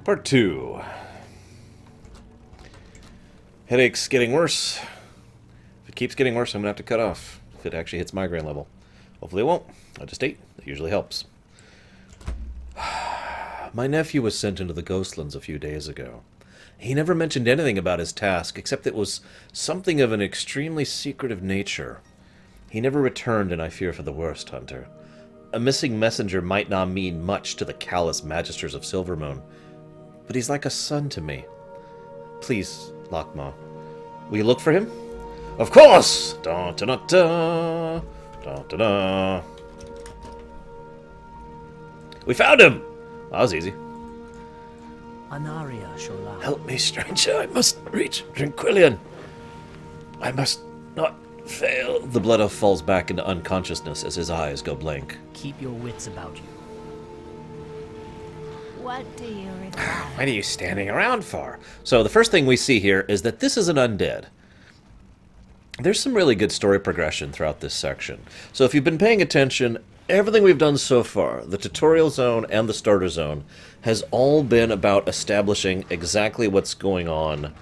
Part 2. Headache's getting worse. If it keeps getting worse, I'm going to have to cut off. If it actually hits migraine level. Hopefully it won't. I just ate. It usually helps. My nephew was sent into the Ghostlands a few days ago. He never mentioned anything about his task, except it was something of an extremely secretive nature. He never returned, and I fear for the worst, Hunter. A missing messenger might not mean much to the callous magisters of Silvermoon, but he's like a son to me. Please, Lockmaw, will you look for him? Of course! Da da da da da da da. We found him! That was easy. Anaria Shola. Help me, stranger. I must reach Tranquillian. I must not fail. The blood elf falls back into unconsciousness as his eyes go blank. Keep your wits about you. What do you require? What are you standing around for? So the first thing we see here is that this is an undead. There's some really good story progression throughout this section. So if you've been paying attention, everything we've done so far, the tutorial zone and the starter zone, has all been about establishing exactly what's going on,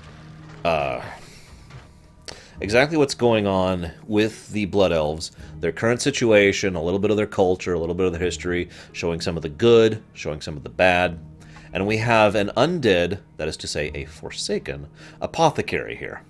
with the Blood Elves, their current situation, a little bit of their culture, a little bit of their history, showing some of the good, showing some of the bad. And we have an undead, that is to say a Forsaken, apothecary here.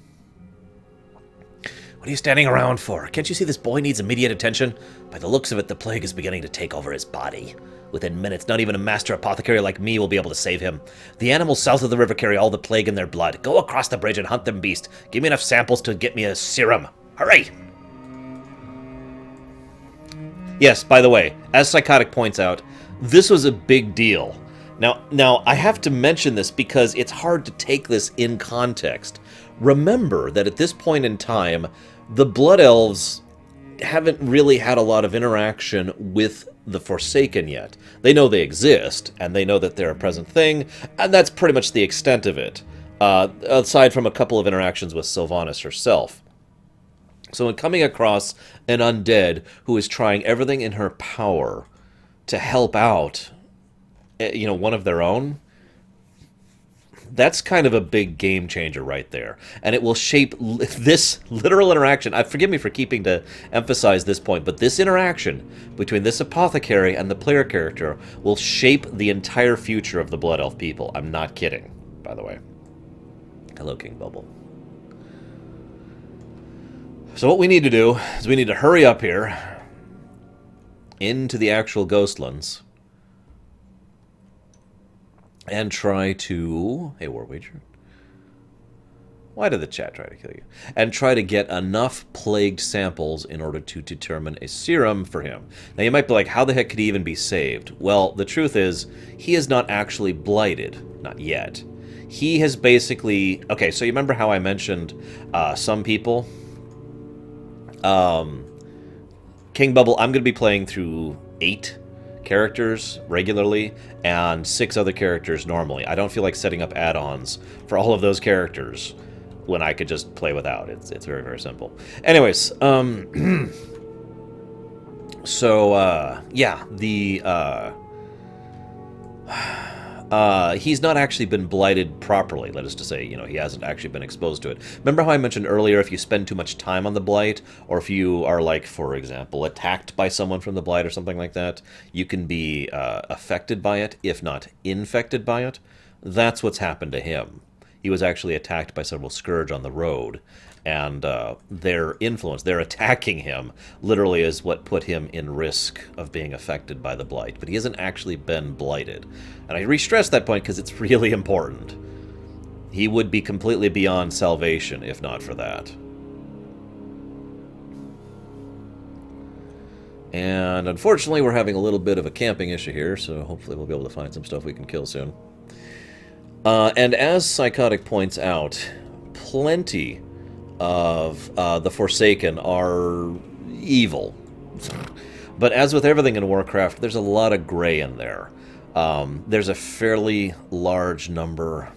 What are you standing around for? Can't you see this boy needs immediate attention? By the looks of it, the plague is beginning to take over his body. Within minutes, not even a master apothecary like me will be able to save him. The animals south of the river carry all the plague in their blood. Go across the bridge and hunt them beast. Give me enough samples to get me a serum. Hurry! Yes, by the way, as Psychotic points out, this was a big deal. Now, I have to mention this because it's hard to take this in context. Remember that at this point in time, the Blood Elves haven't really had a lot of interaction with the Forsaken yet. They know they exist, and they know that they're a present thing, and that's pretty much the extent of it, aside from a couple of interactions with Sylvanas herself. So in coming across an undead who is trying everything in her power to help out, one of their own, that's kind of a big game changer right there. And it will shape this literal interaction. Forgive me for keeping to emphasize this point, but this interaction between this apothecary and the player character will shape the entire future of the Blood Elf people. I'm not kidding, by the way. Hello, King Bubble. So what we need to do is we need to hurry up here into the actual Ghostlands and try to... Hey, War Wager. Why did the chat try to kill you? And try to get enough plagued samples in order to determine a serum for him. Now, you might be like, how the heck could he even be saved? Well, the truth is, he is not actually blighted. Not yet. He has basically... Okay, so you remember how I mentioned some people? King Bubble, I'm going to be playing through 8 characters regularly and 6 other characters normally. I don't feel like setting up add-ons for all of those characters when I could just play without. It's very, very simple. Anyways, he's not actually been blighted properly, that is to say, he hasn't actually been exposed to it. Remember how I mentioned earlier, if you spend too much time on the blight, or if you are, like, for example, attacked by someone from the blight or something like that, you can be affected by it, if not infected by it? That's what's happened to him. He was actually attacked by several scourge on the road, and their influence, their attacking him, literally is what put him in risk of being affected by the blight. But he hasn't actually been blighted. And I re-stress that point because it's really important. He would be completely beyond salvation if not for that. And unfortunately, we're having a little bit of a camping issue here, so hopefully we'll be able to find some stuff we can kill soon. And as Psychotic points out, plenty of the Forsaken are evil. But as with everything in Warcraft, there's a lot of gray in there. There's a fairly large number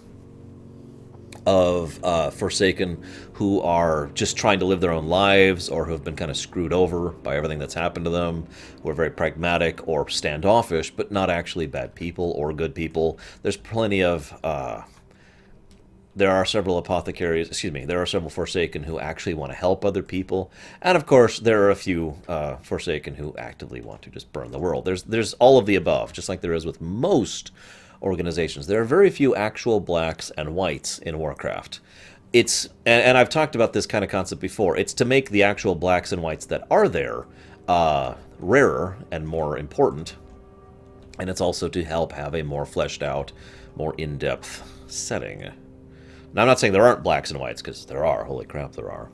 of Forsaken who are just trying to live their own lives or who have been kind of screwed over by everything that's happened to them, who are very pragmatic or standoffish, but not actually bad people or good people. There's plenty of... there are several apothecaries, there are several Forsaken who actually want to help other people. And of course, there are a few Forsaken who actively want to just burn the world. There's all of the above, just like there is with most organizations. There are very few actual blacks and whites in Warcraft. And I've talked about this kind of concept before. It's to make the actual blacks and whites that are there rarer and more important. And it's also to help have a more fleshed out, more in-depth setting. Now, I'm not saying there aren't blacks and whites, because there are. Holy crap, there are.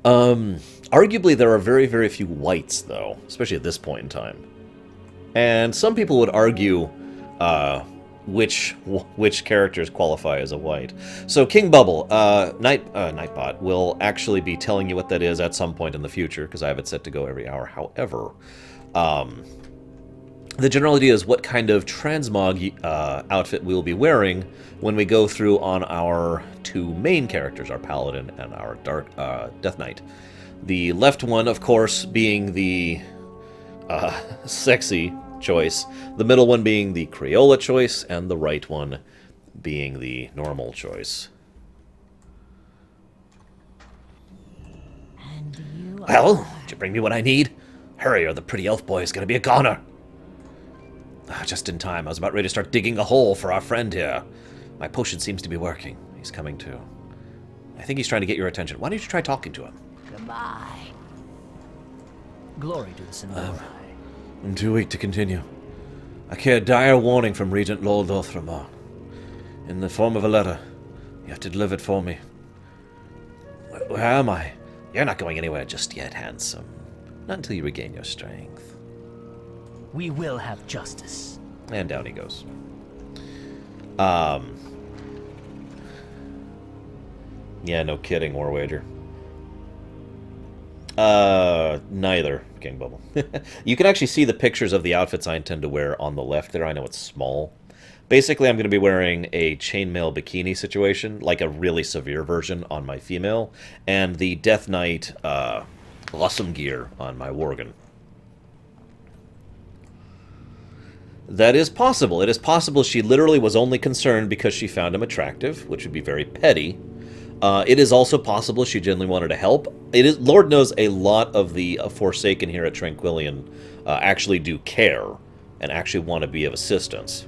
Arguably, there are very, very few whites, though, especially at this point in time. And some people would argue which characters qualify as a white. So King Bubble, Nightbot, will actually be telling you what that is at some point in the future, because I have it set to go every hour. However, the general idea is what kind of transmog outfit we will be wearing when we go through on our two main characters, our Paladin and our Death Knight. The left one, of course, being the sexy choice, the middle one being the Crayola choice, and the right one being the normal choice. And you Well, did you bring me what I need? Hurry, or the pretty elf boy is going to be a goner. Just in time. I was about ready to start digging a hole for our friend here. My potion seems to be working. He's coming too. I think he's trying to get your attention. Why don't you try talking to him? goodbye. Glory to the Sinora. I'm too weak to continue. I carry a dire warning from Regent Lord Lothramar. In the form of a letter. You have to deliver it for me. Where am I? You're not going anywhere just yet, handsome. Not until you regain your strength. We will have justice. And down he goes. Yeah, no kidding, War Wager. Neither, King Bubble. You can actually see the pictures of the outfits I intend to wear on the left there. I know it's small. Basically, I'm going to be wearing a chainmail bikini situation, like a really severe version on my female, and the Death Knight awesome gear on my Worgen. That is possible. It is possible she literally was only concerned because she found him attractive, which would be very petty. It is also possible she genuinely wanted to help. It is, Lord knows a lot of the Forsaken here at Tranquillion actually do care and actually want to be of assistance.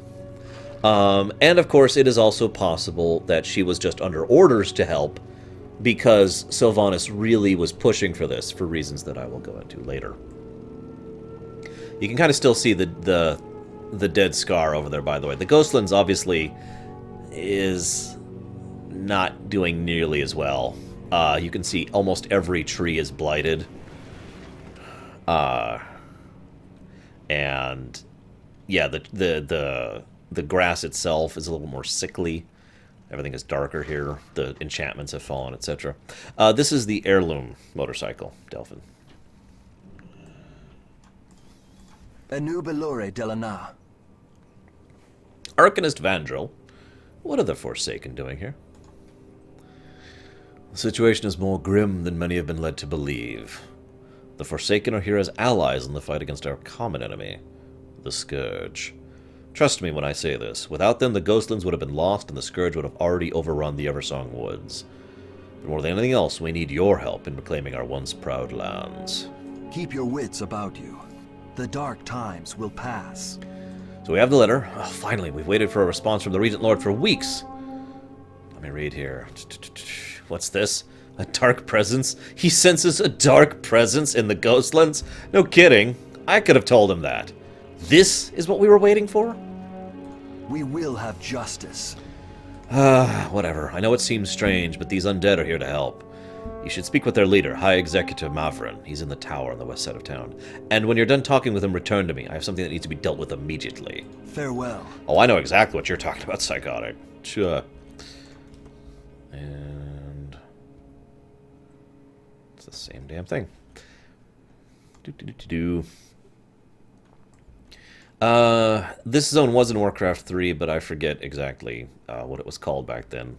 And of course, it is also possible that she was just under orders to help because Sylvanas really was pushing for this for reasons that I will go into later. You can kind of still see the dead scar over there, by the way. The Ghostlands obviously is not doing nearly as well. You can see almost every tree is blighted. And yeah, the grass itself is a little more sickly. Everything is darker here. The enchantments have fallen, etc. This is the heirloom motorcycle, Delphin. Anubalore Delana. Arcanist Vandrel. What are the Forsaken doing here? The situation is more grim than many have been led to believe. The Forsaken are here as allies in the fight against our common enemy, the Scourge. Trust me when I say this. Without them, the Ghostlands would have been lost and the Scourge would have already overrun the Eversong Woods. But more than anything else, we need your help in reclaiming our once proud lands. Keep your wits about you. The dark times will pass. So we have the letter. Oh, finally, we've waited for a response from the Regent Lord for weeks. Let me read here. What's this? A dark presence? He senses a dark presence in the Ghostlands? No kidding. I could have told him that. This is what we were waiting for? We will have justice. Whatever. I know it seems strange, but these undead are here to help. You should speak with their leader, High Executive Mavrin. He's in the tower on the west side of town. And when you're done talking with him, return to me. I have something that needs to be dealt with immediately. Farewell. Oh, I know exactly what you're talking about, Psychotic. Sure. And it's the same damn thing. This zone was in Warcraft 3, but I forget exactly what it was called back then.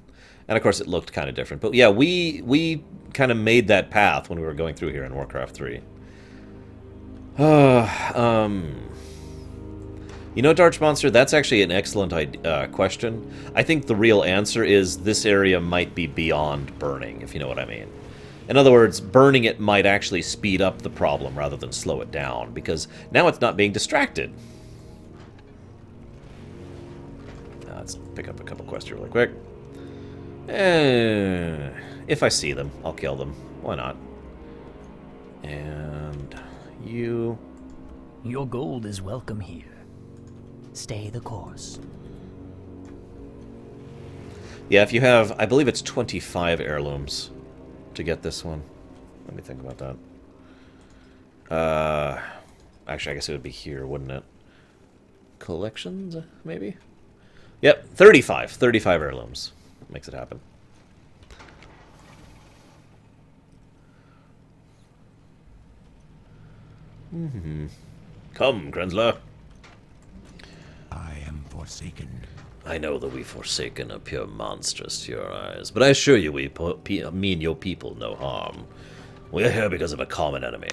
And of course it looked kind of different. But yeah, we kind of made that path when we were going through here in Warcraft 3. You know, Darch Monster, that's actually an excellent question. I think the real answer is this area might be beyond burning, if you know what I mean. In other words, burning it might actually speed up the problem rather than slow it down, because now it's not being distracted. Let's pick up a couple quests really quick. If I see them, I'll kill them. Why not? And you... Your gold is welcome here. Stay the course. Yeah, if you have, I believe it's 25 heirlooms to get this one. Let me think about that. Actually, I guess it would be here, wouldn't it? Collections, maybe? Yep, 35. 35 heirlooms. Makes it happen. Come, Krenzler. I am forsaken. I know that we Forsaken appear monstrous to your eyes, but I assure you we mean your people no harm. We are here because of a common enemy,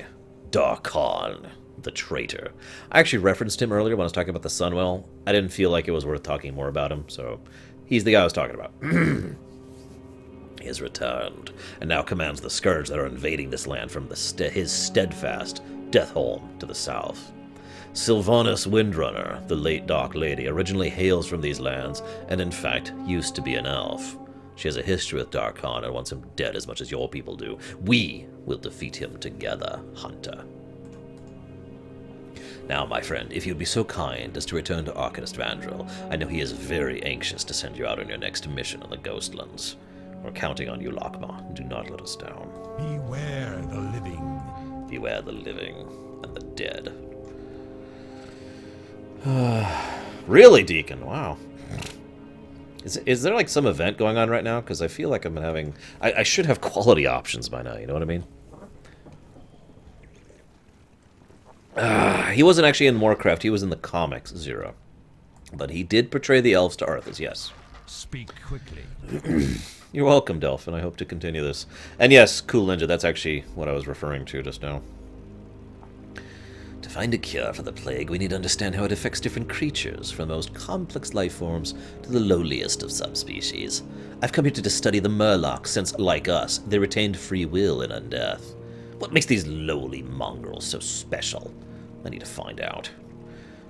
Daron, the traitor. I actually referenced him earlier when I was talking about the Sunwell. I didn't feel like it was worth talking more about him, so he's the guy I was talking about. He has returned, and now commands the scourge that are invading this land from his steadfast Deathholm to the south. Sylvanas Windrunner, the late Dark Lady, originally hails from these lands, and in fact used to be an elf. She has a history with Daron and wants him dead as much as your people do. We will defeat him together, Hunter. Now, my friend, if you'd be so kind as to return to Arcanist Vandrel, I know he is very anxious to send you out on your next mission in the Ghostlands. We're counting on you, Lakma. Do not let us down. Beware the living. Beware the living and the dead. Really, Deacon? Wow. Is there like some event going on right now? Because I feel like I'm having... I should have quality options by now, you know what I mean? He wasn't actually in Warcraft, he was in the comics, Zero. But he did portray the elves to Arthas, yes. Speak quickly. You're welcome, Delphin. I hope to continue this. And yes, Cool Ninja, that's actually what I was referring to just now. To find a cure for the plague, we need to understand how it affects different creatures, from the most complex life forms to the lowliest of subspecies. I've come here to study the Murlocs, since, like us, they retained free will in Undeath. What makes these lowly mongrels so special? I need to find out.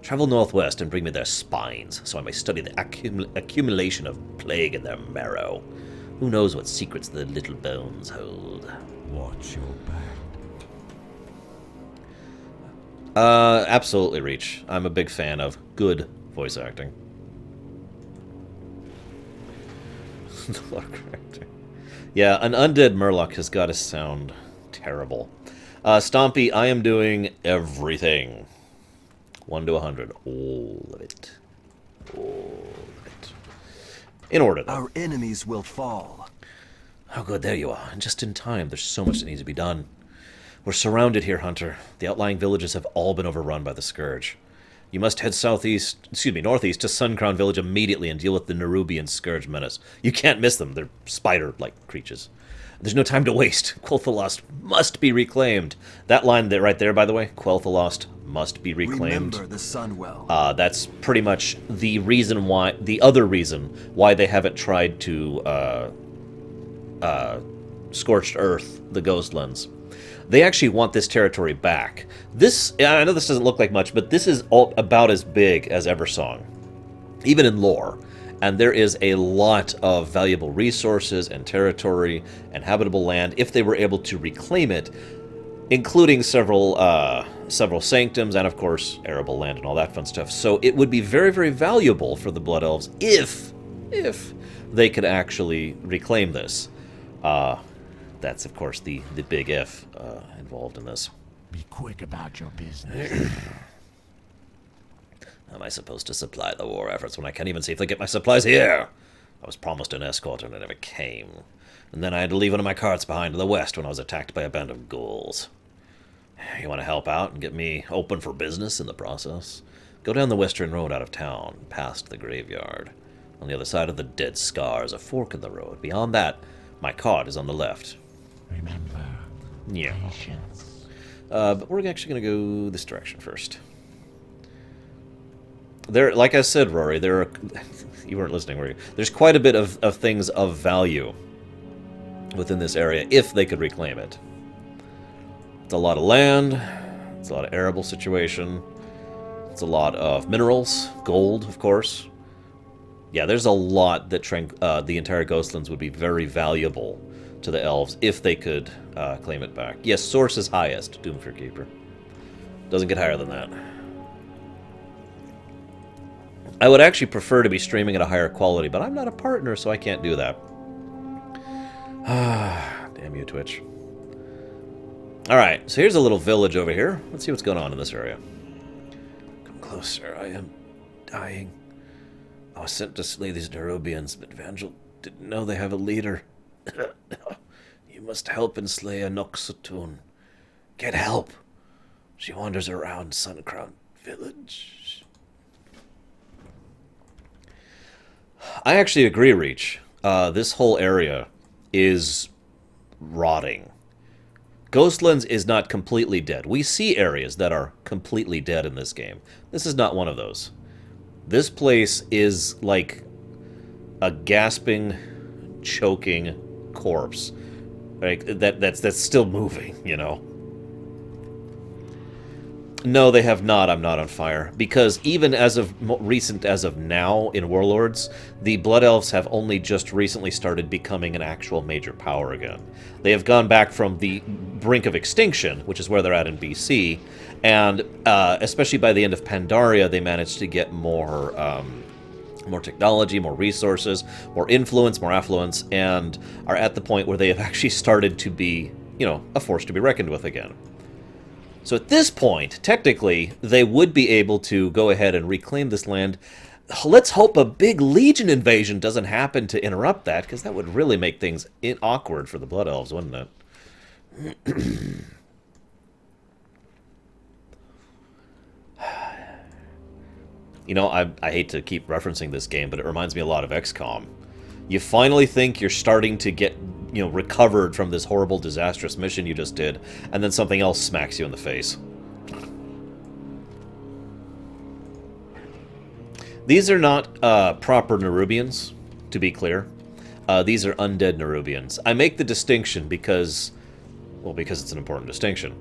Travel northwest and bring me their spines, so I may study the accumulation of plague in their marrow. Who knows what secrets the little bones hold? Watch your back. Absolutely, Reach. I'm a big fan of good voice acting. Yeah, an undead Murloc has got to sound terrible. Stompy, I am doing everything. 1 to 100. All of it. All of it. In order, though. Our enemies will fall. Oh, good. There you are. And just in time. There's so much that needs to be done. We're surrounded here, Hunter. The outlying villages have all been overrun by the scourge. You must head northeast to Suncrown Village immediately and deal with the nerubian scourge menace. You can't miss them. They're spider-like creatures. There's no time to waste. Quel'Thalas must be reclaimed. That line right there, by the way, Quel'Thalas must be reclaimed. Remember the Sunwell. That's pretty much the reason why, the other reason why they haven't tried to scorched earth the Ghostlands. They actually want this territory back. This, I know this doesn't look like much, but this is about as big as Eversong, even in lore. And there is a lot of valuable resources and territory and habitable land if they were able to reclaim it, including several sanctums and, of course, arable land and all that fun stuff. So it would be very, very valuable for the Blood Elves if they could actually reclaim this. That's, of course, the big if involved in this. Be quick about your business. How am I supposed to supply the war efforts when I can't even see if they get my supplies here? I was promised an escort and it never came. And then I had to leave one of my carts behind to the west when I was attacked by a band of ghouls. You want to help out and get me open for business in the process? Go down the western road out of town, past the graveyard. On the other side of the dead scar is a fork in the road. Beyond that, my cart is on the left. Remember, Yeah. patience. But we're actually going to go this direction first. There, like I said, Rory, there are... You weren't listening, were you? There's quite a bit of things of value within this area, if they could reclaim it. It's a lot of land. It's a lot of arable situation. It's a lot of minerals. Gold, of course. Yeah, there's a lot that the entire Ghostlands would be very valuable to the elves if they could claim it back. Yes, source is highest, Doomfear Keeper. Doesn't get higher than that. I would actually prefer to be streaming at a higher quality, but I'm not a partner, so I can't do that. Damn you, Twitch. Alright, so here's a little village over here. Let's see what's going on in this area. Come closer, I am dying. I was sent to slay these nerubians, but Vangel didn't know they have a leader. You must help and slay a Noxotun. Get help. She wanders around Suncrown Village. I actually agree, Reach. This whole area is rotting. Ghostlands is not completely dead. We see areas that are completely dead in this game. This is not one of those. This place is like a gasping, choking corpse. Like that's still moving, you know. No, they have not. I'm not on fire. Because even as of recent as of now in Warlords, the Blood Elves have only just recently started becoming an actual major power again. They have gone back from the brink of extinction, which is where they're at in BC, and especially by the end of Pandaria, they managed to get more technology, more resources, more influence, more affluence, and are at the point where they have actually started to be, you know, a force to be reckoned with again. So at this point, technically, they would be able to go ahead and reclaim this land. Let's hope a big Legion invasion doesn't happen to interrupt that, because that would really make things awkward for the Blood Elves, wouldn't it? You know, I hate to keep referencing this game, but it reminds me a lot of XCOM. You finally think you're starting to get, you know, recovered from this horrible, disastrous mission you just did, and then something else smacks you in the face. These are not proper nerubians, to be clear. These are undead nerubians. I make the distinction because, well, because it's an important distinction.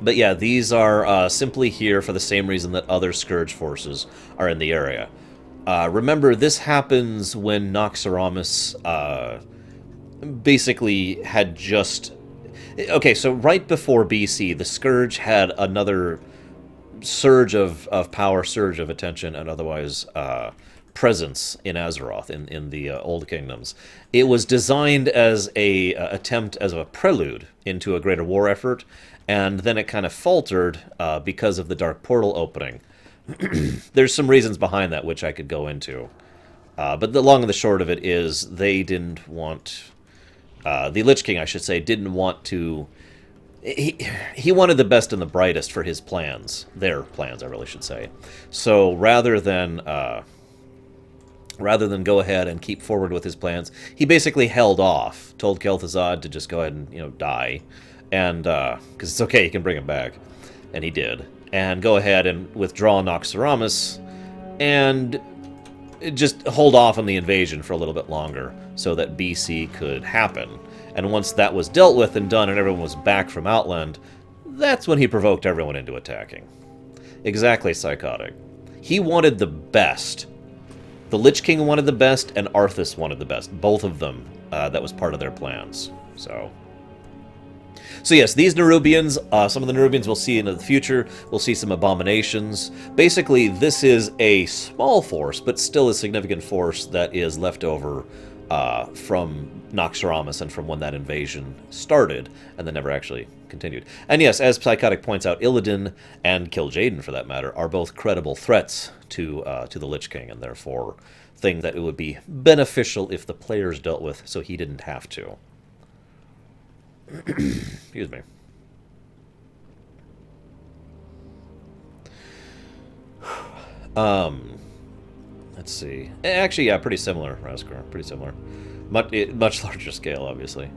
But yeah, these are simply here for the same reason that other Scourge forces are in the area. Remember, this happens when Noxoramus basically had just... Okay, so right before BC, the Scourge had another surge of power, surge of attention, and otherwise presence in Azeroth, in the Old Kingdoms. It was designed as a attempt, as a prelude into a greater war effort, and then it kind of faltered because of the Dark Portal opening. There's some reasons behind that, which I could go into. But the long and the short of it is they didn't want... the Lich King, I should say, didn't want to... He wanted the best and the brightest for his plans. Their plans, I really should say. So rather than go ahead and keep forward with his plans, he basically held off, told Kel'Thuzad to just go ahead and, you know, die. And, because it's okay, he can bring him back. And he did. And go ahead and withdraw Noxoramus, and just hold off on the invasion for a little bit longer, so that BC could happen. And once that was dealt with and done, and everyone was back from Outland, that's when he provoked everyone into attacking. Exactly, Psychotic. He wanted the best. The Lich King wanted the best, and Arthas wanted the best. Both of them, that was part of their plans. So yes, these Nerubians, some of the Nerubians we'll see in the future. We'll see some abominations. Basically, this is a small force, but still a significant force that is left over from Noxoramus and from when that invasion started, and then never actually continued. And yes, as Psychotic points out, Illidan and Kil'jaeden, for that matter, are both credible threats to the Lich King, and therefore things that it would be beneficial if the players dealt with, so he didn't have to. Excuse me. Let's see. Actually, yeah, pretty similar, Raskar. Pretty similar. Much larger scale, obviously.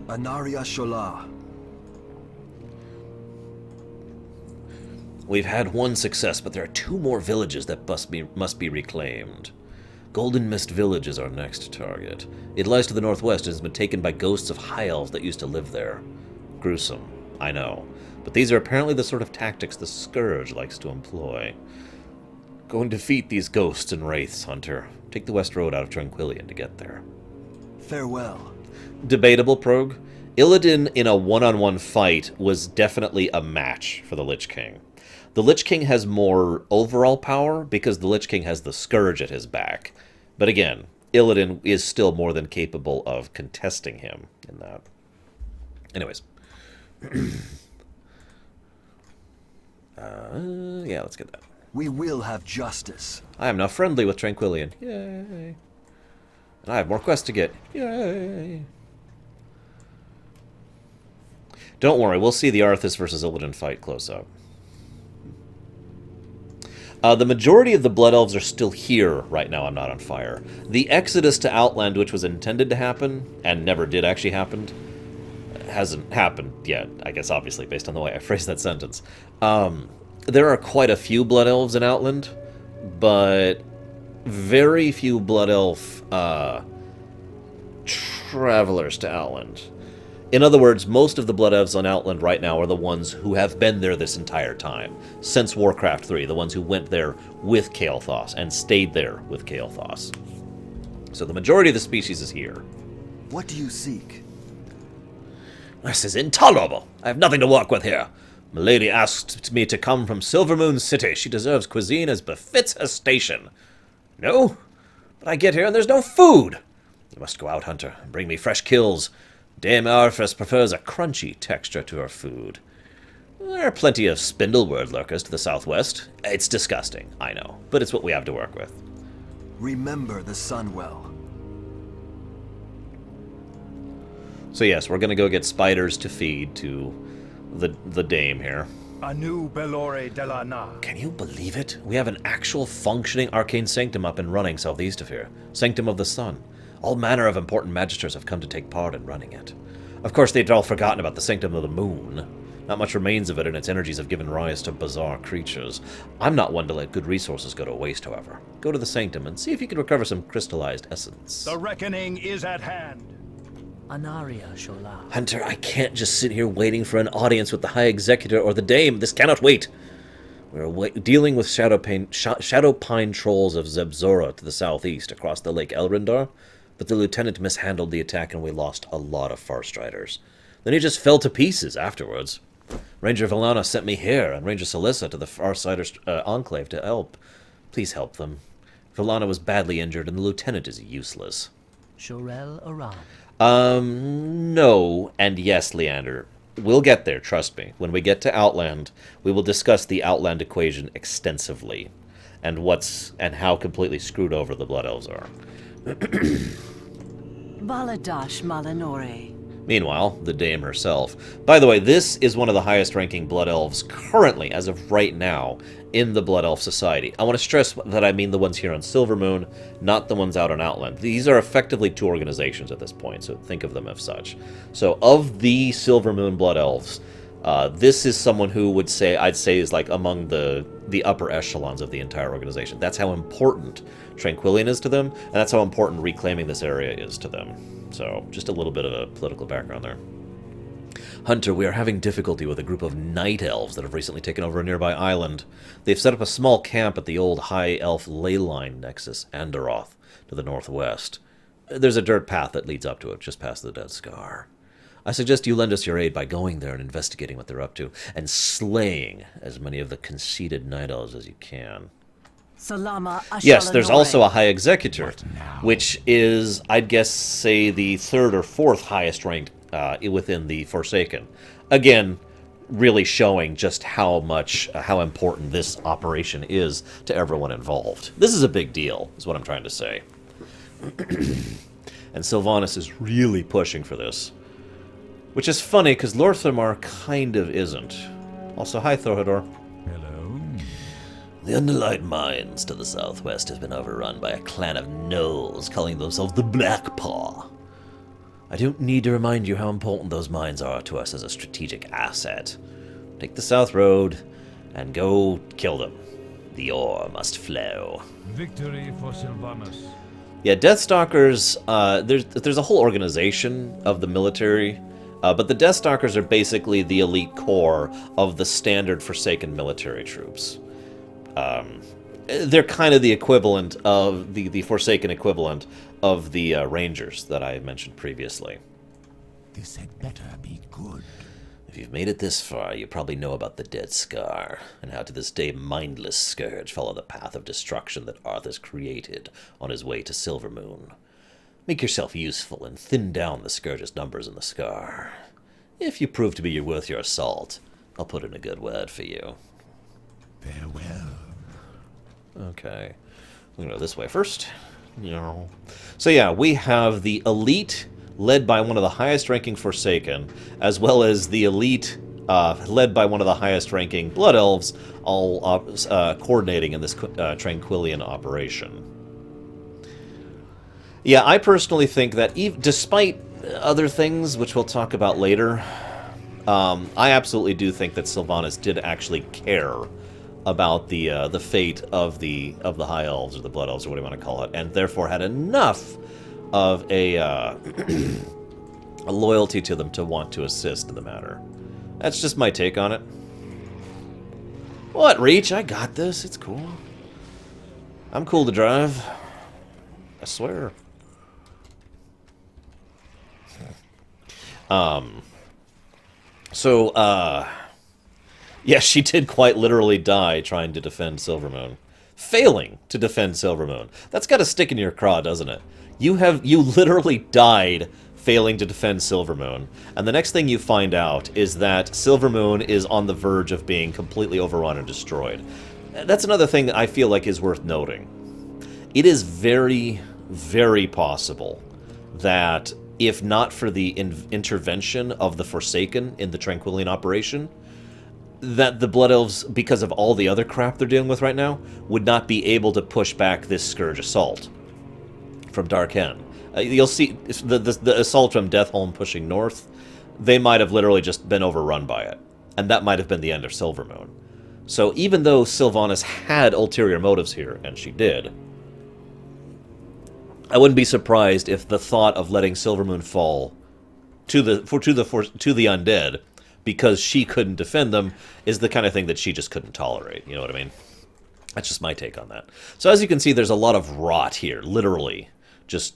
Anaria Shola. We've had one success, but there are 2 more villages that must be reclaimed. Golden Mist Village is our next target. It lies to the northwest and has been taken by ghosts of high elves that used to live there. Gruesome, I know. But these are apparently the sort of tactics the Scourge likes to employ. Go and defeat these ghosts and wraiths, Hunter. Take the west road out of Tranquillian to get there. Farewell. Debatable, Prog. Illidan in a one-on-one fight was definitely a match for the Lich King. The Lich King has more overall power because the Lich King has the Scourge at his back. But again, Illidan is still more than capable of contesting him in that. Anyways. Yeah, let's get that. We will have justice. I am now friendly with Tranquillian. Yay. And I have more quests to get. Yay. Don't worry, we'll see the Arthas versus Illidan fight close up. The majority of the Blood Elves are still here right now. I'm not on fire. The exodus to Outland, which was intended to happen, and never did actually happen, hasn't happened yet, I guess, obviously, based on the way I phrased that sentence. There are quite a few Blood Elves in Outland, but very few Blood Elf travelers to Outland. In other words, most of the Blood Elves on Outland right now are the ones who have been there this entire time, since Warcraft 3, the ones who went there with Kael'thas and stayed there with Kael'thas. So the majority of the species is here. What do you seek? This is intolerable. I have nothing to work with here. Milady asked me to come from Silvermoon City. She deserves cuisine as befits her station. No? But I get here and there's no food. You must go out, Hunter, and bring me fresh kills. Dame Arthas prefers a crunchy texture to her food. There are plenty of spindlewort lurkers to the southwest. It's disgusting, I know, but it's what we have to work with. Remember the sun well. So yes, we're going to go get spiders to feed to the dame here. Anu Belore de la Na. Can you believe it? We have an actual functioning arcane sanctum up and running southeast of here. Sanctum of the Sun. All manner of important magisters have come to take part in running it. Of course, they'd all forgotten about the Sanctum of the Moon. Not much remains of it, and its energies have given rise to bizarre creatures. I'm not one to let good resources go to waste, however. Go to the Sanctum and see if you can recover some crystallized essence. The reckoning is at hand. Anaria Shola. Hunter, I can't just sit here waiting for an audience with the High Executor or the Dame. This cannot wait. We're dealing with shadow pine trolls of Zebzora to the southeast across the Lake Elrindar. But the lieutenant mishandled the attack and we lost a lot of Farstriders. Then he just fell to pieces afterwards. Ranger Villana sent me here and Ranger Celissa to the Farsiders Enclave to help. Please help them. Villana was badly injured and the lieutenant is useless. Shorel Aram. No and yes, Leander. We'll get there, trust me. When we get to Outland, we will discuss the Outland equation extensively. And how completely screwed over the Blood Elves are. Baladash Malanore. Meanwhile, the Dame herself. By the way, this is one of the highest-ranking Blood Elves currently, as of right now, in the Blood Elf Society. I want to stress that I mean the ones here on Silvermoon, not the ones out on Outland. These are effectively 2 organizations at this point, so think of them as such. So, of the Silvermoon Blood Elves, this is someone who I'd say is like among the upper echelons of the entire organization. That's how important Tranquillian is to them, and that's how important reclaiming this area is to them. So, just a little bit of a political background there. Hunter, we are having difficulty with a group of night elves that have recently taken over a nearby island. They've set up a small camp at the old high elf ley line nexus, Andaroth, to the northwest. There's a dirt path that leads up to it, just past the Dead Scar. I suggest you lend us your aid by going there and investigating what they're up to, and slaying as many of the conceited night elves as you can. Salama Yes, there's also a High Executor, now? which is, I'd guess, say, the 3rd or 4th highest ranked within the Forsaken. Again, really showing just how important this operation is to everyone involved. This is a big deal, is what I'm trying to say. And Sylvanas is really pushing for this. Which is funny, because Lorthamar kind of isn't. Also, hi, Thorador. Hello. The Underlight Mines to the southwest has been overrun by a clan of gnolls calling themselves the Black Paw. I don't need to remind you how important those mines are to us as a strategic asset. Take the south road and go kill them. The ore must flow. Victory for Sylvanas. Yeah, Deathstalkers, there's a whole organization of the military, but the Deathstalkers are basically the elite core of the standard Forsaken military troops. They're kind of the equivalent of the Forsaken equivalent of the Rangers that I mentioned previously. This had better be good. If you've made it this far, you probably know about the Dead Scar, and how to this day mindless Scourge follow the path of destruction that Arthur's created on his way to Silvermoon. Make yourself useful and thin down the Scourge's numbers in the Scar. If you prove to be worth your salt, I'll put in a good word for you. Farewell. Okay. I'm gonna go this way first. So yeah, we have the elite led by one of the highest-ranking Forsaken, as well as the elite led by one of the highest-ranking Blood Elves, all coordinating in this Tranquillian operation. Yeah, I personally think that despite other things, which we'll talk about later, I absolutely do think that Sylvanas did actually care about the fate of the High Elves, or the Blood Elves, or what do you want to call it, and therefore had enough of a loyalty to them to want to assist in the matter. That's just my take on it. What, Reach? I got this. It's cool. I'm cool to drive. I swear. Yeah, she did quite literally die trying to defend Silvermoon. Failing to defend Silvermoon. That's got to stick in your craw, doesn't it? You literally died failing to defend Silvermoon, and the next thing you find out is that Silvermoon is on the verge of being completely overrun and destroyed. That's another thing that I feel like is worth noting. It is very, very possible that if not for the intervention of the Forsaken in the Tranquillian operation, that the Blood Elves, because of all the other crap they're dealing with right now, would not be able to push back this Scourge assault from Dark Hen. You'll see the assault from Deathholm pushing north, they might have literally just been overrun by it. And that might have been the end of Silvermoon. So even though Sylvanas had ulterior motives here, and she did, I wouldn't be surprised if the thought of letting Silvermoon fall to the undead, because she couldn't defend them, is the kind of thing that she just couldn't tolerate. You know what I mean? That's just my take on that. So as you can see, there's a lot of rot here, literally. Just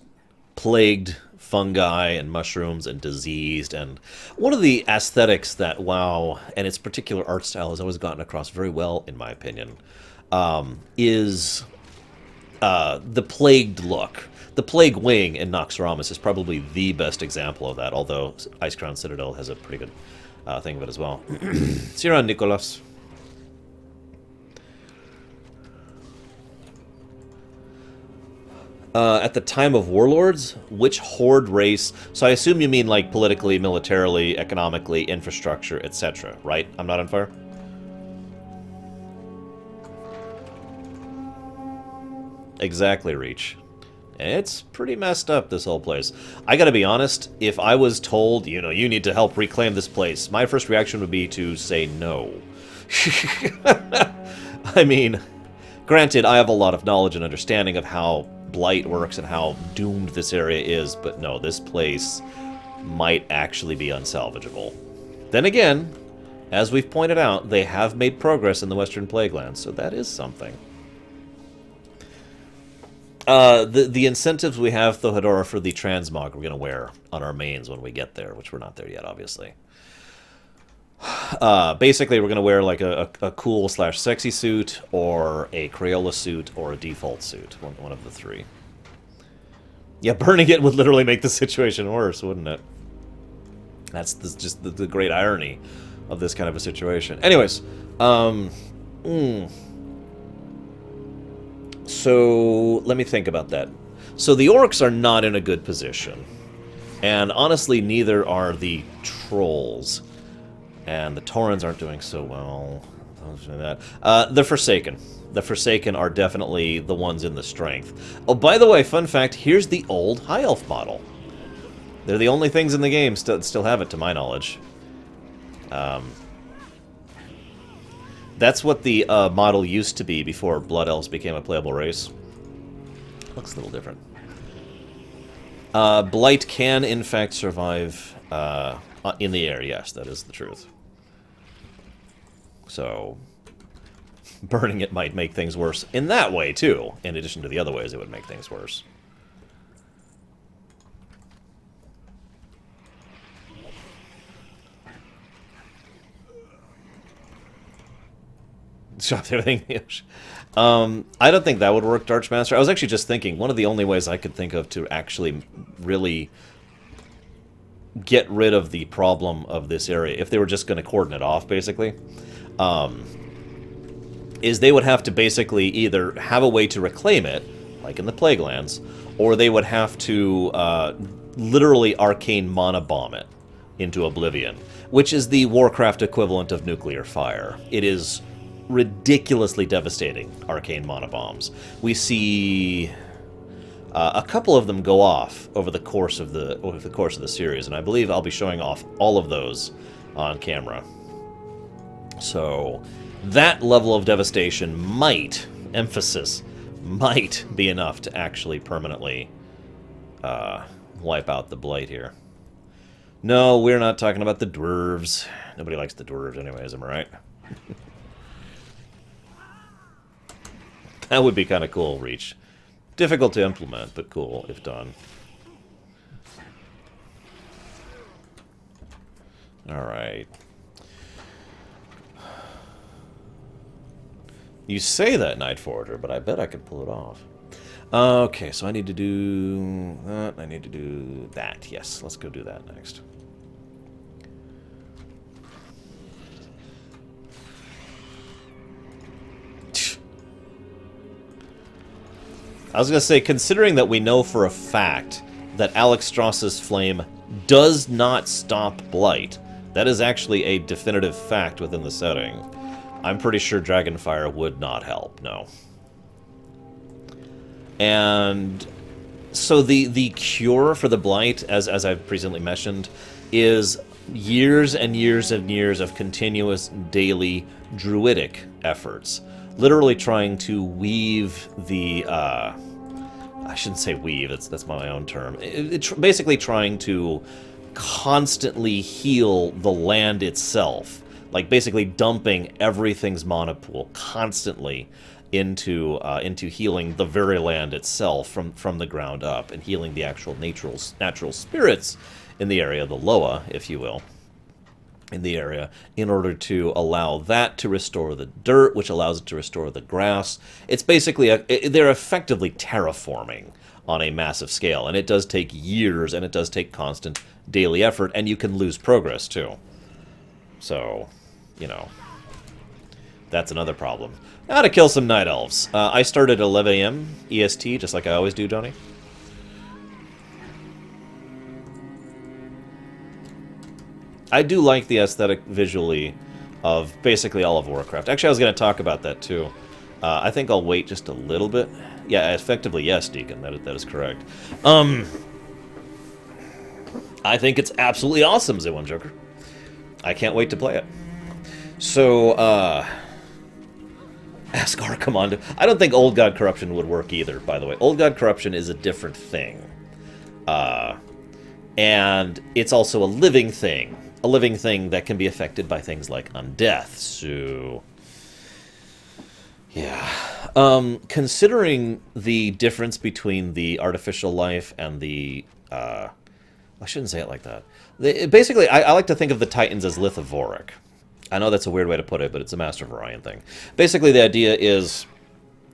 plagued fungi and mushrooms and diseased. And one of the aesthetics that WoW and its particular art style has always gotten across very well, in my opinion, is the plagued look. The Plague Wing in Noxramas is probably the best example of that, although Icecrown Citadel has a pretty good thing of it as well. See you around, Nicholas. At the time of Warlords, which Horde race... So I assume you mean like politically, militarily, economically, infrastructure, etc., right? I'm not on fire? Exactly, Reach. It's pretty messed up, this whole place. I gotta be honest, if I was told, you know, you need to help reclaim this place, my first reaction would be to say no. I mean, granted, I have a lot of knowledge and understanding of how blight works and how doomed this area is, but no, this place might actually be unsalvageable. Then again, as we've pointed out, they have made progress in the Western Plaguelands, so that is something. The incentives we have, Thohadora, for the transmog we're going to wear on our mains when we get there, which we're not there yet, obviously. Basically, we're going to wear like a cool/sexy suit, or a Crayola suit, or a default suit. One of the three. Yeah, burning it would literally make the situation worse, wouldn't it? That's just the great irony of this kind of a situation. Anyways, so let me think about that. So the orcs are not in a good position. And honestly, neither are the trolls. And the Taurens aren't doing so well. The Forsaken. The Forsaken are definitely the ones in the strength. Oh, by the way, fun fact, here's the old High Elf model. They're the only things in the game that still have it, to my knowledge. That's what the model used to be before Blood Elves became a playable race. Looks a little different. Blight can, in fact, survive in the air. Yes, that is the truth. So, burning it might make things worse in that way, too. In addition to the other ways it would make things worse. Shot everything. I don't think that would work, Darchmaster. I was actually just thinking, one of the only ways I could think of to actually really get rid of the problem of this area, if they were just going to cordon it off, basically, is they would have to basically either have a way to reclaim it, like in the Plaguelands, or they would have to literally arcane mana bomb it into oblivion, which is the Warcraft equivalent of nuclear fire. It is ridiculously devastating, arcane mana bombs. We see a couple of them go off over the course of the series, and I believe I'll be showing off all of those on camera. So that level of devastation might, emphasis, might be enough to actually permanently wipe out the blight here. No, we're not talking about the dwarves. Nobody likes the dwarves anyways, am I right? That would be kind of cool, Reach. Difficult to implement, but cool if done. Alright. You say that, Night Forger, but I bet I could pull it off. Okay, so I need to do that. I need to do that. Yes, let's go do that next. I was going to say, considering that we know for a fact that Alex Strauss's flame does not stop blight, that is actually a definitive fact within the setting. I'm pretty sure Dragonfire would not help, no. And so the cure for the blight, as I've presently mentioned, is years and years and years of continuous daily druidic efforts. Literally trying to weave the, I shouldn't say weave, that's my own term. Basically trying to constantly heal the land itself. Like basically dumping everything's mana pool constantly into healing the very land itself from the ground up, and healing the actual natural spirits in the area, the Loa, if you will, in the area, in order to allow that to restore the dirt, which allows it to restore the grass. It's basically they're effectively terraforming on a massive scale, and it does take years, and it does take constant daily effort, and you can lose progress too. So, you know, that's another problem. Now to kill some Night Elves. I started at 11 a.m. EST, just like I always do, Donnie. I do like the aesthetic visually of basically all of Warcraft. Actually, I was going to talk about that too. I think I'll wait just a little bit. Yeah, effectively, yes, Deacon. That is correct. I think it's absolutely awesome, Z1 Joker. I can't wait to play it. So, ask our commander. I don't think Old God Corruption would work either, by the way. Old God Corruption is a different thing. And it's also a living thing. A living thing that can be affected by things like undeath. So, yeah. Considering the difference between the artificial life and the... I shouldn't say it like that. Basically, I like to think of the Titans as lithivoric. I know that's a weird way to put it, but it's a Master of Orion thing. Basically, the idea is,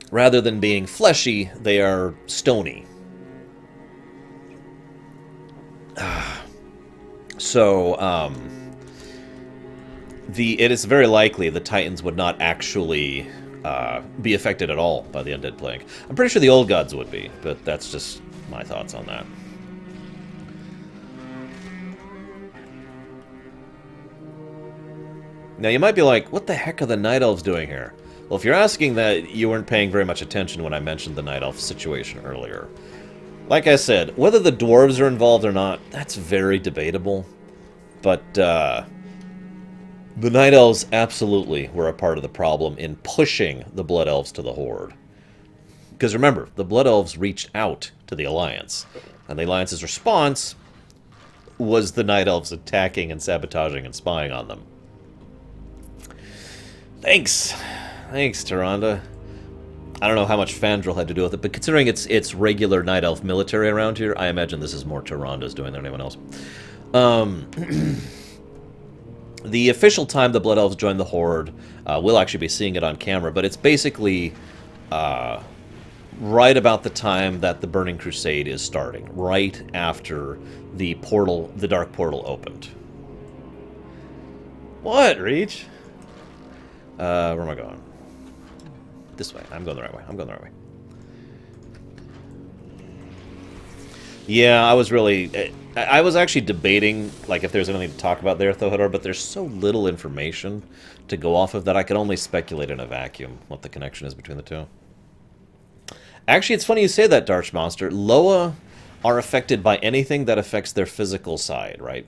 rather than being fleshy, they are stony. So, it is very likely the Titans would not actually be affected at all by the Undead Plague. I'm pretty sure the Old Gods would be, but that's just my thoughts on that. Now, you might be like, what the heck are the Night Elves doing here? Well, if you're asking that, you weren't paying very much attention when I mentioned the Night Elf situation earlier. Like I said, whether the dwarves are involved or not, that's very debatable. But, the Night Elves absolutely were a part of the problem in pushing the Blood Elves to the Horde. Because remember, the Blood Elves reached out to the Alliance, and the Alliance's response was the Night Elves attacking and sabotaging and spying on them. Thanks, Tyrande. I don't know how much Fandral had to do with it, but considering it's regular Night Elf military around here, I imagine this is more Tyranda's doing than anyone else. The official time the Blood Elves joined the Horde, we'll actually be seeing it on camera, but it's basically right about the time that the Burning Crusade is starting, right after the Dark Portal opened. What, Reach? Where am I going? This way. I'm going the right way. Yeah, I was actually debating, like, if there's anything to talk about there, Thohador, but there's so little information to go off of that I can only speculate in a vacuum what the connection is between the two. Actually, it's funny you say that, Darch Monster. Loa are affected by anything that affects their physical side, right?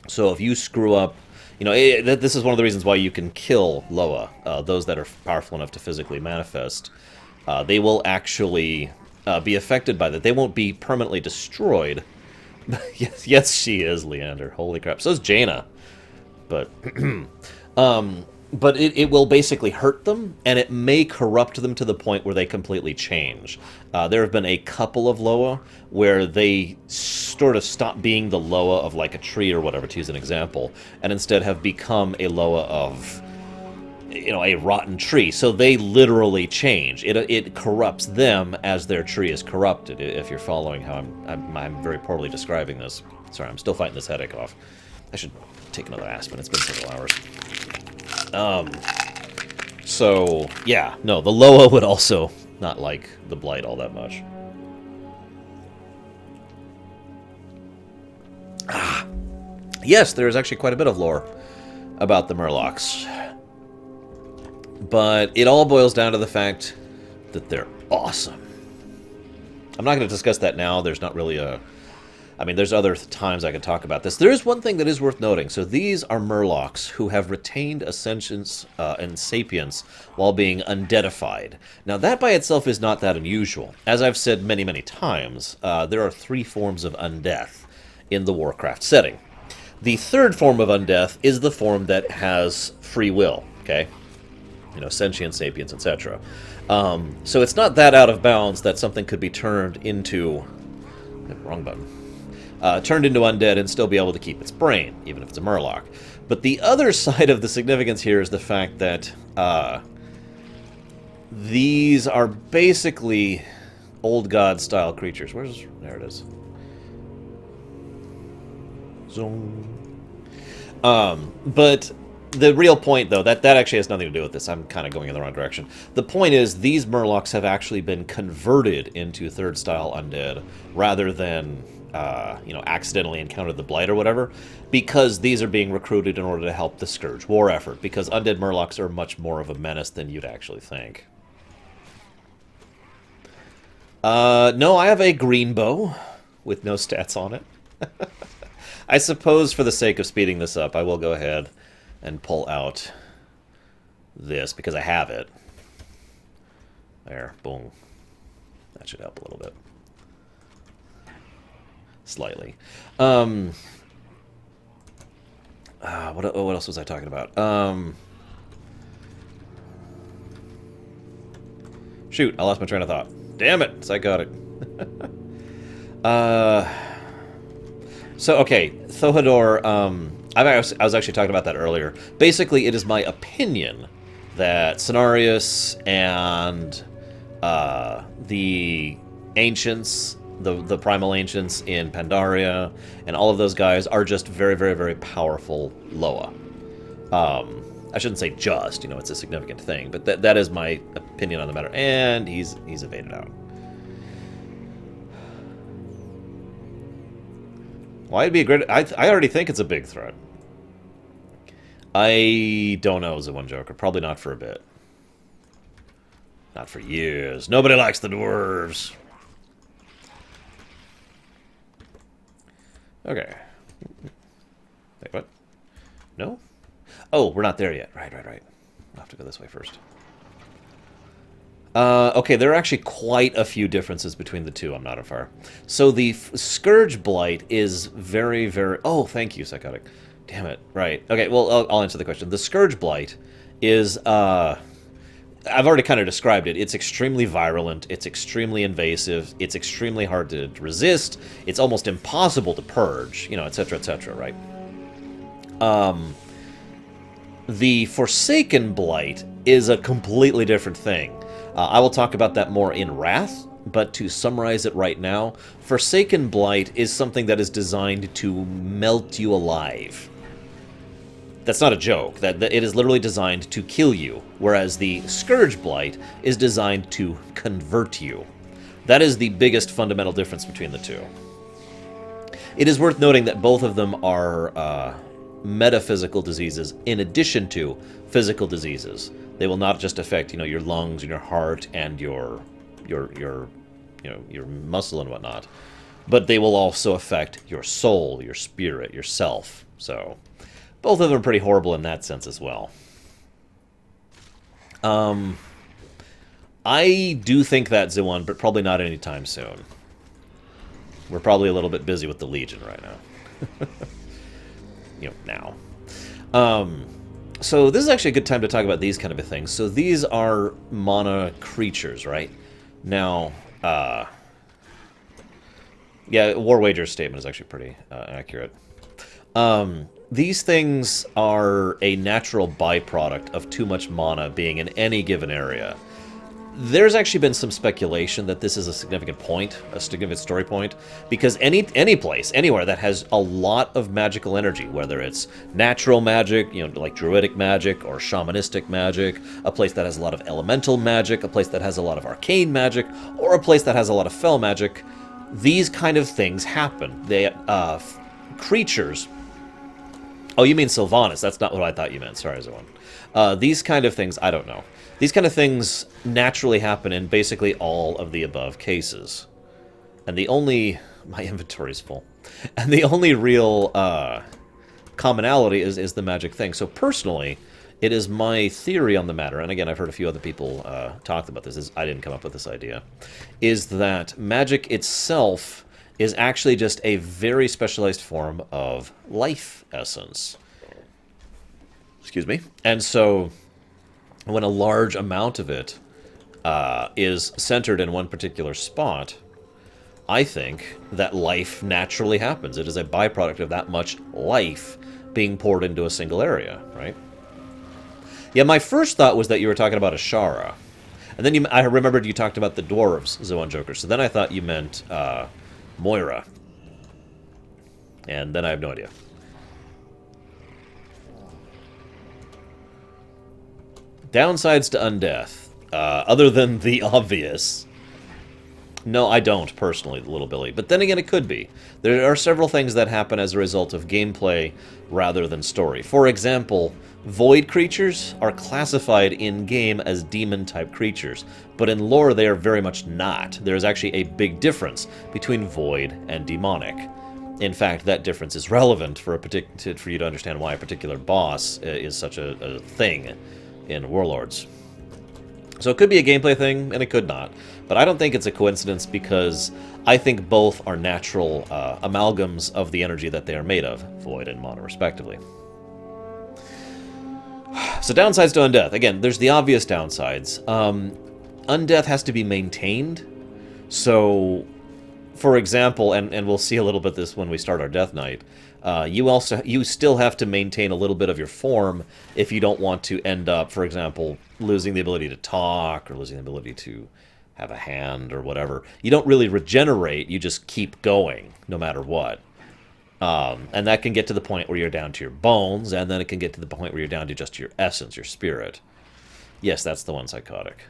So if you screw up, you know, this is one of the reasons why you can kill Loa, those that are powerful enough to physically manifest. They will actually be affected by that. They won't be permanently destroyed. Yes, she is, Leander. Holy crap. So is Jaina. But but it will basically hurt them, and it may corrupt them to the point where they completely change. There have been a couple of Loa where they sort of stop being the Loa of like a tree or whatever, to use an example, and instead have become a Loa of, you know, a rotten tree. So they literally change. It corrupts them as their tree is corrupted, if you're following how I'm very poorly describing this. Sorry, I'm still fighting this headache off. I should take another aspirin. It's been several hours. So, yeah, no, the Loa would also not like the Blight all that much. Yes, there is actually quite a bit of lore about the Murlocs. But it all boils down to the fact that they're awesome. I'm not going to discuss that now. There's not really a... I mean, there's other times I could talk about this. There is one thing that is worth noting. So these are Murlocs who have retained Ascensions and Sapience while being undeadified. Now, that by itself is not that unusual. As I've said many, many times, there are 3 forms of undeath in the Warcraft setting. The third form of undeath is the form that has free will, okay? You know, sentience, sapience, etc. So it's not that out of bounds that something could be turned into... Wrong button. Turned into undead and still be able to keep its brain, even if it's a Murloc. But the other side of the significance here is the fact that these are basically old god-style creatures. There it is. Zoom. But the real point, though, that actually has nothing to do with this. I'm kind of going in the wrong direction. The point is, these Murlocs have actually been converted into third-style undead, rather than, you know, accidentally encountered the Blight or whatever, because these are being recruited in order to help the Scourge war effort, because undead Murlocs are much more of a menace than you'd actually think. No, I have a green bow, with no stats on it. I suppose for the sake of speeding this up, I will go ahead and pull out this, because I have it. There, boom. That should help a little bit. Slightly. What else was I talking about? Shoot, I lost my train of thought. Damn it, psychotic. So, okay, Thohador, I was actually talking about that earlier. Basically, it is my opinion that Cenarius and the Ancients, the Primal Ancients in Pandaria, and all of those guys are just very, very, very powerful Loa. I shouldn't say just, you know, it's a significant thing, but that is my opinion on the matter. And he's evaded out. Why it'd be a great... I already think it's a big threat. I don't know, One Joker. Probably not for a bit. Not for years. Nobody likes the dwarves. Okay. Wait, what? No? Oh, we're not there yet. Right. I'll have to go this way first. Okay, there are actually quite a few differences between the two. I'm not a far. So the Scourge Blight is very, very... Oh, thank you, Psychotic. Damn it. Right. Okay, well, I'll answer the question. The Scourge Blight is... I've already kind of described it. It's extremely virulent. It's extremely invasive. It's extremely hard to resist. It's almost impossible to purge, you know, etc., right? The Forsaken Blight is a completely different thing. I will talk about that more in Wrath, but to summarize it right now, Forsaken Blight is something that is designed to melt you alive. That's not a joke. That it is literally designed to kill you, whereas the Scourge Blight is designed to convert you. That is the biggest fundamental difference between the two. It is worth noting that both of them are metaphysical diseases in addition to physical diseases. They will not just affect, you know, your lungs and your heart and your muscle and whatnot, but they will also affect your soul, your spirit, yourself. So both of them are pretty horrible in that sense as well. I do think that Ziwan, but probably not anytime soon. We're probably a little bit busy with the Legion right now. Now. So this is actually a good time to talk about these kind of things. So these are mana creatures, right? Now, yeah, War Wager's statement is actually pretty accurate. These things are a natural byproduct of too much mana being in any given area. There's actually been some speculation that this is a significant point, a significant story point, because any place, anywhere that has a lot of magical energy, whether it's natural magic, you know, like druidic magic or shamanistic magic, a place that has a lot of elemental magic, a place that has a lot of arcane magic, or a place that has a lot of fel magic, these kind of things happen. They, creatures... Oh, you mean Sylvanas. That's not what I thought you meant. Sorry, everyone. These kind of things, I don't know. These kind of things naturally happen in basically all of the above cases. And the only... My inventory's full. And the only real commonality is the magic thing. So personally, it is my theory on the matter, and again, I've heard a few other people talk about this. I didn't come up with this idea. Is that magic itself is actually just a very specialized form of life essence. Excuse me. And so, when a large amount of it is centered in one particular spot, I think that life naturally happens. It is a byproduct of that much life being poured into a single area, right? Yeah, my first thought was that you were talking about Ashara. And then I remembered you talked about the dwarves, Zoan Joker. So then I thought you meant Moira. And then I have no idea. Downsides to Undeath, other than the obvious. No, I don't, personally, Little Billy. But then again, it could be. There are several things that happen as a result of gameplay rather than story. For example, void creatures are classified in-game as demon-type creatures, but in lore they are very much not. There is actually a big difference between void and demonic. In fact, that difference is relevant for you to understand why a particular boss is such a thing in Warlords. So it could be a gameplay thing, and it could not. But I don't think it's a coincidence because I think both are natural amalgams of the energy that they are made of, void and mana, respectively. So downsides to Undeath. Again, there's the obvious downsides. Undeath has to be maintained. So, for example, and we'll see a little bit this when we start our Death Knight, you still have to maintain a little bit of your form if you don't want to end up, for example, losing the ability to talk or losing the ability to have a hand or whatever. You don't really regenerate, you just keep going no matter what. And that can get to the point where you're down to your bones, and then it can get to the point where you're down to just your essence, your spirit. Yes, that's the one, Psychotic.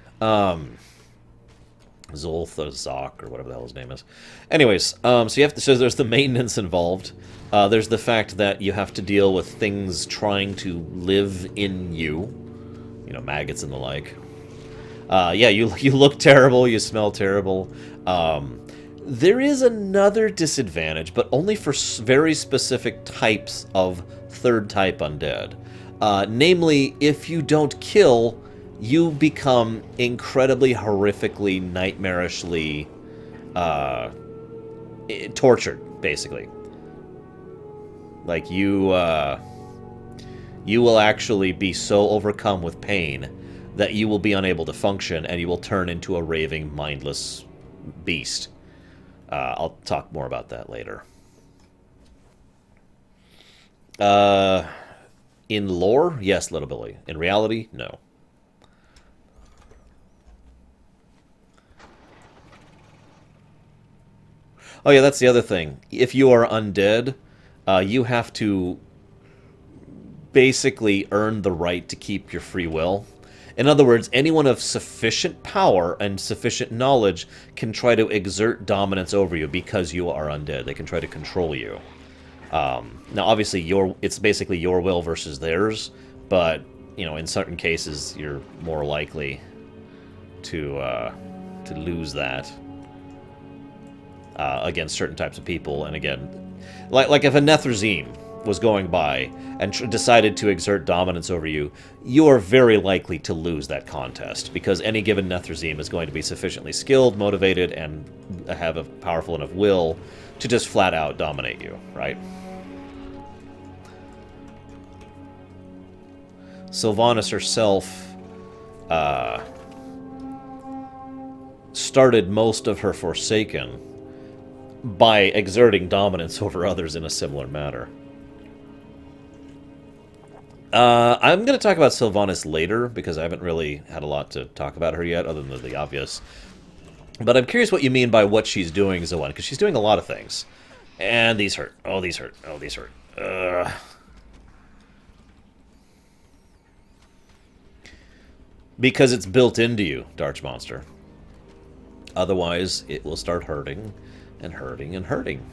Zolthazok, or whatever the hell his name is. Anyways, so you have to. So there's the maintenance involved. There's the fact that you have to deal with things trying to live in you. You know, maggots and the like. Yeah, you look terrible. You smell terrible. There is another disadvantage, but only for very specific types of third-type undead. Namely, if you don't kill, you become incredibly, horrifically, nightmarishly tortured, basically. Like, you will actually be so overcome with pain that you will be unable to function, and you will turn into a raving, mindless beast. I'll talk more about that later. In lore, yes, Little Billy. In reality, no. Oh yeah, that's the other thing. If you are undead, you have to basically earn the right to keep your free will. In other words, anyone of sufficient power and sufficient knowledge can try to exert dominance over you because you are undead. They can try to control you. Now, obviously, it's basically your will versus theirs, but, you know, in certain cases, you're more likely to lose that against certain types of people. And again, like if a Netherzim was going by and decided to exert dominance over you, you are very likely to lose that contest, because any given Netherzim is going to be sufficiently skilled, motivated, and have a powerful enough will to just flat out dominate you, right? Sylvanas herself started most of her Forsaken by exerting dominance over others in a similar manner. I'm going to talk about Sylvanas later, because I haven't really had a lot to talk about her yet, other than the obvious. But I'm curious what you mean by what she's doing, Zoan, because she's doing a lot of things. And these hurt. Oh, these hurt. Oh, these hurt. Because it's built into you, Darch Monster. Otherwise, it will start hurting, and hurting, and hurting.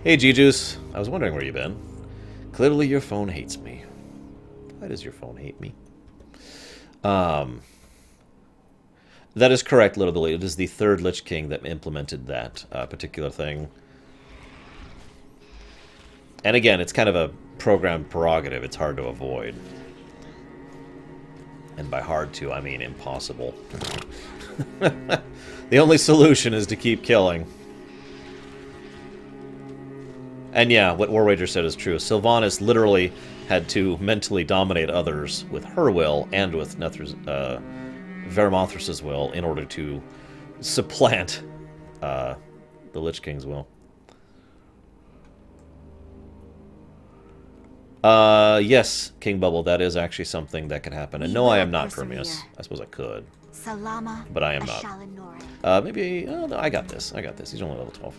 Hey, G-Juice. I was wondering where you've been. Clearly your phone hates me. Why does your phone hate me? That is correct, Little Billy. It is the third Lich King that implemented that particular thing. And again, it's kind of a program prerogative. It's hard to avoid. And by hard to, I mean impossible. The only solution is to keep killing. And yeah, what War Wager said is true. Sylvanas literally had to mentally dominate others with her will and with Vermothras' will in order to supplant the Lich King's will. Yes, King Bubble, that is actually something that can happen. And no, I am not Permeus. I suppose I could. But I am not. Maybe... Oh, no, I got this. I got this. He's only level 12.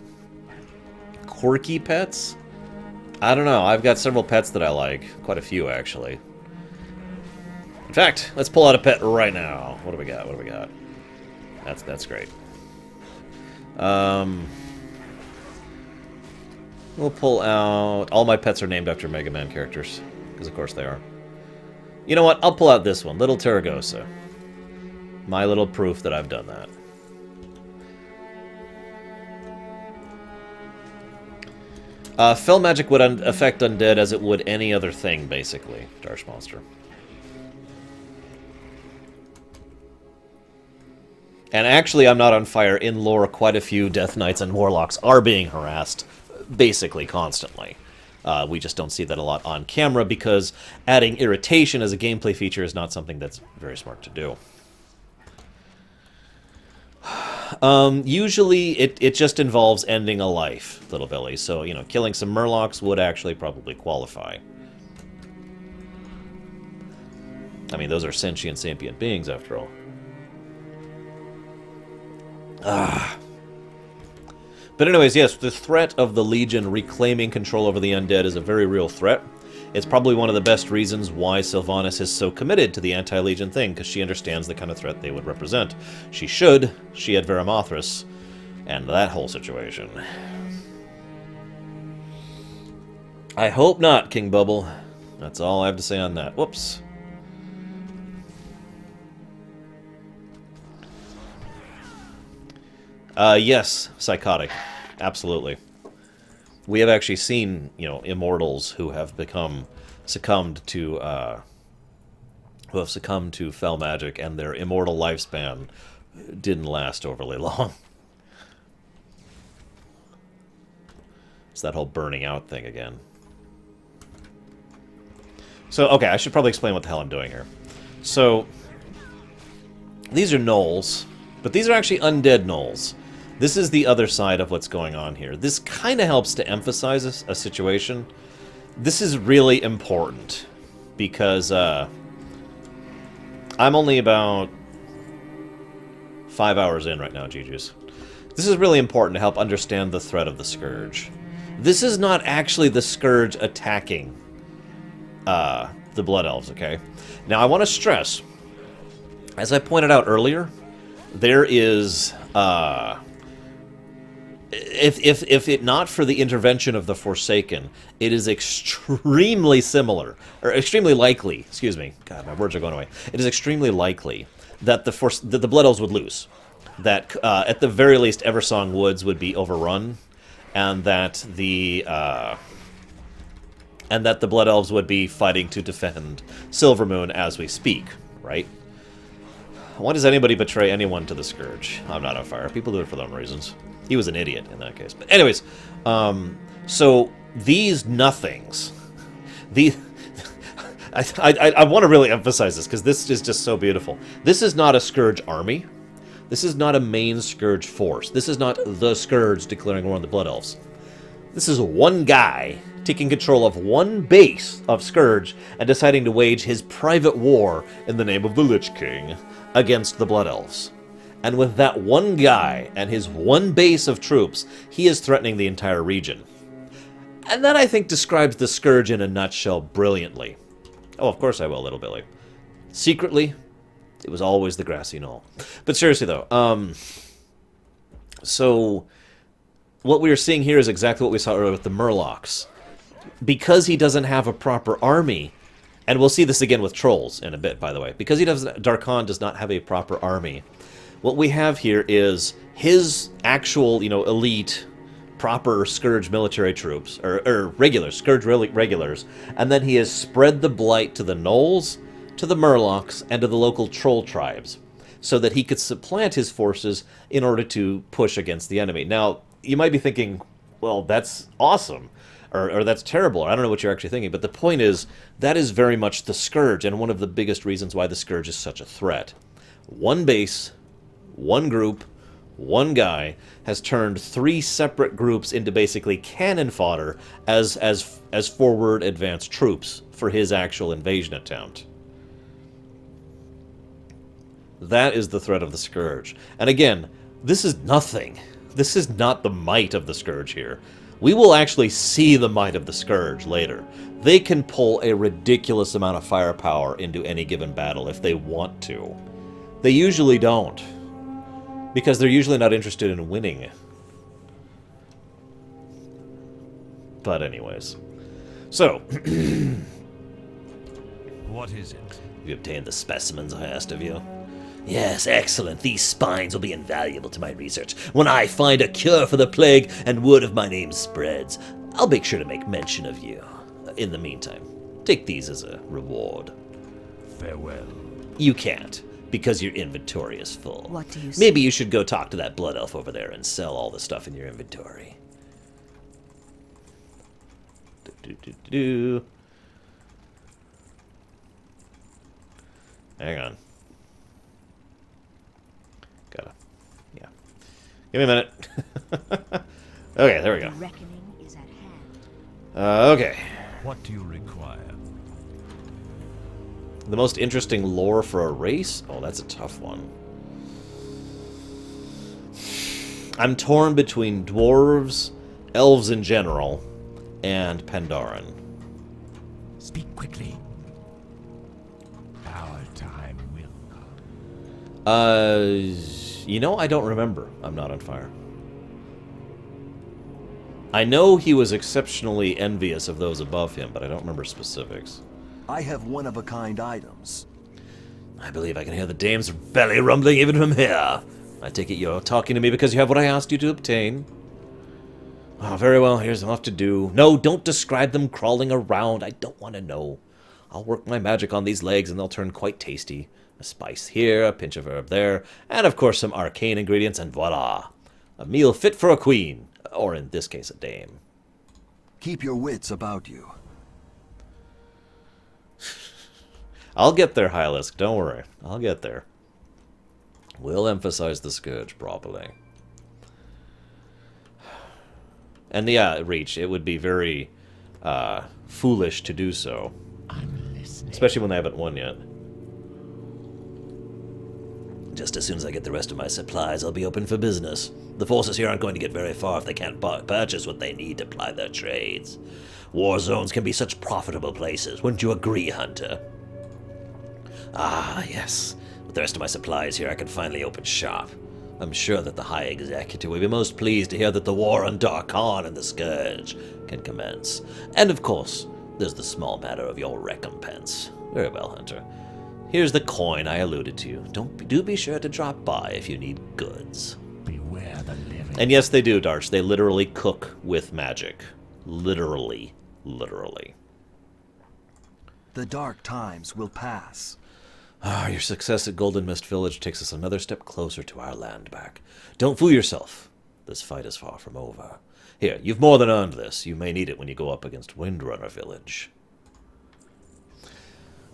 Quirky pets? I don't know. I've got several pets that I like. Quite a few, actually. In fact, let's pull out a pet right now. What do we got? What do we got? That's great. We'll pull out... All my pets are named after Mega Man characters. Because of course they are. You know what? I'll pull out this one. Little Terragosa. My little proof that I've done that. Fell magic would affect undead as it would any other thing, basically. Darsh Monster. And actually, I'm not on fire. In lore, quite a few Death Knights and Warlocks are being harassed, basically constantly. We just don't see that a lot on camera, because adding irritation as a gameplay feature is not something that's very smart to do. Usually, it just involves ending a life, Little Billy. So, you know, killing some Murlocs would actually probably qualify. I mean, those are sentient, sapient beings, after all. But anyways, yes, the threat of the Legion reclaiming control over the undead is a very real threat. It's probably one of the best reasons why Sylvanas is so committed to the anti-Legion thing, because she understands the kind of threat they would represent. She should. She had Veramothras, and that whole situation. I hope not, King Bubble. That's all I have to say on that. Whoops. Yes, psychotic. Absolutely. We have actually seen, you know, immortals who have succumbed to fell magic, and their immortal lifespan didn't last overly long. It's that whole burning out thing again. So, okay, I should probably explain what the hell I'm doing here. So, these are gnolls, but these are actually undead gnolls. This is the other side of what's going on here. This kind of helps to emphasize a situation. This is really important, because I'm only about 5 hours in right now, Gigi's. This is really important to help understand the threat of the Scourge. This is not actually the Scourge attacking the Blood Elves, okay? Now, I want to stress, as I pointed out earlier, there is, if it not for the intervention of the Forsaken, it is extremely similar, or extremely likely, excuse me, God, my words are going away. It is extremely likely that the Blood Elves would lose. That, at the very least, Eversong Woods would be overrun, and that the Blood Elves would be fighting to defend Silvermoon as we speak, right? Why does anybody betray anyone to the Scourge? I'm not on fire. People do it for their own reasons. He was an idiot in that case. But anyways, so these nothings, I want to really emphasize this, because this is just so beautiful. This is not a Scourge army. This is not a main Scourge force. This is not the Scourge declaring war on the Blood Elves. This is one guy taking control of one base of Scourge and deciding to wage his private war in the name of the Lich King against the Blood Elves. And with that one guy and his one base of troops, he is threatening the entire region. And that, I think, describes the Scourge in a nutshell brilliantly. Oh, of course I will, little Billy. Secretly, it was always the grassy knoll. But seriously, though, so what we are seeing here is exactly what we saw earlier with the Murlocs. Because he doesn't have a proper army, and we'll see this again with Trolls in a bit, by the way. Because Darkon does not have a proper army, what we have here is his actual, you know, elite, proper Scourge military troops, or regular Scourge regulars, and then he has spread the blight to the Gnolls, to the Murlocs, and to the local Troll tribes, so that he could supplant his forces in order to push against the enemy. Now, you might be thinking, well, that's awesome, or that's terrible, or I don't know what you're actually thinking, but the point is, that is very much the Scourge, and one of the biggest reasons why the Scourge is such a threat. One base, one group, one guy has turned 3 separate groups into basically cannon fodder as forward advanced troops for his actual invasion attempt. That is the threat of the Scourge. And again, this is nothing. This is not the might of the Scourge here. We will actually see the might of the Scourge later. They can pull a ridiculous amount of firepower into any given battle if they want to. They usually don't, because they're usually not interested in winning. But anyways. So. What is it? You obtained the specimens I asked of you. Yes, excellent. These spines will be invaluable to my research. When I find a cure for the plague and word of my name spreads, I'll make sure to make mention of you. In the meantime, take these as a reward. Farewell. You can't, because your inventory is full. What do you say? Maybe you should go talk to that blood elf over there and sell all the stuff in your inventory. Hang on. Yeah. Give me a minute. Okay, there we go. Reckoning is at hand. Okay. What do you require? The most interesting lore for a race? Oh, that's a tough one. I'm torn between dwarves, elves in general, and Pandaren. Speak quickly. Our time will come. You know, I don't remember. I'm not on fire. I know he was exceptionally envious of those above him, but I don't remember specifics. I have one-of-a-kind items. I believe I can hear the dame's belly rumbling even from here. I take it you're talking to me because you have what I asked you to obtain. Oh, very well, here's enough to do. No, don't describe them crawling around. I don't want to know. I'll work my magic on these legs and they'll turn quite tasty. A spice here, a pinch of herb there, and of course some arcane ingredients, and voila! A meal fit for a queen, or in this case a dame. Keep your wits about you. I'll get there, Hylisk, don't worry. I'll get there. We'll emphasize the scourge properly. And yeah, Reach, it would be very foolish to do so. I'm listening. Especially when they haven't won yet. Just as soon as I get the rest of my supplies, I'll be open for business. The forces here aren't going to get very far if they can't purchase what they need to ply their trades. War zones can be such profitable places, wouldn't you agree, Hunter? Ah, yes. With the rest of my supplies here, I can finally open shop. I'm sure that the High Executive will be most pleased to hear that the war on Darkhan and the Scourge can commence. And of course, there's the small matter of your recompense. Very well, Hunter. Here's the coin I alluded to. Do be sure to drop by if you need goods. Beware the living. And yes, they do, Darch. They literally cook with magic. Literally. Literally. The dark times will pass. Ah, your success at Golden Mist Village takes us another step closer to our land back. Don't fool yourself. This fight is far from over. Here, you've more than earned this. You may need it when you go up against Windrunner Village.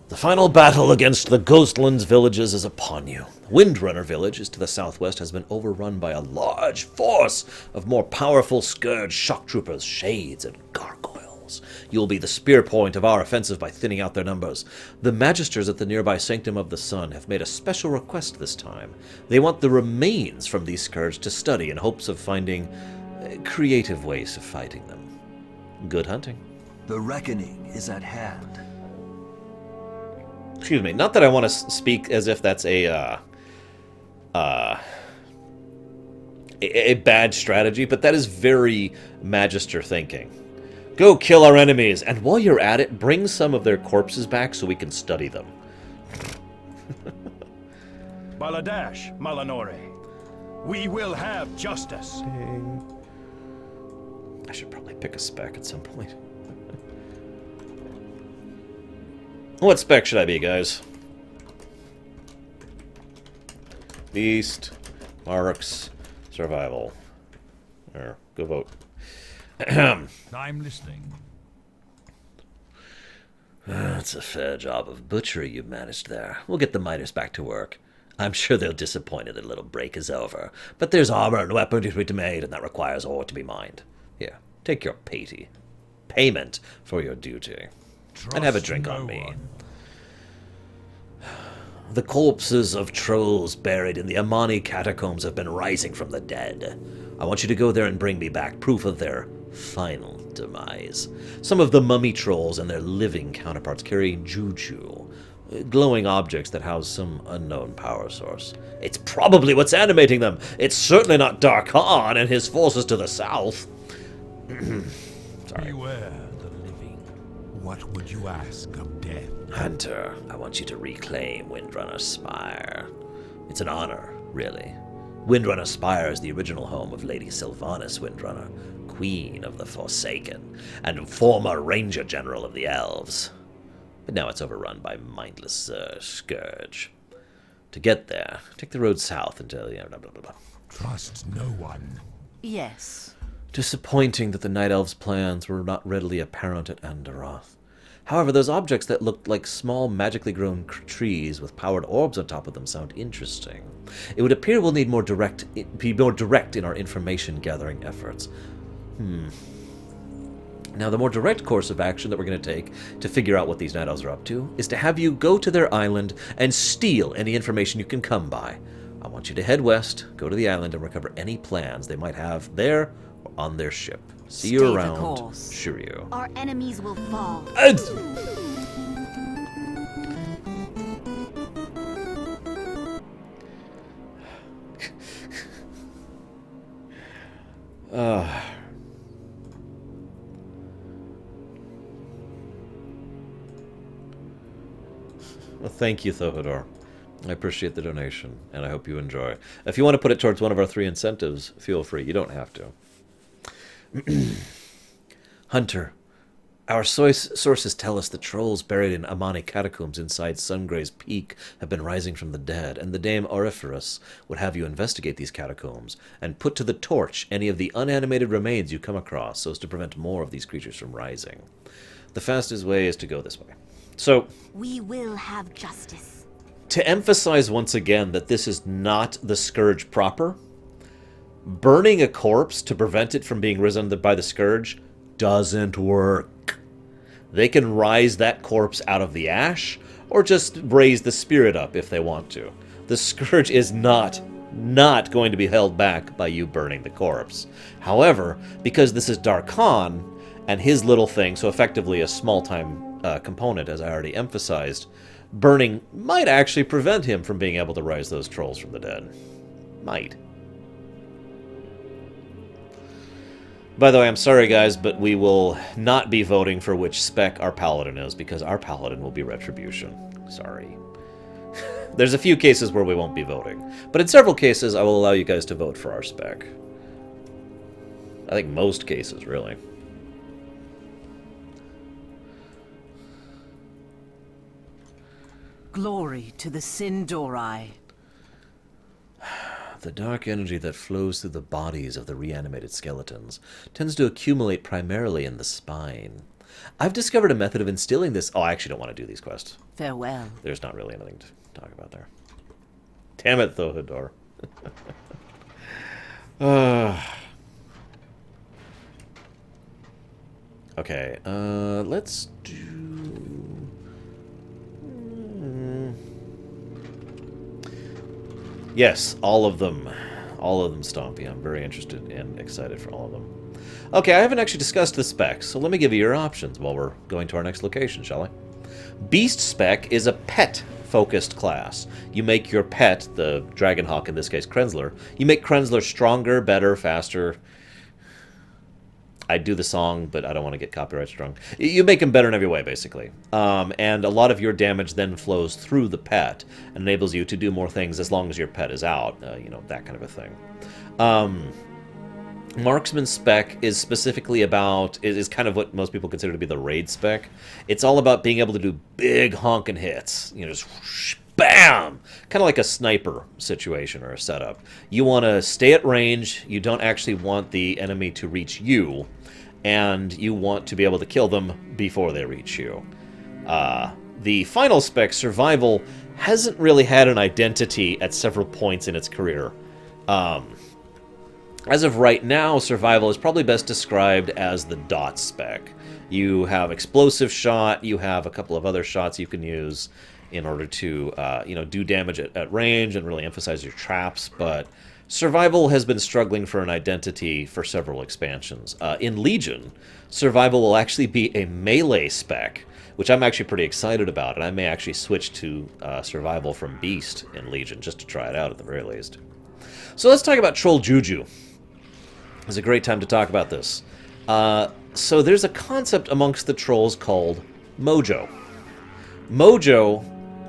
The final battle against the Ghostlands villages is upon you. Windrunner Village is to the southwest has been overrun by a large force of more powerful scourge shock troopers, shades, and gargoyles. You'll be the spear point of our offensive by thinning out their numbers. The magisters at the nearby Sanctum of the Sun have made a special request this time. They want the remains from these scourge to study in hopes of finding creative ways of fighting them. Good hunting. The reckoning is at hand. Excuse me, not that I want to speak as if that's a bad strategy, but that is very Magister thinking. Go kill our enemies, and while you're at it, bring some of their corpses back so we can study them. Baladash, Malanore. We will have justice. I should probably pick a spec at some point. What spec should I be, guys? Beast, Marks, Survival. There, go vote. I'm listening. That's a fair job of butchery you've managed there. We'll get the miners back to work. I'm sure they'll disappoint that a little break is over. But there's armor and weaponry to be made, and that requires ore to be mined. Here, take your payment for your duty. And have a drink on me. The corpses of trolls buried in the Amani catacombs have been rising from the dead. I want you to go there and bring me back proof of their final demise. Some of the mummy trolls and their living counterparts carry juju, glowing objects that house some unknown power source. It's probably what's animating them. It's certainly not Darkhan and his forces to the south. Sorry. Beware the living. What would you ask of death? Hunter, I want you to reclaim Windrunner Spire. It's an honor, really. Windrunner Spire is the original home of Lady Sylvanas Windrunner, Queen of the Forsaken, and former Ranger General of the Elves. But now it's overrun by mindless scourge. To get there, take the road south until... blah, blah, blah, blah. Trust no one. Yes. Disappointing that the Night Elves' plans were not readily apparent at Andaroth. However, those objects that looked like small, magically grown trees with powered orbs on top of them sound interesting. It would appear we'll need be more direct in our information-gathering efforts. Now, the more direct course of action that we're going to take to figure out what these Night Elves are up to is to have you go to their island and steal any information you can come by. I want you to head west, go to the island, and recover any plans they might have there or on their ship. See you Stay the around, course. Shiryu. Our enemies will fall. Well, thank you, Thohodor. I appreciate the donation, and I hope you enjoy. If you want to put it towards one of our 3 incentives, feel free. You don't have to. Hunter, our sources tell us the trolls buried in Amani catacombs inside Sungray's Peak have been rising from the dead, and the Dame Auriferous would have you investigate these catacombs and put to the torch any of the unanimated remains you come across so as to prevent more of these creatures from rising. The fastest way is to go this way. So, we will have justice. To emphasize once again that this is not the scourge proper, burning a corpse to prevent it from being risen by the scourge doesn't work. They can rise that corpse out of the ash, or just raise the spirit up if they want to. The scourge is not going to be held back by you burning the corpse. However, because this is Darkhan, and his little thing, so effectively a small-time component, as I already emphasized, burning might actually prevent him from being able to rise those trolls from the dead. Might. By the way, I'm sorry guys, but we will not be voting for which spec our paladin is, because our paladin will be Retribution. Sorry. There's a few cases where we won't be voting, but in several cases I will allow you guys to vote for our spec. I think most cases, really. Glory to the Sindori. The dark energy that flows through the bodies of the reanimated skeletons tends to accumulate primarily in the spine. I've discovered a method of instilling this... Oh, I actually don't want to do these quests. Farewell. There's not really anything to talk about there. Damn it, Thohodor. Okay, let's do... Yes, all of them. All of them, Stompy. I'm very interested and excited for all of them. Okay, I haven't actually discussed the specs, so let me give you your options while we're going to our next location, shall I? Beast spec is a pet-focused class. You make your pet, the Dragonhawk, in this case Krenzler, you make Krenzler stronger, better, faster. I'd do the song, but I don't want to get copyright strong. You make him better in every way, basically. And a lot of your damage then flows through the pet and enables you to do more things as long as your pet is out. You know, that kind of a thing. Marksman spec is specifically about... is kind of what most people consider to be the raid spec. It's all about being able to do big honking hits. You know, just whoosh, bam! Kind of like a sniper situation or a setup. You want to stay at range. You don't actually want the enemy to reach you. And you want to be able to kill them before they reach you. The final spec, Survival, hasn't really had an identity at several points in its career. As of right now, Survival is probably best described as the dot spec. You have Explosive Shot, you have a couple of other shots you can use in order to you know, do damage at range and really emphasize your traps, but Survival has been struggling for an identity for several expansions. In Legion, Survival will actually be a melee spec, which I'm actually pretty excited about, and I may actually switch to Survival from Beast in Legion, just to try it out at the very least. So let's talk about Troll Juju. It's a great time to talk about this. So there's a concept amongst the trolls called Mojo. Mojo...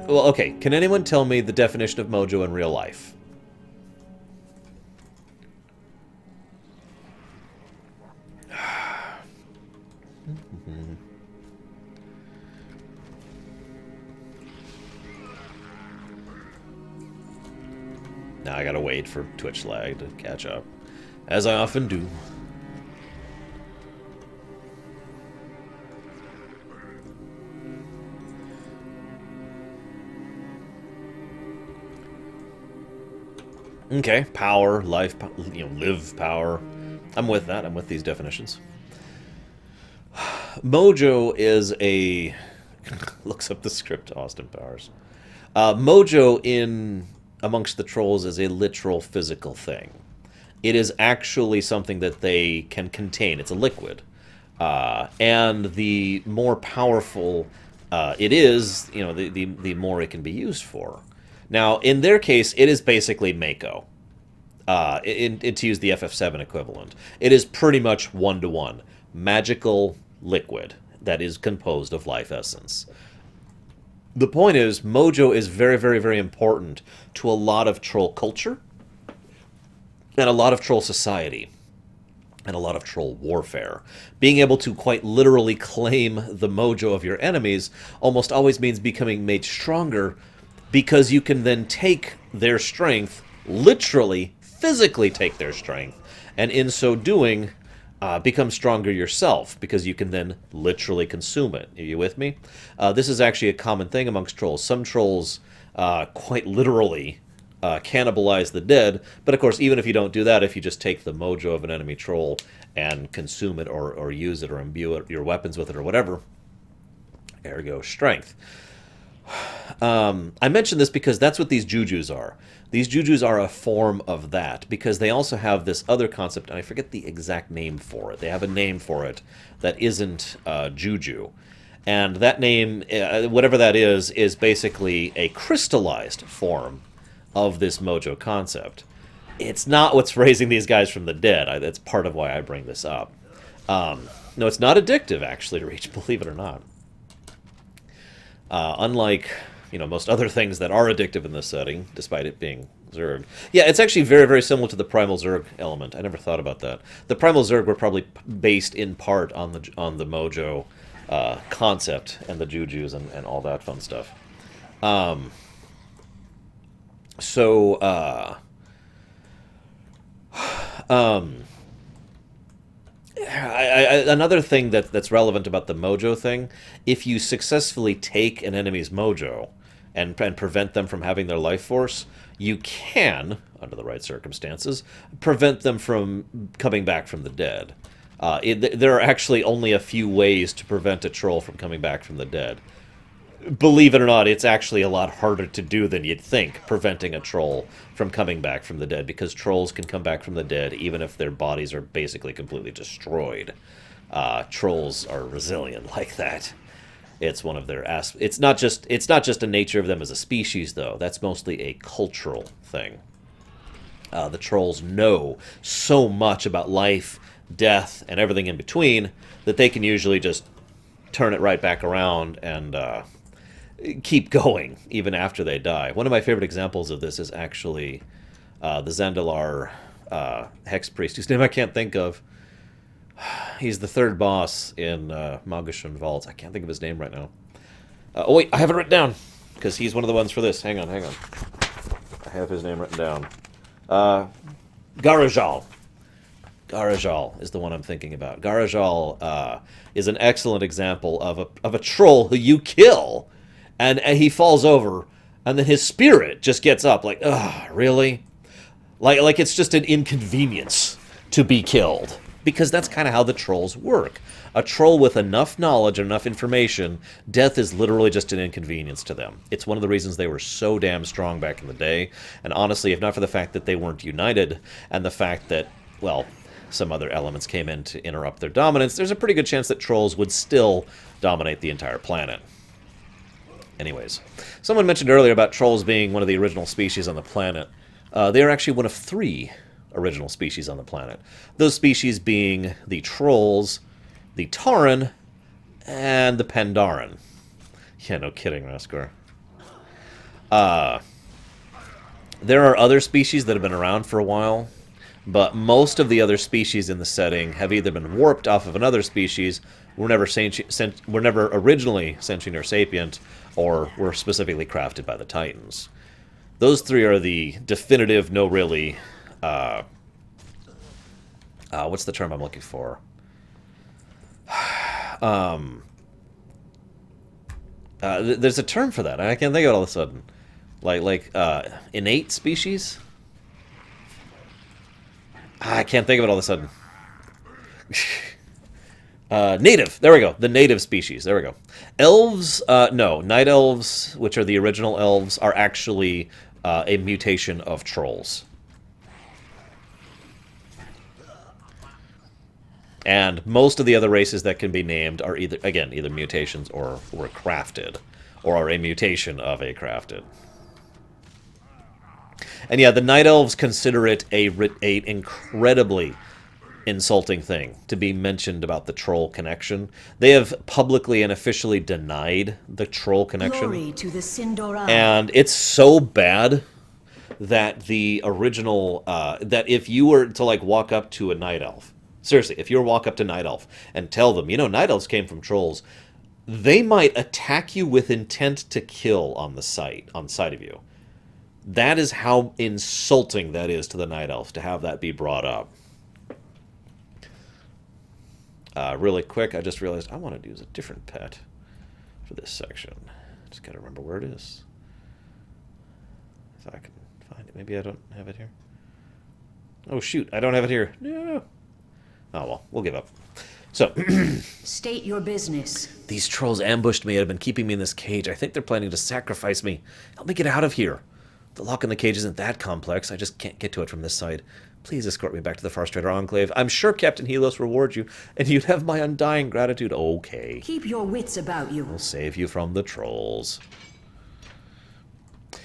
Well, okay, can anyone tell me the definition of Mojo in real life? Now I gotta wait for Twitch lag to catch up, as I often do. Okay, power, life, you know, live power. I'm with that. I'm with these definitions. Mojo is a... looks up the script, Austin Powers. Mojo in amongst the trolls is a literal physical thing. It is actually something that they can contain. It's a liquid. And the more powerful it is, you know, the more it can be used for. Now, in their case, it is basically Mako. To use the FF7 equivalent. It is pretty much one-to-one. Magical liquid that is composed of life essence. The point is, mojo is very, very, very important to a lot of troll culture, and a lot of troll society, and a lot of troll warfare. Being able to quite literally claim the mojo of your enemies almost always means becoming made stronger, because you can then take their strength, literally, physically take their strength, and in so doing, become stronger yourself, because you can then literally consume it. Are you with me? This is actually a common thing amongst trolls. Some trolls quite literally cannibalize the dead, but of course, even if you don't do that, if you just take the mojo of an enemy troll and consume it, or use it, or imbue it, your weapons with it, or whatever, ergo strength. I mention this because that's what these jujus are. These jujus are a form of that, because they also have this other concept, and I forget the exact name for it. They have a name for it that isn't juju. And that name, whatever that is basically a crystallized form of this mojo concept. It's not what's raising these guys from the dead. That's part of why I bring this up. No, it's not addictive, actually, to reach, believe it or not. Unlike, most other things that are addictive in this setting, despite it being Zerg. Yeah, it's actually very, very similar to the Primal Zerg element. I never thought about that. The Primal Zerg were probably based in part on the mojo concept and the jujus and all that fun stuff. Another thing that's relevant about the mojo thing, if you successfully take an enemy's mojo and prevent them from having their life force, you can, under the right circumstances, prevent them from coming back from the dead. There are actually only a few ways to prevent a troll from coming back from the dead. Believe it or not, it's actually a lot harder to do than you'd think, preventing a troll from coming back from the dead, because trolls can come back from the dead even if their bodies are basically completely destroyed. Trolls are resilient like that. It's one of their it's not just a nature of them as a species, though. That's mostly a cultural thing. The trolls know so much about life, death, and everything in between that they can usually just turn it right back around and keep going even after they die. One of my favorite examples of this is actually the Zandalar Hex Priest, whose name I can't think of. He's the third boss in Magushan Vault. I can't think of his name right now. Oh wait, I have it written down, because he's one of the ones for this. Hang on. I have his name written down. Garajal. Garajal is the one I'm thinking about. Garajal is an excellent example of a troll who you kill, and he falls over, and then his spirit just gets up, like, ugh, really? Like it's just an inconvenience to be killed. Because that's kind of how the trolls work. A troll with enough knowledge, enough information, death is literally just an inconvenience to them. It's one of the reasons they were so damn strong back in the day. And honestly, if not for the fact that they weren't united, and the fact that, well, some other elements came in to interrupt their dominance, there's a pretty good chance that trolls would still dominate the entire planet. Anyways, someone mentioned earlier about trolls being one of the original species on the planet. They are actually one of 3 original species on the planet. Those species being the trolls, the Tauren, and the Pandaren. Yeah, no kidding, Raskor. There are other species that have been around for a while, but most of the other species in the setting have either been warped off of another species, were never originally sentient or sapient, or were specifically crafted by the Titans. Those 3 are the definitive, no really... what's the term I'm looking for? There's a term for that. I can't think of it all of a sudden. Like innate species? I can't think of it all of a sudden. Native. There we go. The native species. There we go. Elves, no. Night elves, which are the original elves, are actually a mutation of trolls. And most of the other races that can be named are either mutations or were crafted, or are a mutation of a crafted. And yeah, the Night Elves consider it a incredibly insulting thing to be mentioned about the troll connection. They have publicly and officially denied the troll connection. Glory to the Sindorai. And it's so bad that the original, that if you were to, like, walk up to a Night Elf, seriously, if you were to walk up to Night Elf and tell them, you know, Night Elves came from trolls, they might attack you with intent to kill on sight of you. That is how insulting that is to the Night Elves, to have that be brought up. Really quick, I just realized I wanted to use a different pet for this section. Just gotta remember where it is. If I can find it. Maybe I don't have it here. Oh shoot, I don't have it here. No. Oh well, we'll give up. So, State your business. these trolls ambushed me and have been keeping me in this cage. I think they're planning to sacrifice me. Help me get out of here. The lock in the cage isn't that complex. I just can't get to it from this side. Please escort me back to the Farstrader Enclave. I'm sure Captain Helos rewards you, and you'd have my undying gratitude. Okay. Keep your wits about you. We'll save you from the trolls.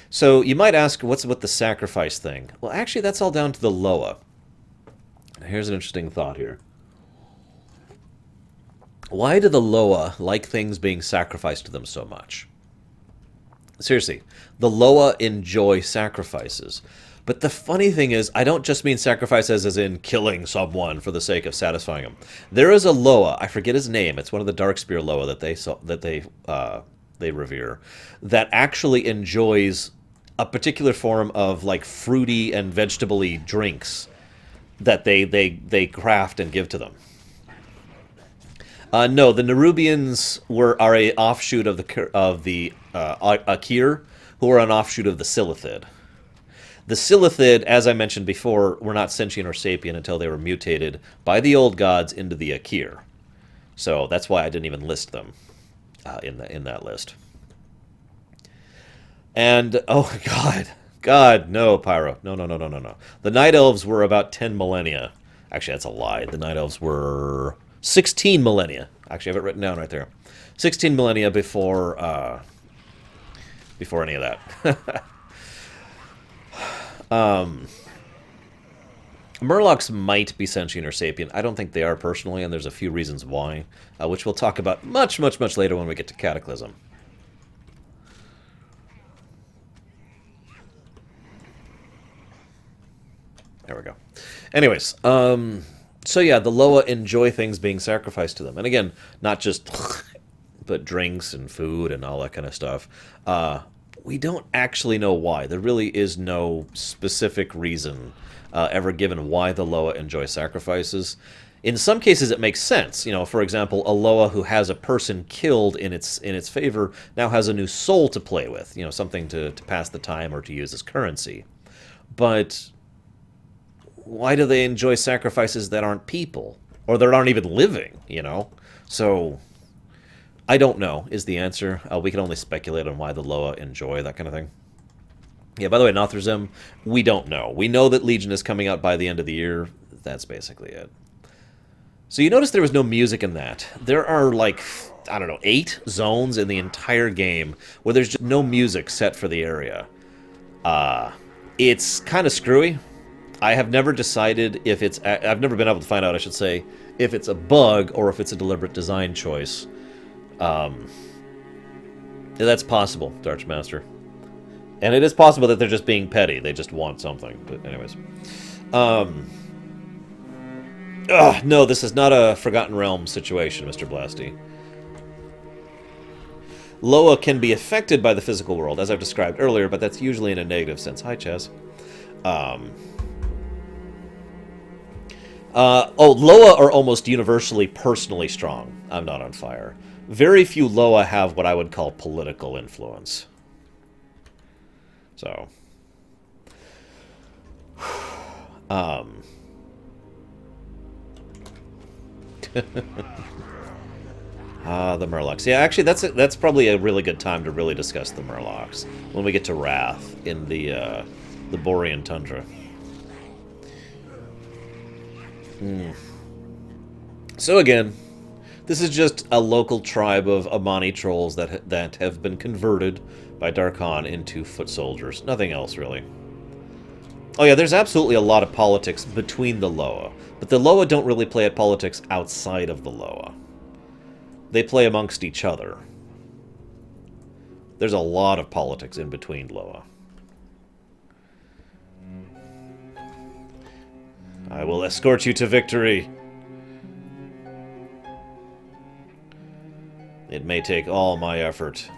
So, you might ask, what's with the sacrifice thing? Well, actually, that's all down to the Loa. Here's an interesting thought here. Why do the Loa like things being sacrificed to them so much? Seriously, the Loa enjoy sacrifices. But the funny thing is, I don't just mean sacrifices as in killing someone for the sake of satisfying them. There is a Loa, I forget his name, it's one of the Darkspear Loa that they revere, that actually enjoys a particular form of, like, fruity and vegetable-y drinks that they craft and give to them. No, the Nerubians are a offshoot of the Akir, who are an offshoot of the Silithid. The Silithid, as I mentioned before, were not sentient or sapient until they were mutated by the old gods into the Akir. So that's why I didn't even list them in that list. And, oh God, no, Pyro. No. The Night Elves were about 10 millennia. Actually, that's a lie. The Night Elves were 16 millennia. Actually, I have it written down right there. 16 millennia before any of that. Murlocs might be sentient or sapient. I don't think they are personally, and there's a few reasons why, which we'll talk about much later when we get to Cataclysm. There we go. Anyways, so yeah, the Loa enjoy things being sacrificed to them. And again, not just but drinks and food and all that kind of stuff. We don't actually know why. There really is no specific reason ever given why the Loa enjoy sacrifices. In some cases, it makes sense. You know, for example, a Loa who has a person killed in its favor now has a new soul to play with. You know, something to pass the time or to use as currency. But why do they enjoy sacrifices that aren't people? Or that aren't even living, you know? So, I don't know, is the answer. We can only speculate on why the Loa enjoy that kind of thing. Yeah, by the way, Nothrazim, we don't know. We know that Legion is coming out by the end of the year. That's basically it. So you notice there was no music in that. There are, like, I don't know, 8 zones in the entire game where there's just no music set for the area. It's kind of screwy. I have never decided if it's... I've never been able to find out, I should say, if it's a bug or if it's a deliberate design choice. That's possible, Darchmaster. And it is possible that they're just being petty. They just want something. But anyways. No, this is not a Forgotten Realms situation, Mr. Blasty. Loa can be affected by the physical world, as I've described earlier, but that's usually in a negative sense. Hi, Chaz. Loa are almost universally personally strong. I'm not on fire. Very few Loa have what I would call political influence. So. The Murlocs. Yeah, actually, that's probably a really good time to really discuss the Murlocs when we get to Wrath in the Borean Tundra. So again, this is just a local tribe of Amani trolls that have been converted by Darkhan into foot soldiers. Nothing else, really. Oh yeah, there's absolutely a lot of politics between the Loa. But the Loa don't really play at politics outside of the Loa. They play amongst each other. There's a lot of politics in between Loa. I will escort you to victory. It may take all my effort.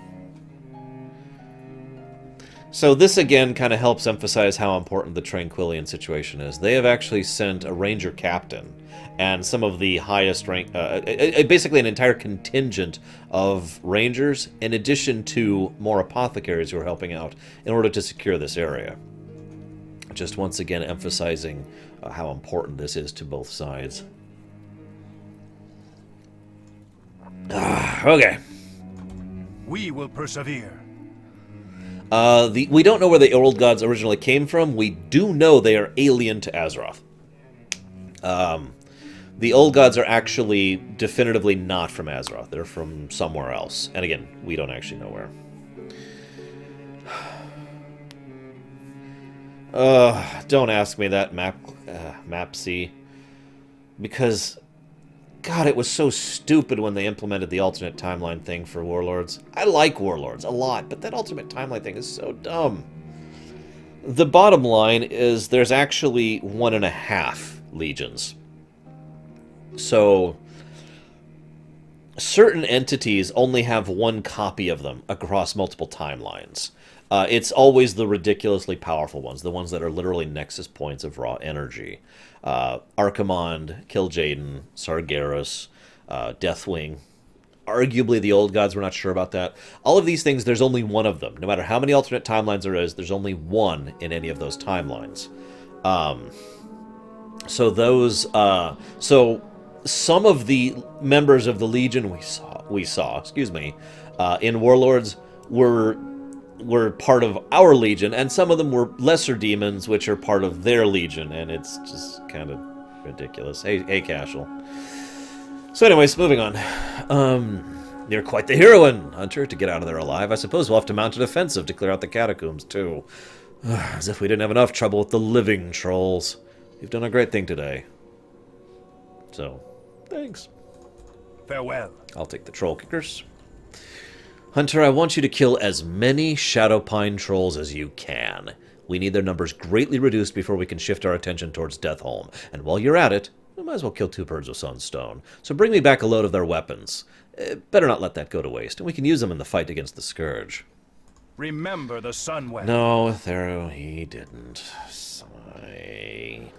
So this again kind of helps emphasize how important the Tranquillian situation is. They have actually sent a ranger captain and some of the highest rank, basically an entire contingent of rangers, in addition to more apothecaries who are helping out in order to secure this area. Just once again emphasizing how important this is to both sides. Okay. We will persevere. We don't know where the old gods originally came from. We do know they are alien to Azeroth. The old gods are actually definitively not from Azeroth. They're from somewhere else. And again, we don't actually know where. Don't ask me that, Map C. Because, God, it was so stupid when they implemented the alternate timeline thing for Warlords. I like Warlords a lot, but that alternate timeline thing is so dumb. The bottom line is there's actually 1.5 legions. So, certain entities only have one copy of them across multiple timelines. It's always the ridiculously powerful ones, the ones that are literally nexus points of raw energy. Archimonde, Kil'jaeden, Sargeras, Deathwing. Arguably the old gods, we're not sure about that. All of these things, there's only one of them. No matter how many alternate timelines there is, there's only one in any of those timelines. So some of the members of the Legion we saw, in Warlords were part of our Legion, and some of them were lesser demons, which are part of their Legion, and it's just kind of ridiculous. Hey, Cashel. So anyways, moving on. You're quite the heroine, Hunter, to get out of there alive. I suppose we'll have to mount an offensive to clear out the catacombs, too. As if we didn't have enough trouble with the living trolls. You've done a great thing today. So, thanks. Farewell. I'll take the troll kickers. Hunter, I want you to kill as many Shadowpine trolls as you can. We need their numbers greatly reduced before we can shift our attention towards Deathholm. And while you're at it, we might as well kill 2 birds with one stone. So bring me back a load of their weapons. Better not let that go to waste, and we can use them in the fight against the Scourge. Remember the sun weapon. No, Thero, he didn't. Sigh.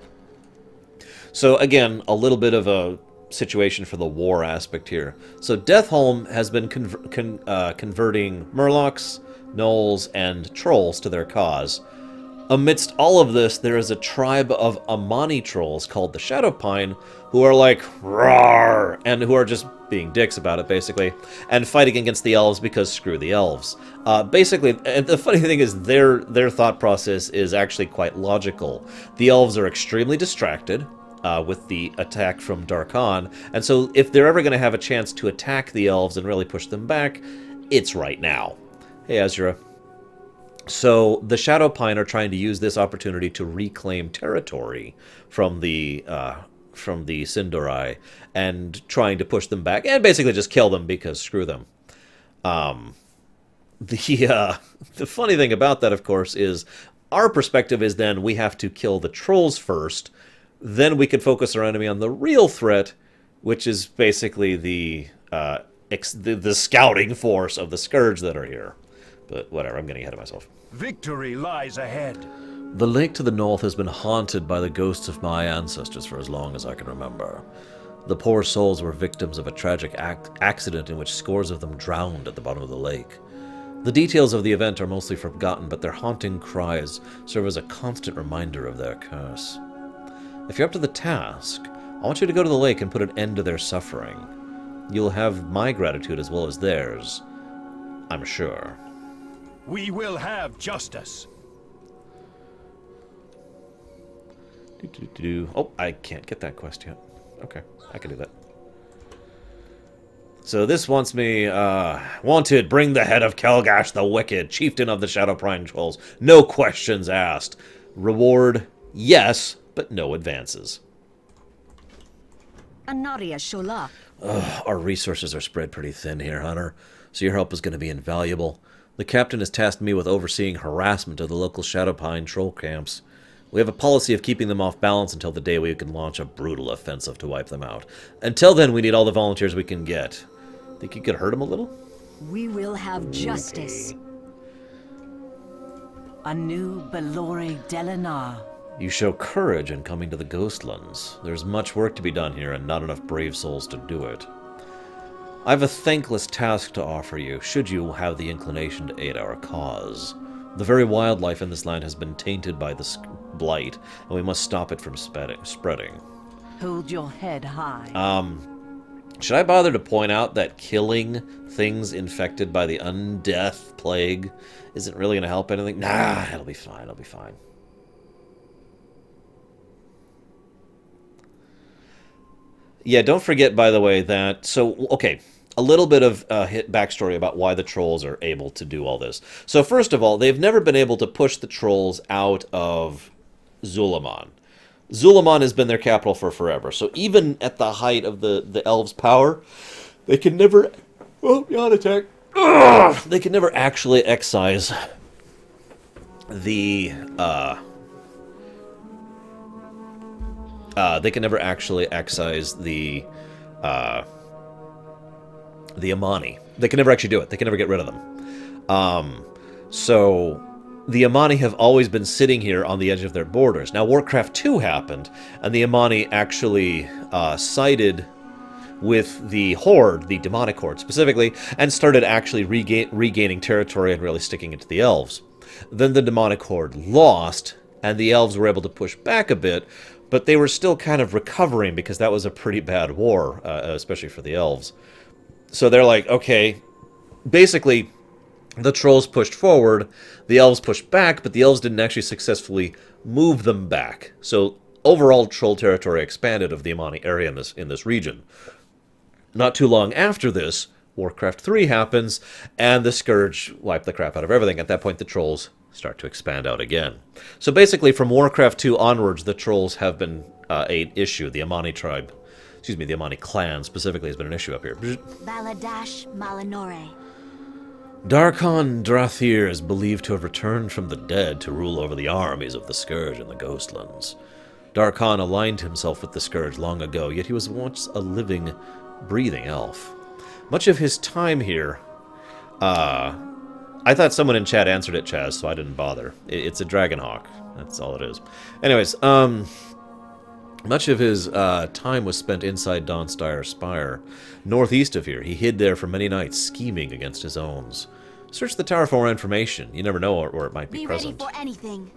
So again, a little bit of a situation for the war aspect here. So Deathholm has been converting Murlocs, Gnolls, and Trolls to their cause. Amidst all of this, there is a tribe of Amani trolls called the Shadowpine who are like, roar, and who are just being dicks about it, basically, and fighting against the elves because screw the elves. Basically, and the funny thing is their thought process is actually quite logical. The elves are extremely distracted with the attack from Darkon, and so if they're ever going to have a chance to attack the elves and really push them back, it's right now. Hey, Azura. So the Shadowpine are trying to use this opportunity to reclaim territory from the Sindorai and trying to push them back and basically just kill them because screw them. The funny thing about that, of course, is our perspective is then we have to kill the trolls first. Then we can focus our enemy on the real threat, which is basically the scouting force of the Scourge that are here. But whatever, I'm getting ahead of myself. Victory lies ahead. The lake to the north has been haunted by the ghosts of my ancestors for as long as I can remember. The poor souls were victims of a tragic accident in which scores of them drowned at the bottom of the lake. The details of the event are mostly forgotten, but their haunting cries serve as a constant reminder of their curse. If you're up to the task, I want you to go to the lake and put an end to their suffering. You'll have my gratitude as well as theirs, I'm sure. We will have justice. Oh, I can't get that quest yet. Okay, I can do that. So this wants me, wanted, bring the head of Kelgash the Wicked, chieftain of the Shadowpine Trolls. No questions asked. Reward, yes, but no advances. Anaria Shola. Our resources are spread pretty thin here, Hunter, so your help is going to be invaluable. The captain has tasked me with overseeing harassment of the local Shadowpine troll camps. We have a policy of keeping them off balance until the day we can launch a brutal offensive to wipe them out. Until then, we need all the volunteers we can get. Think you could hurt them a little? We will have justice. A new Belore Delinar. You show courage in coming to the Ghostlands. There's much work to be done here and not enough brave souls to do it. I have a thankless task to offer you, should you have the inclination to aid our cause. The very wildlife in this land has been tainted by the blight, and we must stop it from spreading. Hold your head high. Should I bother to point out that killing things infected by the undeath plague isn't really going to help anything? Nah, it'll be fine, it'll be fine. Yeah, don't forget, by the way, that... So, okay, a little bit of backstory about why the trolls are able to do all this. So, first of all, they've never been able to push the trolls out of Zul'Aman. Zul'Aman has been their capital for forever. So, even at the height of the elves' power, they can never... Oh, yawn attack. Ugh! They can never actually excise the... they can never actually excise the Amani. They can never actually do it. They can never get rid of them. So the Amani have always been sitting here on the edge of their borders. Now Warcraft 2 happened, and the Amani actually sided with the Horde, the demonic Horde specifically, and started actually regaining territory and really sticking it to the elves. Then the demonic Horde lost, and the elves were able to push back a bit, but they were still kind of recovering because that was a pretty bad war, especially for the elves. So they're like, okay, basically, the trolls pushed forward, the elves pushed back, but the elves didn't actually successfully move them back. So overall troll territory expanded of the Amani area in this region. Not too long after this, Warcraft 3 happens, and the Scourge wiped the crap out of everything. At that point, the trolls start to expand out again. So basically, from Warcraft 2 onwards, the trolls have been an issue. The Amani tribe, excuse me, the Amani clan specifically has been an issue up here. Baladash Malinore. Darkon Drathir is believed to have returned from the dead to rule over the armies of the Scourge in the Ghostlands. Darkon aligned himself with the Scourge long ago, yet he was once a living, breathing elf. Much of his time here, I thought someone in chat answered it, Chaz, so I didn't bother. It's a Dragonhawk. That's all it is. Anyways, much of his time was spent inside Dawnstyre Spire. Northeast of here, he hid there for many nights, scheming against his owns. Search the tower for more information. You never know where it might be present. Be ready for anything.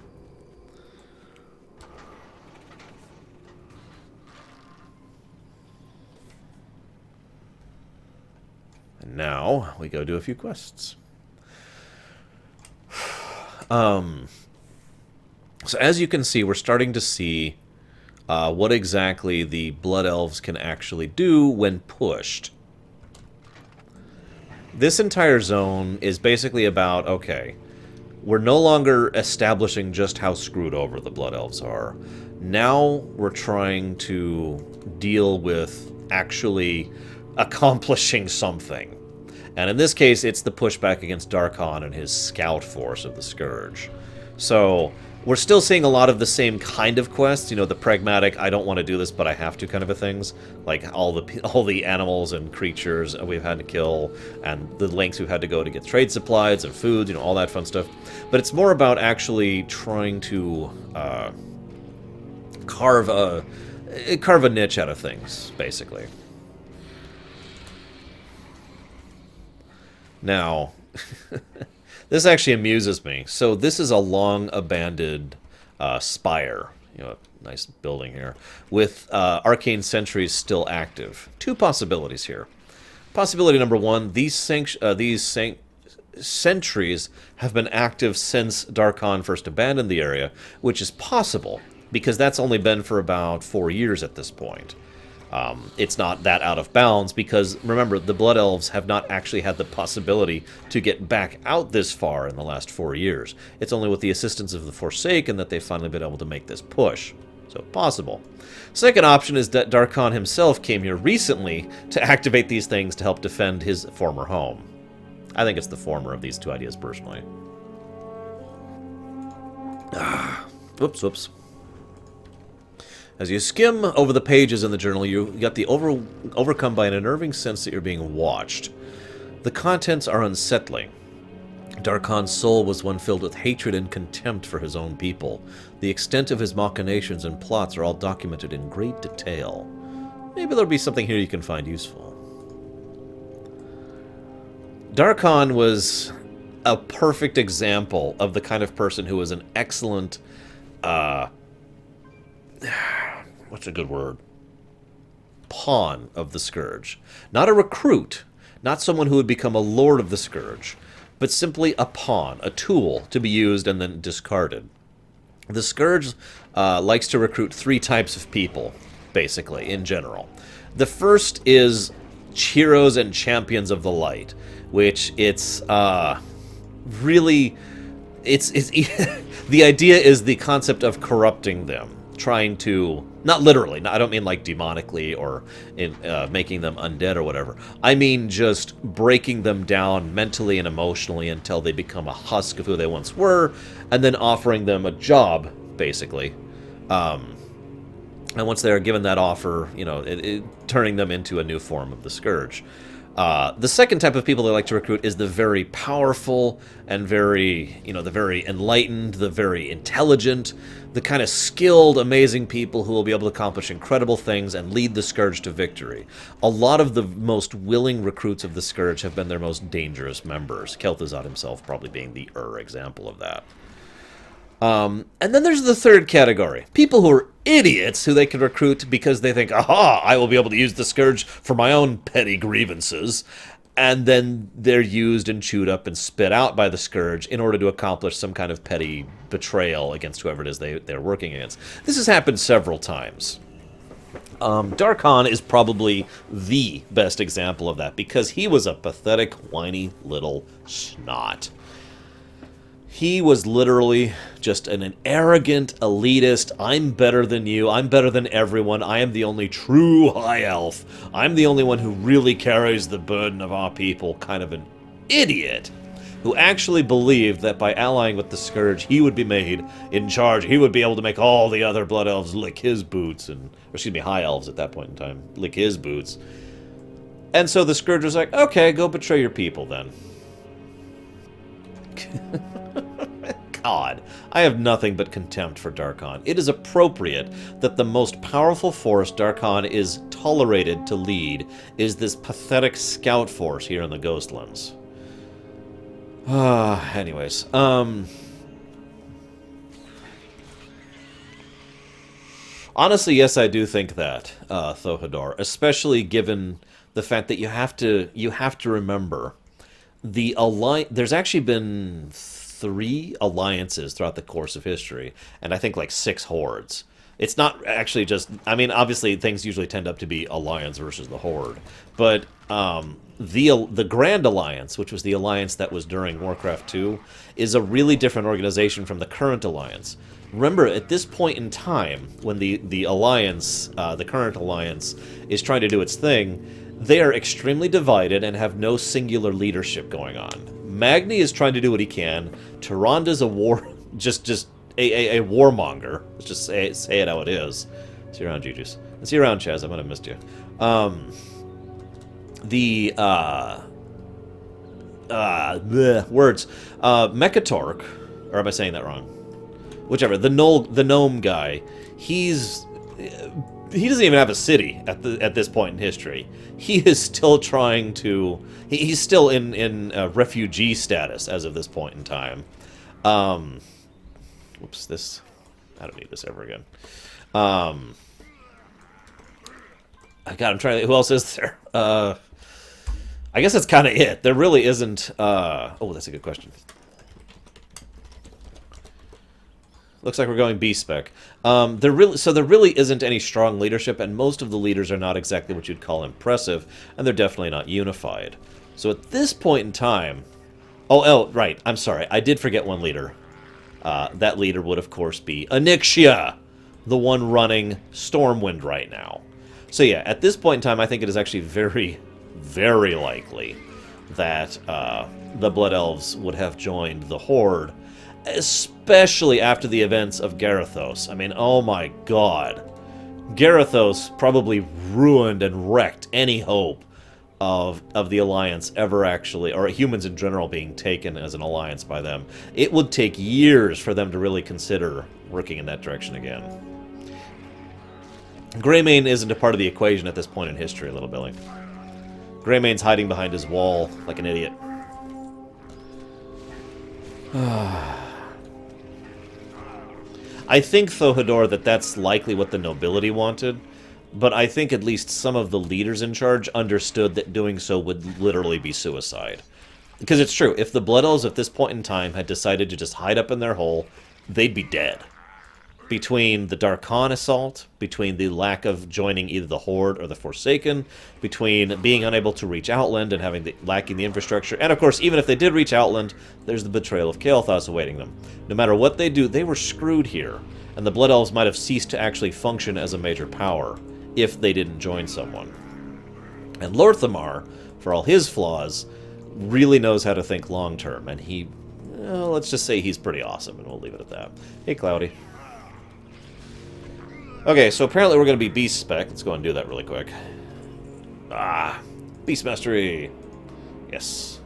And now, we go do a few quests. So as you can see, we're starting to see what exactly the Blood Elves can actually do when pushed. This entire zone is basically about, okay, we're no longer establishing just how screwed over the Blood Elves are. Now we're trying to deal with actually accomplishing something. And in this case, it's the pushback against Darkon and his scout force of the Scourge. So we're still seeing a lot of the same kind of quests, you know, the pragmatic, I don't want to do this, but I have to kind of a things. Like all the animals and creatures we've had to kill, and the lengths we've had to go to get trade supplies and food, you know, all that fun stuff. But it's more about actually trying to carve a niche out of things, basically. Now, this actually amuses me. So this is a long-abandoned spire, you know, nice building here, with arcane sentries still active. Two possibilities here. Possibility number one, these sentries have been active since Darkon first abandoned the area, which is possible, because that's only been for about 4 years at this point. It's not that out of bounds because, remember, the Blood Elves have not actually had the possibility to get back out this far in the last 4 years. It's only with the assistance of the Forsaken that they've finally been able to make this push. So, possible. Second option is that Darkon himself came here recently to activate these things to help defend his former home. I think it's the former of these two ideas, personally. Whoops. As you skim over the pages in the journal, you get overcome by an unnerving sense that you're being watched. The contents are unsettling. Darkon's soul was one filled with hatred and contempt for his own people. The extent of his machinations and plots are all documented in great detail. Maybe there'll be something here you can find useful. Darkon was a perfect example of the kind of person who was an excellent, what's a good word? Pawn of the Scourge. Not a recruit, not someone who would become a lord of the Scourge, but simply a pawn, a tool to be used and then discarded. The Scourge likes to recruit 3 types of people, basically, in general. The first is heroes and champions of the light, which it's really... It's the idea is the concept of corrupting them, trying to, not literally, I don't mean like demonically or in making them undead or whatever. I mean just breaking them down mentally and emotionally until they become a husk of who they once were, and then offering them a job, basically. And once they are given that offer, you know, turning them into a new form of the Scourge. The second type of people they like to recruit is the very powerful and very, you know, the very enlightened, the very intelligent, the kind of skilled, amazing people who will be able to accomplish incredible things and lead the Scourge to victory. A lot of the most willing recruits of the Scourge have been their most dangerous members. Kel'Thuzad himself probably being the example of that. And then there's the third category. People who are idiots who they can recruit because they think, aha, I will be able to use the Scourge for my own petty grievances. And then they're used and chewed up and spit out by the Scourge in order to accomplish some kind of petty betrayal against whoever it is they're working against. This has happened several times. Darkon is probably the best example of that because he was a pathetic, whiny little snot. He was literally just an arrogant, elitist, I'm better than you, I'm better than everyone, I am the only true high elf, I'm the only one who really carries the burden of our people, kind of an idiot who actually believed that by allying with the Scourge, he would be made in charge, he would be able to make all the other Blood Elves lick his boots, or excuse me, High Elves at that point in time, lick his boots. And so the Scourge was like, okay, go betray your people then. God, I have nothing but contempt for Darkon. It is appropriate that the most powerful force Darkon is tolerated to lead is this pathetic scout force here in the Ghostlands. Anyways, honestly, yes, I do think that, Thohador, especially given the fact that you have to remember the there's actually been 3 alliances throughout the course of history, and I think like 6 hordes. It's not actually just, I mean, obviously things usually tend up to be alliance versus the horde, but the Grand Alliance, which was the alliance that was during Warcraft 2, is a really different organization from the current alliance. Remember, at this point in time, when the alliance, the current alliance, is trying to do its thing, they are extremely divided and have no singular leadership going on. Magni is trying to do what he can. Tyranda's a just a warmonger. Let's just say it how it is. See you around, Juju's. And see you around, Chaz. I might have missed you. Words. Mekatork, or am I saying that wrong? Whichever. The gnome guy. He doesn't even have a city at this point in history. He is still trying to... He's still in refugee status as of this point in time. Whoops, this... I don't need this ever again. God, I'm trying to... Who else is there? I guess that's kind of it. There really isn't... Oh, that's a good question. Looks like we're going B-spec. There really isn't any strong leadership, and most of the leaders are not exactly what you'd call impressive, and they're definitely not unified. So at this point in time... Oh, right. I'm sorry. I did forget one leader. That leader would, of course, be Onyxia, the one running Stormwind right now. So yeah, at this point in time, I think it is actually very, very likely that the Blood Elves would have joined the Horde, especially after the events of Garithos. I mean, oh my god. Garithos probably ruined and wrecked any hope of the Alliance ever actually, or humans in general being taken as an alliance by them. It would take years for them to really consider working in that direction again. Greymane isn't a part of the equation at this point in history, little Billy. Greymane's hiding behind his wall like an idiot. I think, though, Hador, that's likely what the nobility wanted, but I think at least some of the leaders in charge understood that doing so would literally be suicide. Because it's true, if the Blood Elves at this point in time had decided to just hide up in their hole, they'd be dead. Between the Darkhan assault, between the lack of joining either the Horde or the Forsaken, between being unable to reach Outland and lacking the infrastructure, and of course, even if they did reach Outland, there's the betrayal of Kael'thas awaiting them. No matter what they do, they were screwed here, and the Blood Elves might have ceased to actually function as a major power if they didn't join someone. And Lorthamar, for all his flaws, really knows how to think long-term, and he, well, let's just say he's pretty awesome, and we'll leave it at that. Hey, Cloudy. Okay, so apparently we're going to be Beast Spec. Let's go and do that really quick. Beast Mastery. Yes.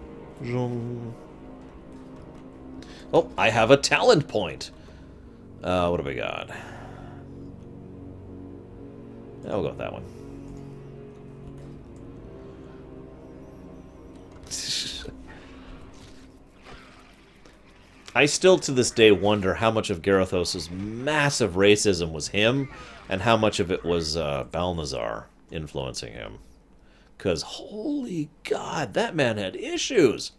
Oh, I have a talent point. What have we got? Yeah, we'll go with that one. I still, to this day, wonder how much of Garithos' massive racism was him, and how much of it was Balnazar influencing him. Because, holy God, that man had issues.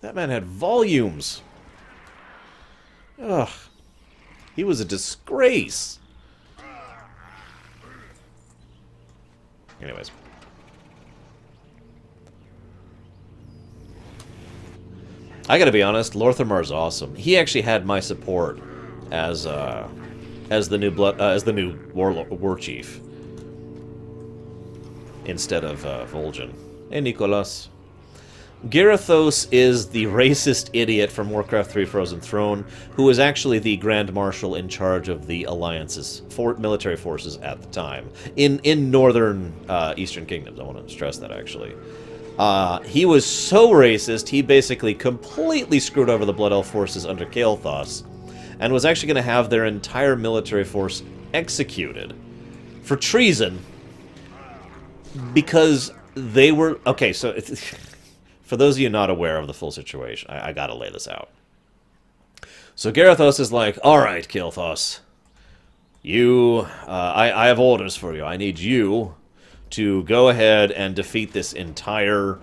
That man had volumes. Ugh. He was a disgrace. Anyways. I gotta be honest, Lorthamar's awesome. He actually had my support as the new war chief instead of Vol'jin. Hey, Nicolas. Garithos is the racist idiot from Warcraft 3 Frozen Throne, who was actually the Grand Marshal in charge of the Alliance's military forces at the time in northern Eastern Kingdoms. I want to stress that, actually. He was so racist, he basically completely screwed over the Blood Elf forces under Kael'thas, and was actually going to have their entire military force executed for treason, because they were... Okay, so for those of you not aware of the full situation, I gotta lay this out. So Garithos is like, alright, Kael'thas, I have orders for you. I need you to go ahead and defeat this entire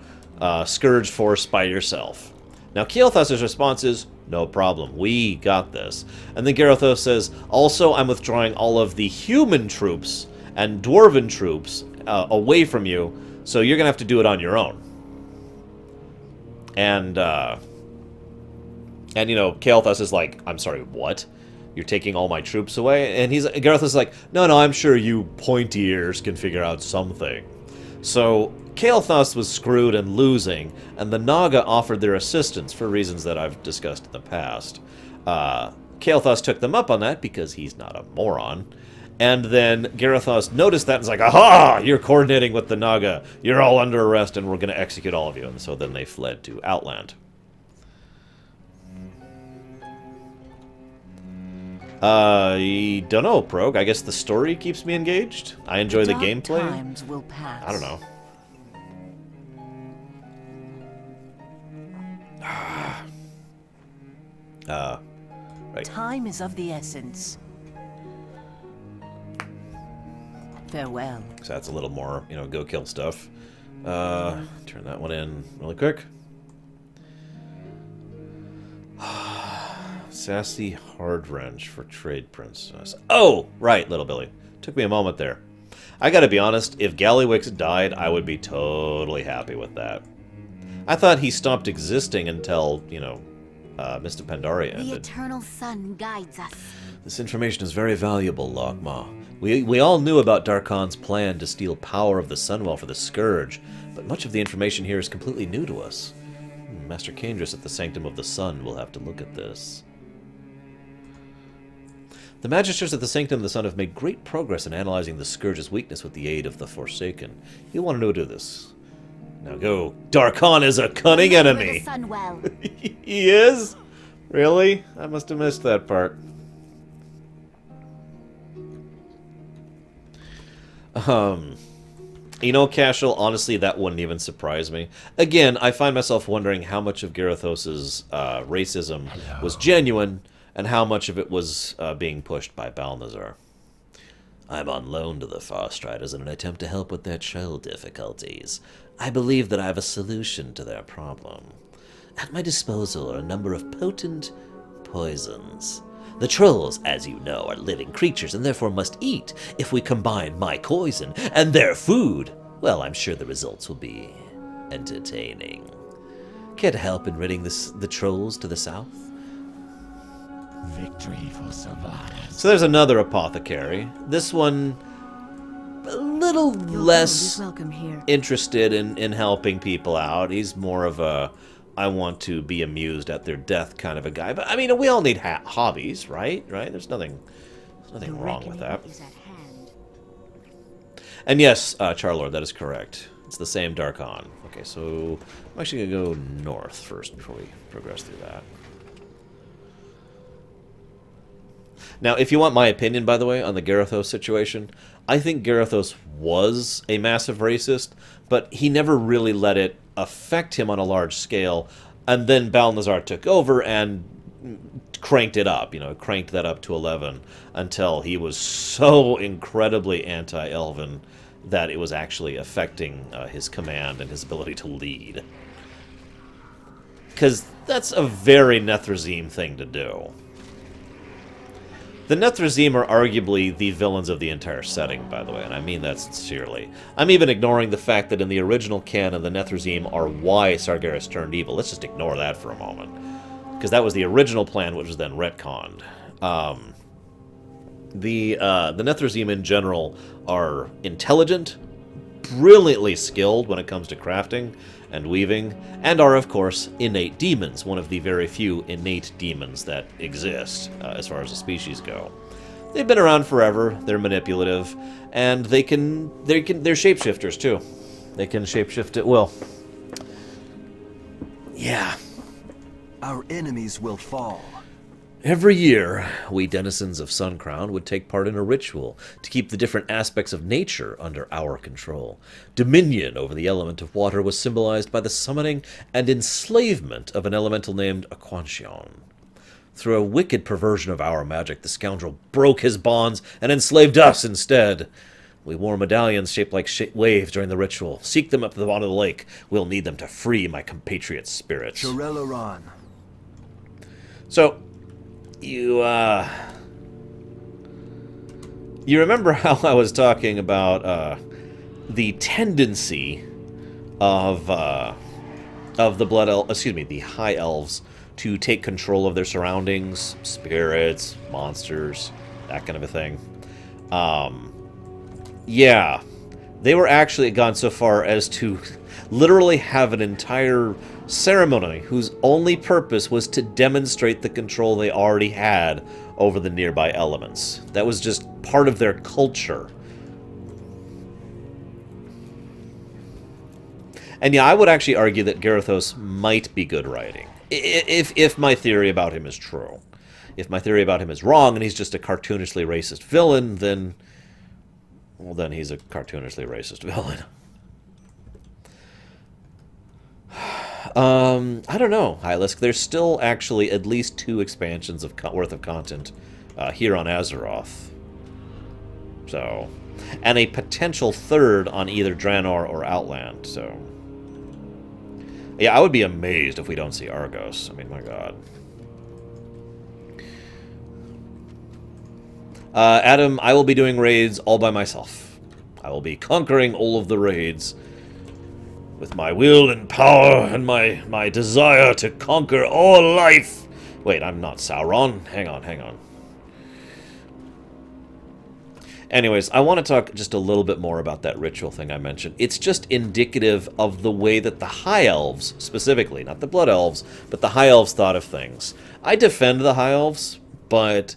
Scourge force by yourself. Now, Kael'thas' response is, no problem, we got this. And then Garithos says, also, I'm withdrawing all of the human troops and dwarven troops away from you, so you're going to have to do it on your own. And you know, Kael'thas is like, I'm sorry, what? You're taking all my troops away? And Garithos is like, no, I'm sure you pointy ears can figure out something. So Kael'thas was screwed and losing, and the Naga offered their assistance for reasons that I've discussed in the past. Kael'thas took them up on that because he's not a moron. And then Garithos noticed that and was like, aha! You're coordinating with the Naga. You're all under arrest and we're going to execute all of you. And so then they fled to Outland. I don't know, Prog. I guess the story keeps me engaged. I enjoy the gameplay. Times will pass. I don't know. Right. Time is of the essence. Farewell. So that's a little more, you know, go kill stuff. Turn that one in really quick. Sassy hard wrench for trade princess. Oh, right, little Billy. Took me a moment there. I gotta be honest, if Gallywix died, I would be totally happy with that. I thought he stopped existing until, you know, Mr. Pandaria The ended. eternal sun guides us. This information is very valuable, Logma. We all knew about Darkon's plan to steal power of the Sunwell for the Scourge, but much of the information here is completely new to us. Master Kandris at the Sanctum of the Sun will have to look at this. The Magisters at the Sanctum of the Sun have made great progress in analyzing the Scourge's weakness with the aid of the Forsaken. You want to know this. Now go. Darkon is a cunning enemy! The Sunwell. He is? Really? I must have missed that part. You know, Cashel, honestly, that wouldn't even surprise me. Again, I find myself wondering how much of Garithos' racism was genuine, and how much of it was being pushed by Balnazar. I'm on loan to the Farstriders in an attempt to help with their child difficulties. I believe that I have a solution to their problem. At my disposal are a number of potent poisons. The trolls, as you know, are living creatures and therefore must eat. If we combine my poison and their food, well, I'm sure the results will be entertaining. Care to help in ridding the trolls to the south? Victory for Savanas. So there's another apothecary. This one, a little less welcome here. interested in helping people out. He's more of a, I want to be amused at their death kind of a guy. But I mean, we all need hobbies, right? Right? There's nothing wrong with that. Is at hand. And yes, Charlord, that is correct. It's the same Darkon. Okay, so I'm actually gonna go north first before we progress through that. Now, if you want my opinion, by the way, on the Garithos situation, I think Garithos was a massive racist, but he never really let it affect him on a large scale, and then Balnazar took over and cranked it up, cranked that up to 11, until he was so incredibly anti-Elven that it was actually affecting his command and his ability to lead. Because that's a very Nethrezim thing to do. The Nethrezim are arguably the villains of the entire setting, by the way, and I mean that sincerely. I'm even ignoring the fact that in the original canon, the Nethrezim are why Sargeras turned evil. Let's just ignore that for a moment. Because that was the original plan, which was then retconned. The Nethrezim in general are intelligent, brilliantly skilled when it comes to crafting and weaving, and are, of course, innate demons, one of the very few innate demons that exist, as far as the species go. They've been around forever, they're manipulative, and they're shapeshifters, too. They can shapeshift at will. Yeah. Our enemies will fall. Every year, we denizens of Suncrown would take part in a ritual to keep the different aspects of nature under our control. Dominion over the element of water was symbolized by the summoning and enslavement of an elemental named Aquantion. Through a wicked perversion of our magic, the scoundrel broke his bonds and enslaved us instead. We wore medallions shaped like waves during the ritual. Seek them up at the bottom of the lake. We'll need them to free my compatriot spirits. Lorerun. So, you remember how I was talking about the tendency of the high elves to take control of their surroundings, spirits, monsters, that kind of a thing. Yeah, they were actually gone so far as to literally have an entire ceremony whose only purpose was to demonstrate the control they already had over the nearby elements. That was just part of their culture. And yeah, I would actually argue that Garithos might be good writing, if my theory about him is true. If my theory about him is wrong and he's just a cartoonishly racist villain, then he's a cartoonishly racist villain. I don't know, Hylisk. There's still actually at least 2 expansions worth of content here on Azeroth. So, and a potential 3rd on either Draenor or Outland. So, yeah, I would be amazed if we don't see Argos. I mean, my God. Adam, I will be doing raids all by myself. I will be conquering all of the raids with my will and power and my desire to conquer all life. Wait, I'm not Sauron. Hang on. Anyways, I want to talk just a little bit more about that ritual thing I mentioned. It's just indicative of the way that the High Elves, specifically, not the Blood Elves, but the High Elves thought of things. I defend the High Elves, but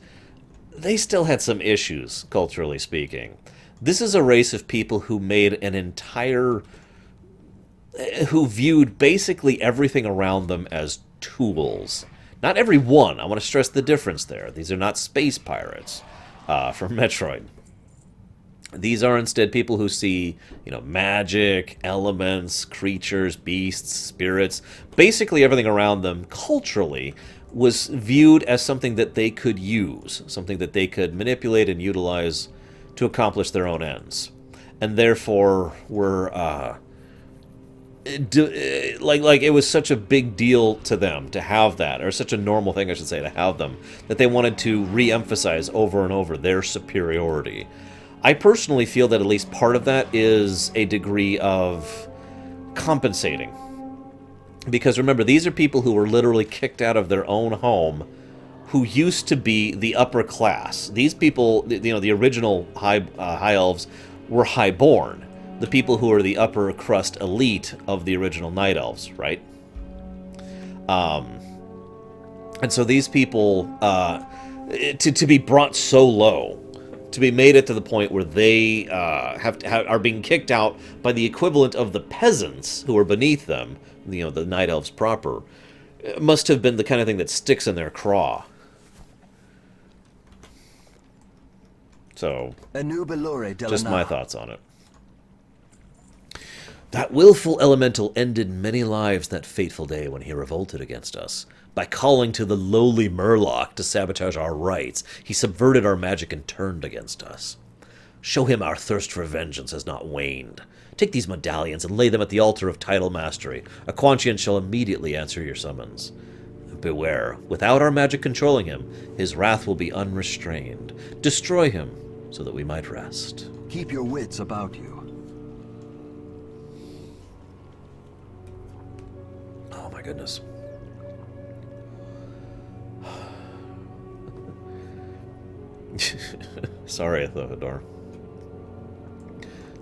they still had some issues, culturally speaking. This is a race of people who made an entire... who viewed basically everything around them as tools. Not every one. I want to stress the difference there. These are not space pirates from Metroid. These are instead people who see, magic, elements, creatures, beasts, spirits. Basically everything around them, culturally, was viewed as something that they could use. Something that they could manipulate and utilize to accomplish their own ends. And therefore were... like it was such a big deal to them to have that, or such a normal thing, I should say, to have them, that they wanted to re-emphasize over and over their superiority. I personally feel that at least part of that is a degree of compensating. Because remember, these are people who were literally kicked out of their own home, who used to be the upper class. These people, the original High Elves were highborn. The people who are the upper crust elite of the original Night Elves, right? And so these people, to be brought so low, to be made it to the point where they are being kicked out by the equivalent of the peasants who are beneath them, the Night Elves proper, must have been the kind of thing that sticks in their craw. So, just my thoughts on it. That willful elemental ended many lives that fateful day when he revolted against us. By calling to the lowly Murloc to sabotage our rights, he subverted our magic and turned against us. Show him our thirst for vengeance has not waned. Take these medallions and lay them at the altar of title mastery. Aquantian shall immediately answer your summons. Beware, without our magic controlling him, his wrath will be unrestrained. Destroy him, so that we might rest. Keep your wits about you. Oh my goodness. Sorry, Theodore.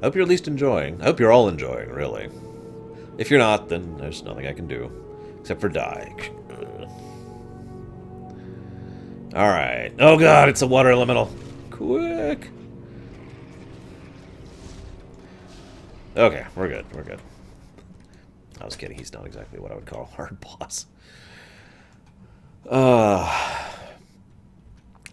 I hope you're at least enjoying. I hope you're all enjoying, really. If you're not, then there's nothing I can do. Except for die. Alright. Oh god, it's a water elemental. Quick! Okay, we're good, we're good. I was kidding, he's not exactly what I would call a hard boss.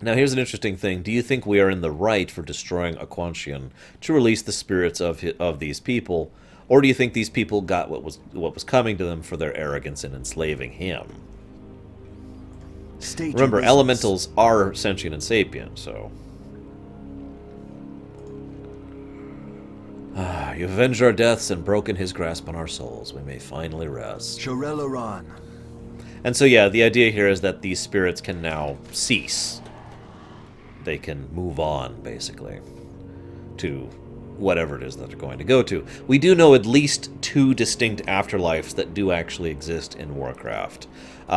Now here's an interesting thing. Do you think we are in the right for destroying Aquantian to release the spirits of these people? Or do you think these people got what was coming to them for their arrogance in enslaving him? Remember, elementals are sentient and sapient, so... You've avenged our deaths and broken his grasp on our souls. We may finally rest. Lorerun. And so, yeah, the idea here is that these spirits can now cease. They can move on, basically, to whatever it is that they're going to go to. We do know at least 2 distinct afterlives that do actually exist in Warcraft,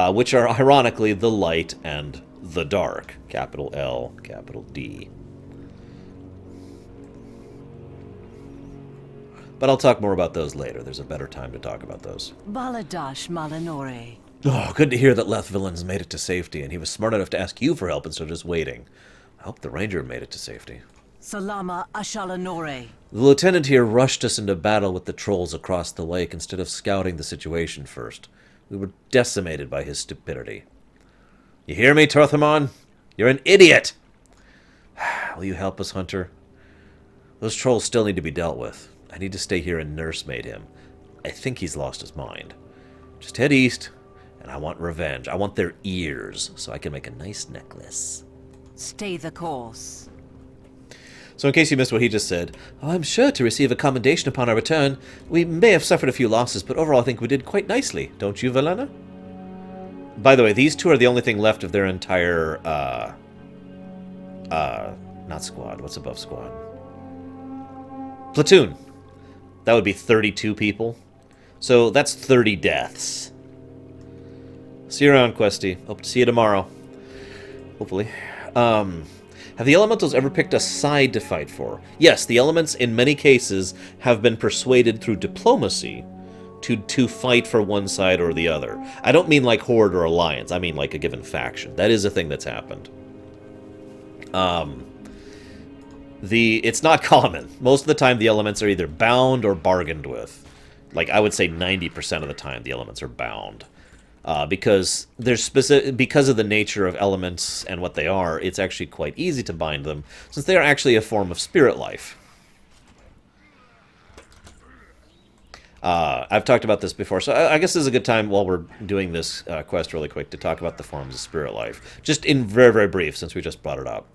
which are, ironically, the Light and the Dark. Capital L, capital D. But I'll talk more about those later. There's a better time to talk about those. Baladash Malanore. Oh, good to hear that Leth Villains made it to safety, and he was smart enough to ask you for help instead of just waiting. I hope the ranger made it to safety. Salama Ashalanore. The lieutenant here rushed us into battle with the trolls across the lake instead of scouting the situation first. We were decimated by his stupidity. You hear me, Torthamon? You're an idiot! Will you help us, Hunter? Those trolls still need to be dealt with. I need to stay here and nursemaid him. I think he's lost his mind. Just head east, and I want revenge. I want their ears, so I can make a nice necklace. Stay the course. So in case you missed what he just said, I'm sure to receive a commendation upon our return. We may have suffered a few losses, but overall I think we did quite nicely. Don't you, Valena? By the way, these 2 are the only thing left of their entire Not squad. What's above squad? Platoon. That would be 32 people. So that's 30 deaths. See you around, Questy. Hope to see you tomorrow. Hopefully. Have the elementals ever picked a side to fight for? Yes, the elements in many cases have been persuaded through diplomacy to fight for one side or the other. I don't mean like horde or alliance. I mean like a given faction. That is a thing that's happened. It's not common. Most of the time the elements are either bound or bargained with. Like, I would say 90% of the time the elements are bound. Because because of the nature of elements and what they are, it's actually quite easy to bind them, since they are actually a form of spirit life. I've talked about this before, so I guess this is a good time while we're doing this quest really quick to talk about the forms of spirit life. Just in very, very brief, since we just brought it up.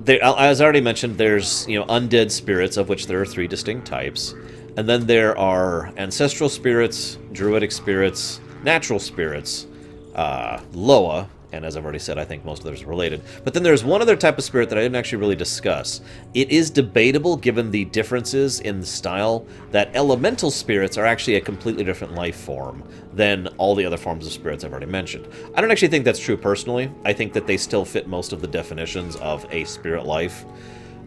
As I already mentioned, there's undead spirits, of which there are 3 distinct types, and then there are ancestral spirits, druidic spirits, natural spirits, Loa, and as I've already said, I think most of those are related. But then there's one other type of spirit that I didn't actually really discuss. It is debatable, given the differences in the style, that elemental spirits are actually a completely different life form than all the other forms of spirits I've already mentioned. I don't actually think that's true personally. I think that they still fit most of the definitions of a spirit life.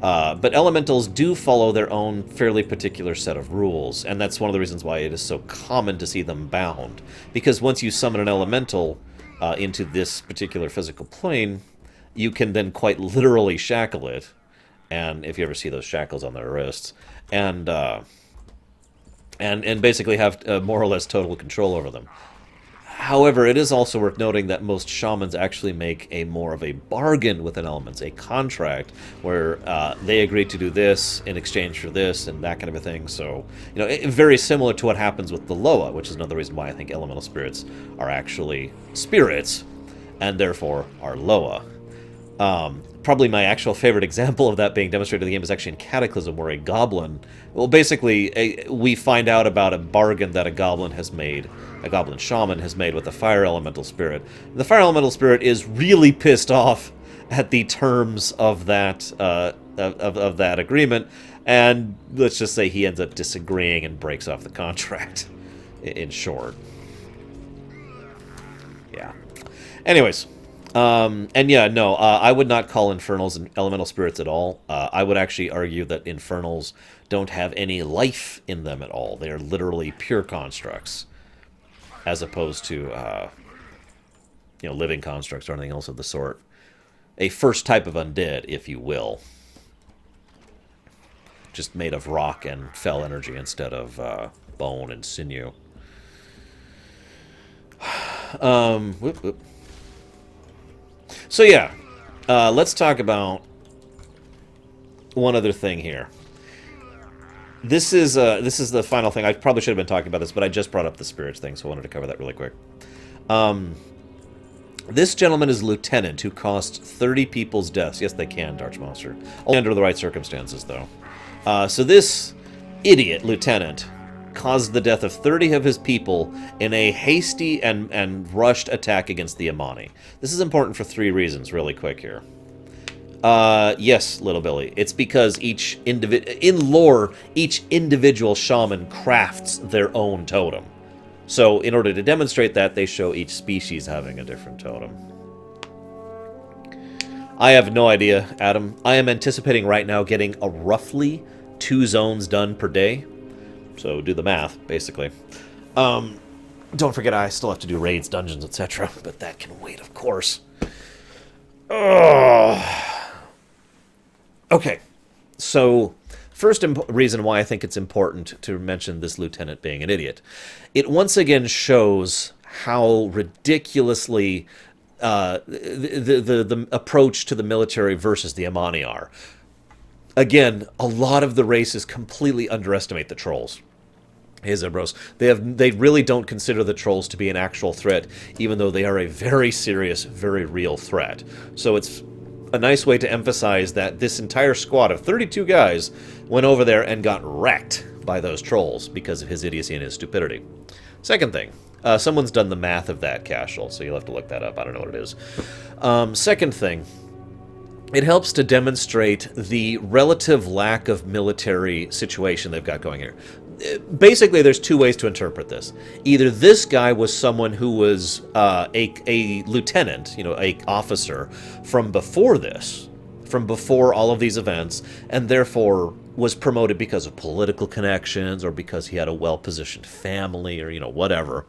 But elementals do follow their own fairly particular set of rules, and that's one of the reasons why it is so common to see them bound. Because once you summon an elemental into this particular physical plane, you can then quite literally shackle it, and if you ever see those shackles on their wrists, and basically have more or less total control over them. However, it is also worth noting that most shamans actually make more of a bargain with an element, a contract, where they agree to do this in exchange for this and that kind of a thing. So, very similar to what happens with the Loa, which is another reason why I think elemental spirits are actually spirits, and therefore are Loa. Probably my actual favorite example of that being demonstrated in the game is actually in Cataclysm, where a goblin... Well, basically, we find out about a bargain that a goblin shaman has made with a fire elemental spirit. And the fire elemental spirit is really pissed off at the terms of that of that agreement, and let's just say he ends up disagreeing and breaks off the contract, in short. Yeah. Anyways... and yeah, no, I would not call infernals and elemental spirits at all. I would actually argue that infernals don't have any life in them at all. They are literally pure constructs, as opposed to, living constructs or anything else of the sort. A first type of undead, if you will. Just made of rock and fell energy instead of bone and sinew. Whoop. So yeah, let's talk about one other thing here. This is the final thing. I probably should have been talking about this, but I just brought up the spirits thing, so I wanted to cover that really quick. This gentleman is lieutenant who cost 30 people's deaths. Yes, they can, Darchmonster. Only under the right circumstances, though. So this idiot lieutenant caused the death of 30 of his people in a hasty and rushed attack against the Amani. This is important for 3 reasons, really quick here. Yes, Little Billy. It's because in lore, each individual shaman crafts their own totem. So, in order to demonstrate that, they show each species having a different totem. I have no idea, Adam. I am anticipating right now getting a roughly 2 zones done per day. So do the math, basically. Don't forget, I still have to do raids, dungeons, etc. But that can wait, of course. Okay, so first reason why I think it's important to mention this lieutenant being an idiot. It once again shows how ridiculously the approach to the military versus the Amani are. Again, a lot of the races completely underestimate the trolls. Hey, Zebros. They really don't consider the trolls to be an actual threat, even though they are a very serious, very real threat. So it's a nice way to emphasize that this entire squad of 32 guys went over there and got wrecked by those trolls because of his idiocy and his stupidity. Second thing, Someone's done the math of that, Cashel, so you'll have to look that up. I don't know what it is. Second thing, it helps to demonstrate the relative lack of military situation they've got going here. Basically, there's two ways to interpret this. Either this guy was someone who was a lieutenant, a officer from before this, from before all of these events, and therefore was promoted because of political connections or because he had a well-positioned family or, whatever.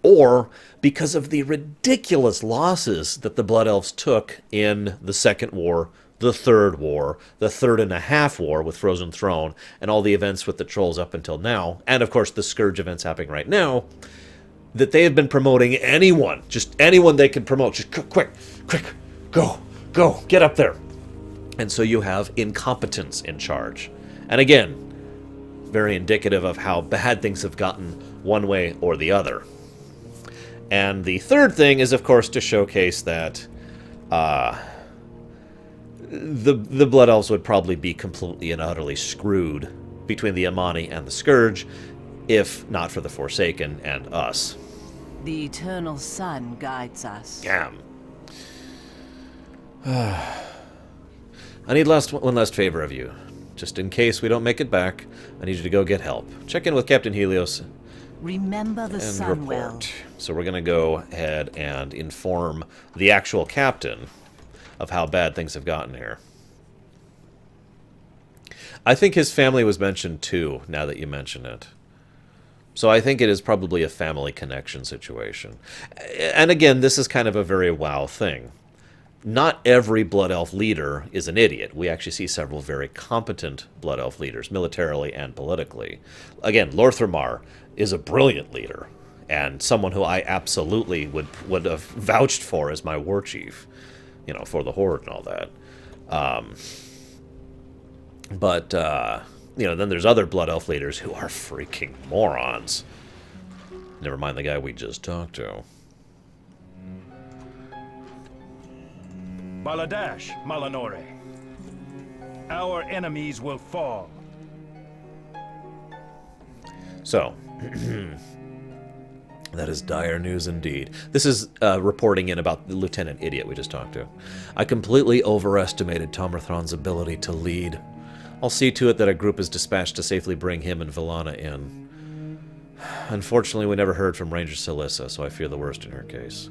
Or because of the ridiculous losses that the Blood Elves took in the Second War, the Third War, the Third and a Half War with Frozen Throne, and all the events with the Trolls up until now, and of course the Scourge events happening right now, that they have been promoting anyone, just anyone they can promote, just quick, go, get up there. And so you have incompetence in charge. And again, very indicative of how bad things have gotten one way or the other. And the third thing is, of course, to showcase that the Blood Elves would probably be completely and utterly screwed between the Amani and the Scourge, if not for the Forsaken and us. The eternal sun guides us. Damn. I need one last favor of you. Just in case we don't make it back, I need you to go get help. Check in with Captain Helios Remember the and sun well. report. So we're going to go ahead and inform the actual captain of how bad things have gotten here. I think his family was mentioned too, now that you mention it. So I think it is probably a family connection situation. And again, this is kind of a very WoW thing. Not every Blood Elf leader is an idiot. We actually see several very competent Blood Elf leaders, militarily and politically. Again, Lorthamar is a brilliant leader, and someone who I absolutely would have vouched for as my war chief, for the Horde and all that. But then there's other Blood Elf leaders who are freaking morons. Never mind the guy we just talked to. Baladash, Malanore. Our enemies will fall. So, that is dire news indeed. This is reporting in about the Lieutenant Idiot we just talked to. I completely overestimated Tomrathron's ability to lead. I'll see to it that a group is dispatched to safely bring him and Villana in. Unfortunately, we never heard from Ranger Celissa, so I fear the worst in her case.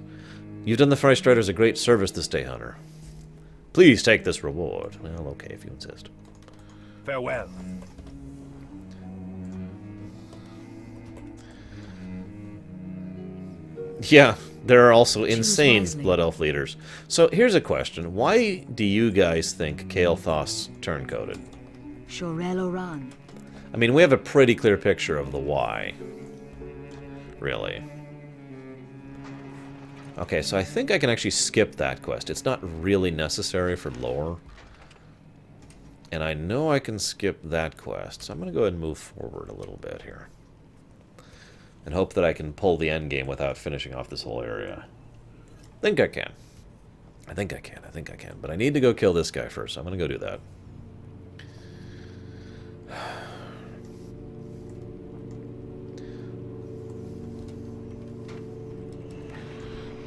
You've done the Freistriders a great service this day, Hunter. Please take this reward. Well, okay, if you insist. Farewell. Yeah, there are also Choose insane wisely. Blood Elf leaders. So here's a question. Why do you guys think Kael'thas turn-coded? Lorerun. I mean, we have a pretty clear picture of the why. Really. Okay, so I think I can actually skip that quest. It's not really necessary for lore. And I know I can skip that quest, so I'm going to go ahead and move forward a little bit here. And hope that I can pull the end game without finishing off this whole area. I think I can. I think I can. But I need to go kill this guy first, so I'm going to go do that.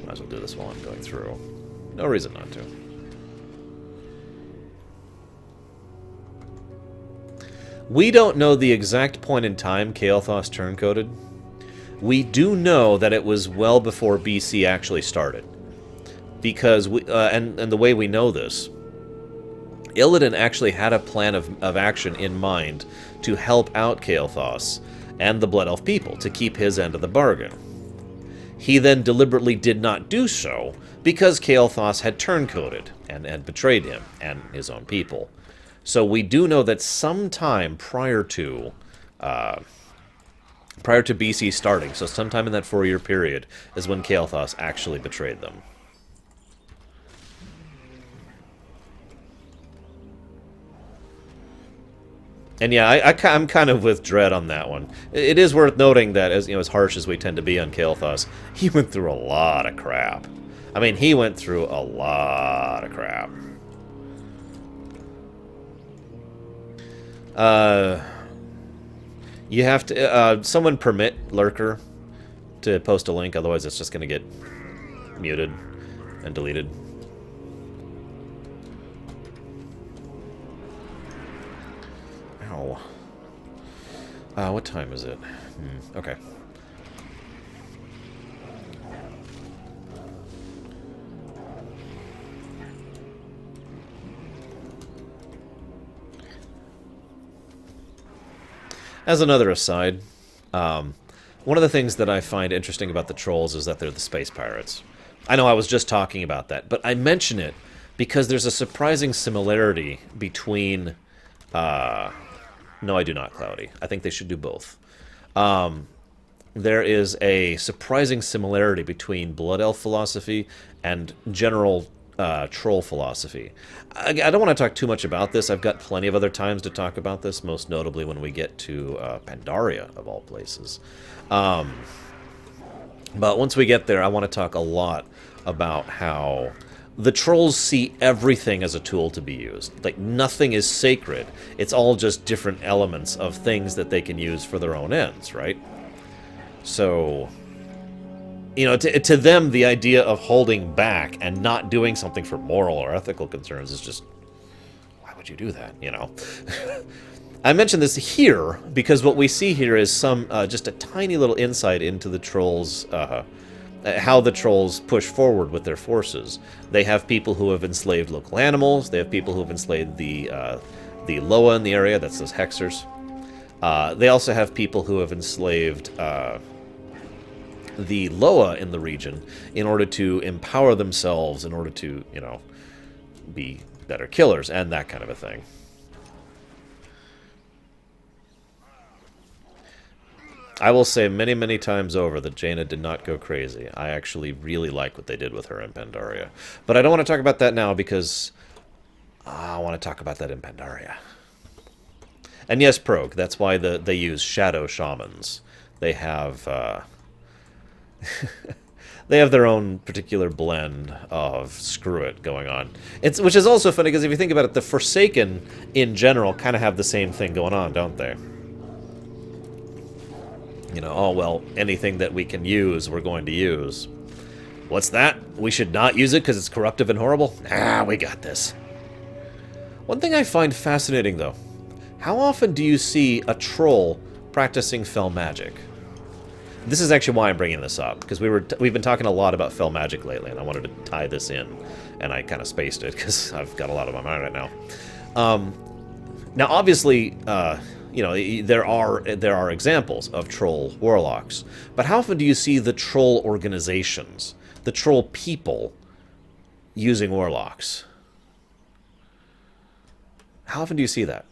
Might as well do this while I'm going through. No reason not to. We don't know the exact point in time Kael'thas turn-coded. We do know that it was well before BC actually started. Because, and the way we know this, Illidan actually had a plan of action in mind to help out Kael'thas and the Blood Elf people to keep his end of the bargain. He then deliberately did not do so because Kael'thas had turn-coded and betrayed him and his own people. So we do know that sometime prior to BC starting, so sometime in that 4-year period, is when Kael'thas actually betrayed them. And yeah, I'm kind of with Dread on that one. It is worth noting that, as harsh as we tend to be on Kael'thas, he went through a lot of crap. I mean, he went through a lot of crap. You have to... someone permit Lurker to post a link, otherwise it's just going to get muted and deleted. Ow. What time is it? Okay. As another aside, one of the things that I find interesting about the trolls is that they're the space pirates. I know I was just talking about that, but I mention it because there's a surprising similarity between... no, I do not, Cloudy. I think they should do both. There is a surprising similarity between Blood Elf philosophy and general troll philosophy. I don't want to talk too much about this. I've got plenty of other times to talk about this, most notably when we get to Pandaria, of all places. But once we get there, I want to talk a lot about how the trolls see everything as a tool to be used. Like, nothing is sacred. It's all just different elements of things that they can use for their own ends, right? So... you know, to them, the idea of holding back and not doing something for moral or ethical concerns is just... why would you do that, you know? I mention this here because what we see here is some just a tiny little insight into the trolls, how the trolls push forward with their forces. They have people who have enslaved local animals. They have people who have enslaved the Loa in the area. That's those hexers. They also have people who have enslaved... the Loa in the region in order to empower themselves, in order to, you know, be better killers and that kind of a thing. I will say many, many times over that Jaina did not go crazy. I actually really like what they did with her in Pandaria. But I don't want to talk about that now because I want to talk about that in Pandaria. And yes, Prog, that's why they use shadow shamans. They have... they have their own particular blend of screw it going on. Which is also funny because if you think about it, the Forsaken in general kind of have the same thing going on, don't they? You know, oh well, anything that we can use, we're going to use. What's that? We should not use it because it's corruptive and horrible? Ah, we got this. One thing I find fascinating, though, how often do you see a troll practicing fell magic? This is actually why I'm bringing this up, because we've been talking a lot about fell magic lately, and I wanted to tie this in, and I kind of spaced it because I've got a lot on my mind right now. Now, obviously, you know, there are examples of troll warlocks, but how often do you see the troll organizations, the troll people, using warlocks? How often do you see that?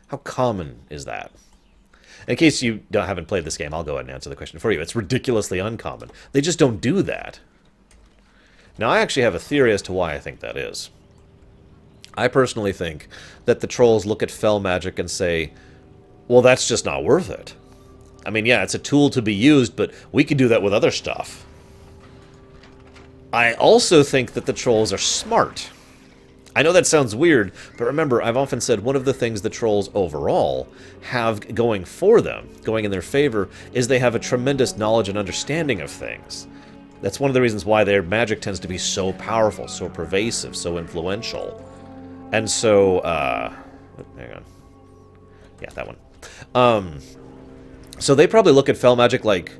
How common is that? In case you haven't played this game, I'll go ahead and answer the question for you. It's ridiculously uncommon. They just don't do that. Now, I actually have a theory as to why I think that is. I personally think that the trolls look at fell magic and say, well, that's just not worth it. I mean, yeah, it's a tool to be used, but we can do that with other stuff. I also think that the trolls are smart. I know that sounds weird, but remember, I've often said one of the things the trolls overall have going for them, going in their favor, is they have a tremendous knowledge and understanding of things. That's one of the reasons why their magic tends to be so powerful, so pervasive, so influential. And so, hang on. Yeah, that one. So they probably look at fell magic like,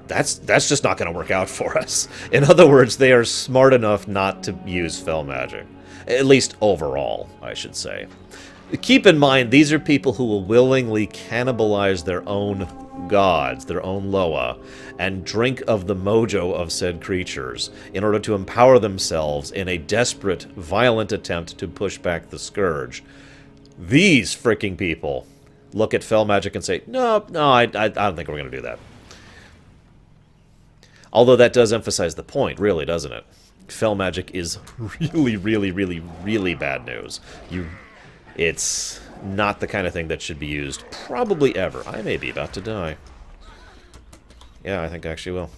that's just not going to work out for us. In other words, they are smart enough not to use fell magic. At least overall, I should say. Keep in mind, these are people who will willingly cannibalize their own gods, their own Loa, and drink of the mojo of said creatures in order to empower themselves in a desperate, violent attempt to push back the scourge. These freaking people look at fell magic and say, no, I don't think we're going to do that. Although that does emphasize the point, really, doesn't it? Fell magic is really, really, really, really bad news. It's not the kind of thing that should be used probably ever. I may be about to die. Yeah, I think I actually will.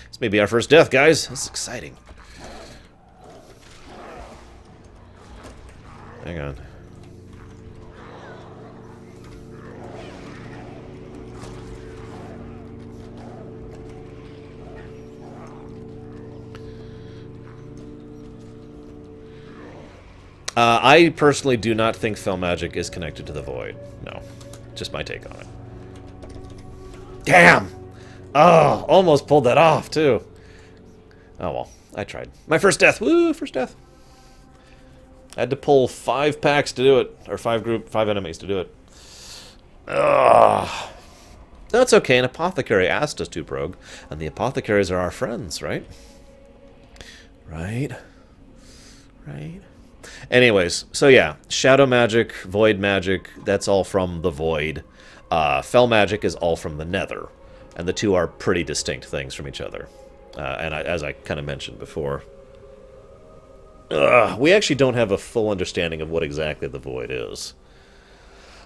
This may be our first death, guys. This is exciting. Hang on. I personally do not think fel magic is connected to the void. No. Just my take on it. Damn! Oh, almost pulled that off, too. Oh, well. I tried. My first death. Woo, first death. I had to pull 5 packs to do it. Or 5 enemies to do it. Ugh. That's okay. An apothecary asked us to, Progue. And the apothecaries are our friends, right? Right? Anyways, so yeah. Shadow magic, void magic, that's all from the void. Fel magic is all from the nether. And the two are pretty distinct things from each other. As I kind of mentioned before. We actually don't have a full understanding of what exactly the void is.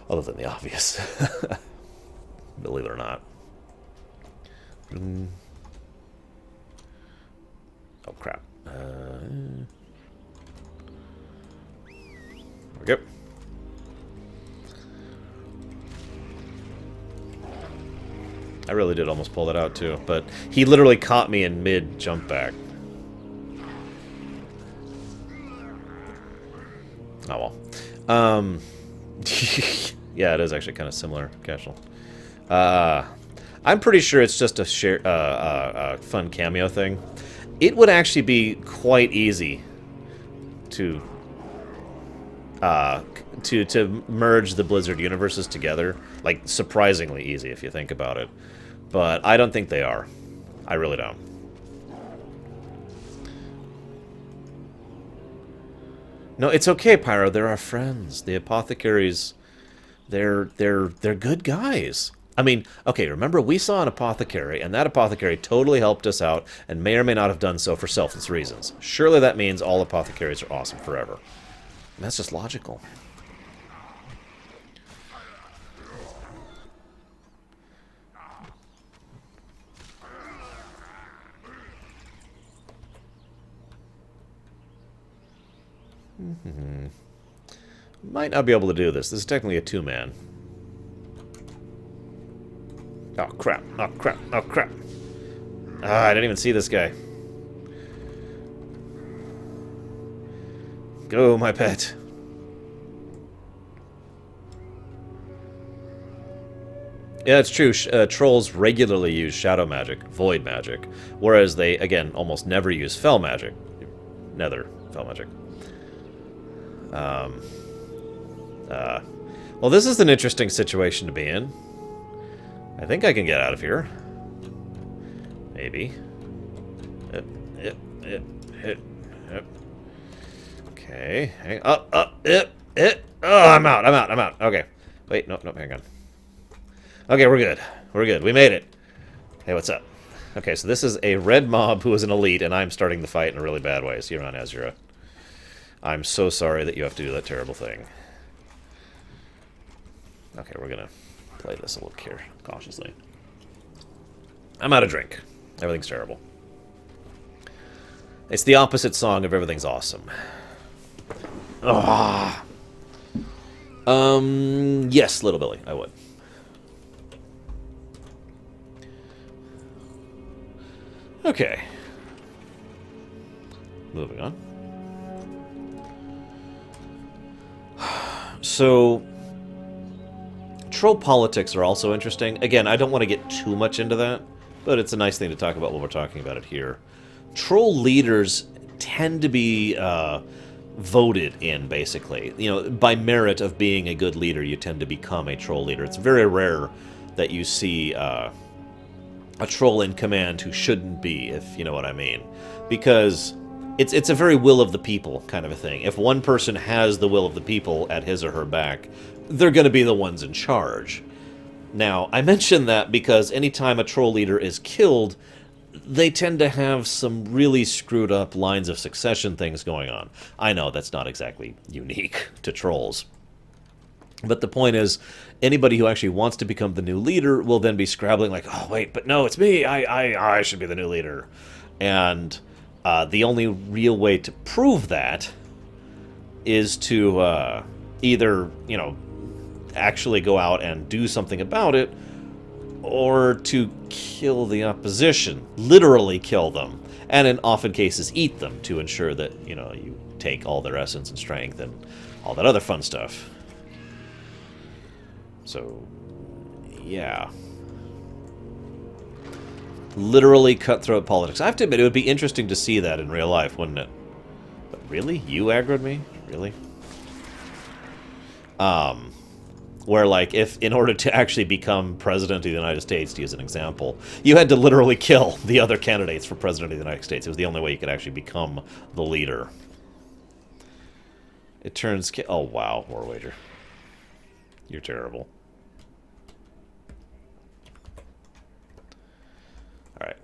Other than the obvious. Believe it or not. Oh, crap. There we go. I really did almost pull that out, too. But he literally caught me in mid-jump back. Oh, well. Yeah, it is actually kind of similar, Casual. I'm pretty sure it's just a fun cameo thing. It would actually be quite easy to merge the Blizzard universes together. Like, surprisingly easy if you think about it. But I don't think they are. I really don't. No, it's okay, Pyro. They're our friends. The apothecaries, they're good guys. I mean, okay, remember we saw an apothecary, and that apothecary totally helped us out, and may or may not have done so for selfless reasons. Surely that means all apothecaries are awesome forever. And that's just logical. Might not be able to do this. This is technically a 2-man. Oh, crap. Oh, crap. Oh, crap. I didn't even see this guy. Go, my pet. Yeah, it's true. Trolls regularly use shadow magic, void magic, whereas they, again, almost never use fel magic. Nether fel magic. Well, this is an interesting situation to be in. I think I can get out of here. Maybe. Okay. Hang up. Oh, I'm out. Okay. Wait, no, hang on. Okay, we're good. We made it. Hey, what's up? Okay, so this is a red mob who is an elite, and I'm starting the fight in a really bad way. So you're on Azura. I'm so sorry that you have to do that terrible thing. Okay, we're gonna play this a little cautiously. I'm out of drink. Everything's terrible. It's the opposite song of Everything's Awesome. Ah. Yes, Little Billy, I would. Okay. Moving on. So, troll politics are also interesting. Again, I don't want to get too much into that, but it's a nice thing to talk about when we're talking about it here. Troll leaders tend to be voted in, basically. You know, by merit of being a good leader, you tend to become a troll leader. It's very rare that you see a troll in command who shouldn't be, if you know what I mean. Because it's a very will of the people kind of a thing. If one person has the will of the people at his or her back, they're going to be the ones in charge. Now, I mention that because anytime a troll leader is killed, they tend to have some really screwed up lines of succession things going on. I know that's not exactly unique to trolls. But the point is, anybody who actually wants to become the new leader will then be scrabbling like, oh, wait, but no, it's me. I should be the new leader. And the only real way to prove that is to either, you know, actually go out and do something about it, or to kill the opposition, literally kill them, and in often cases eat them to ensure that, you know, take all their essence and strength and all that other fun stuff. So, yeah. Literally cutthroat politics. I have to admit, it would be interesting to see that in real life, wouldn't it? But really? You aggroed me? Really? Where, like, if in order to actually become president of the United States, to use an example, you had to literally kill the other candidates for president of the United States. It was the only way you could actually become the leader. It turns... Oh, wow, War Wager. You're terrible. Alright.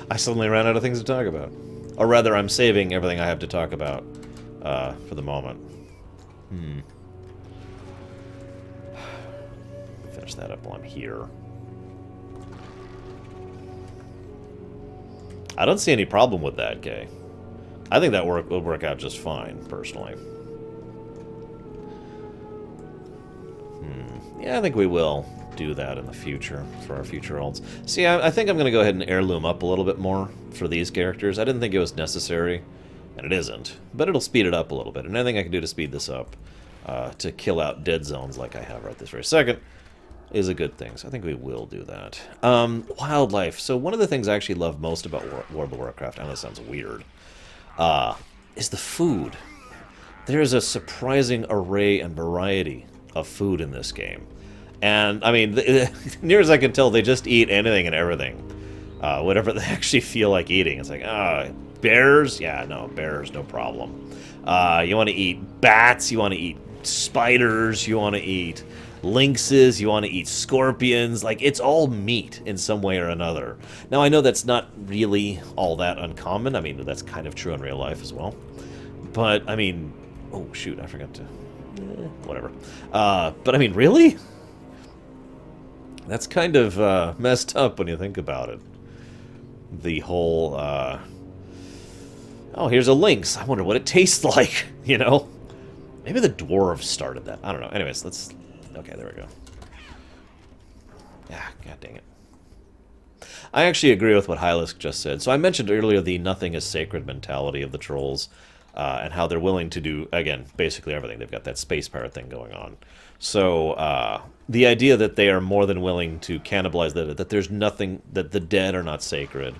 I suddenly ran out of things to talk about. Or rather, I'm saving everything I have to talk about for the moment. Finish that up while I'm here. I don't see any problem with that, Kay. I think that would work out just fine, personally. Yeah, I think we will do that in the future for our future holds. See, I think I'm going to go ahead and heirloom up a little bit more for these characters. I didn't think it was necessary, and it isn't, but it'll speed it up a little bit. And anything I can do to speed this up, to kill out dead zones like I have right this very second, is a good thing. So I think we will do that. Wildlife. So one of the things I actually love most about World of Warcraft, I know this sounds weird, is the food. There's a surprising array and variety of food in this game. And, I mean, near as I can tell, they just eat anything and everything. Whatever they actually feel like eating. It's like, bears? Yeah, no, bears, no problem. You want to eat bats, you want to eat spiders, you want to eat lynxes, you want to eat scorpions. Like, it's all meat in some way or another. Now, I know that's not really all that uncommon. I mean, that's kind of true in real life as well. But, I mean... Oh, shoot, I forgot to... whatever. But, I mean, really? That's kind of messed up when you think about it. The whole, oh, here's a lynx. I wonder what it tastes like, you know? Maybe the dwarves started that. I don't know. Anyways, let's... Okay, there we go. Ah, god dang it. I actually agree with what Hylisk just said. So I mentioned earlier the nothing is sacred mentality of the trolls, and how they're willing to do, again, basically everything. They've got that space pirate thing going on. So, the idea that they are more than willing to cannibalize, that there's nothing, that the dead are not sacred,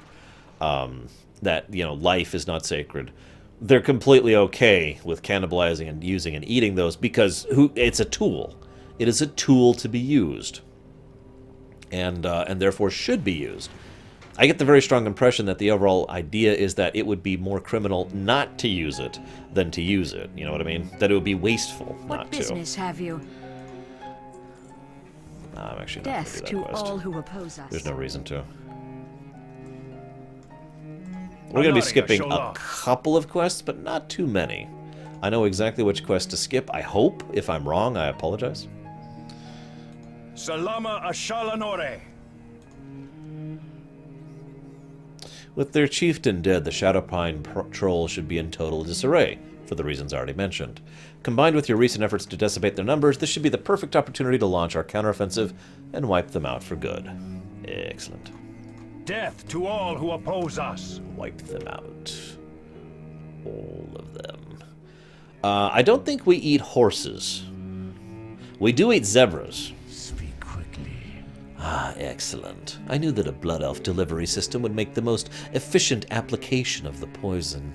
that, you know, life is not sacred, they're completely okay with cannibalizing and using and eating those because it's a tool. It is a tool to be used. And therefore should be used. I get the very strong impression that the overall idea is that it would be more criminal not to use it than to use it. You know what I mean? That it would be wasteful not to. What business have you? I'm actually not Death going to do that quest. all who oppose us. There's no reason to. We're going to be skipping a couple of quests, but not too many. I know exactly which quest to skip. I hope. If I'm wrong, I apologize. Salama Ashalanore. With their chieftain dead, the Shadowpine trolls should be in total disarray, for the reasons already mentioned. Combined with your recent efforts to decimate their numbers, this should be the perfect opportunity to launch our counteroffensive and wipe them out for good. Excellent. Death to all who oppose us. Wipe them out. All of them. I don't think we eat horses. We do eat zebras. Speak quickly. Ah, excellent. I knew that a blood elf delivery system would make the most efficient application of the poison.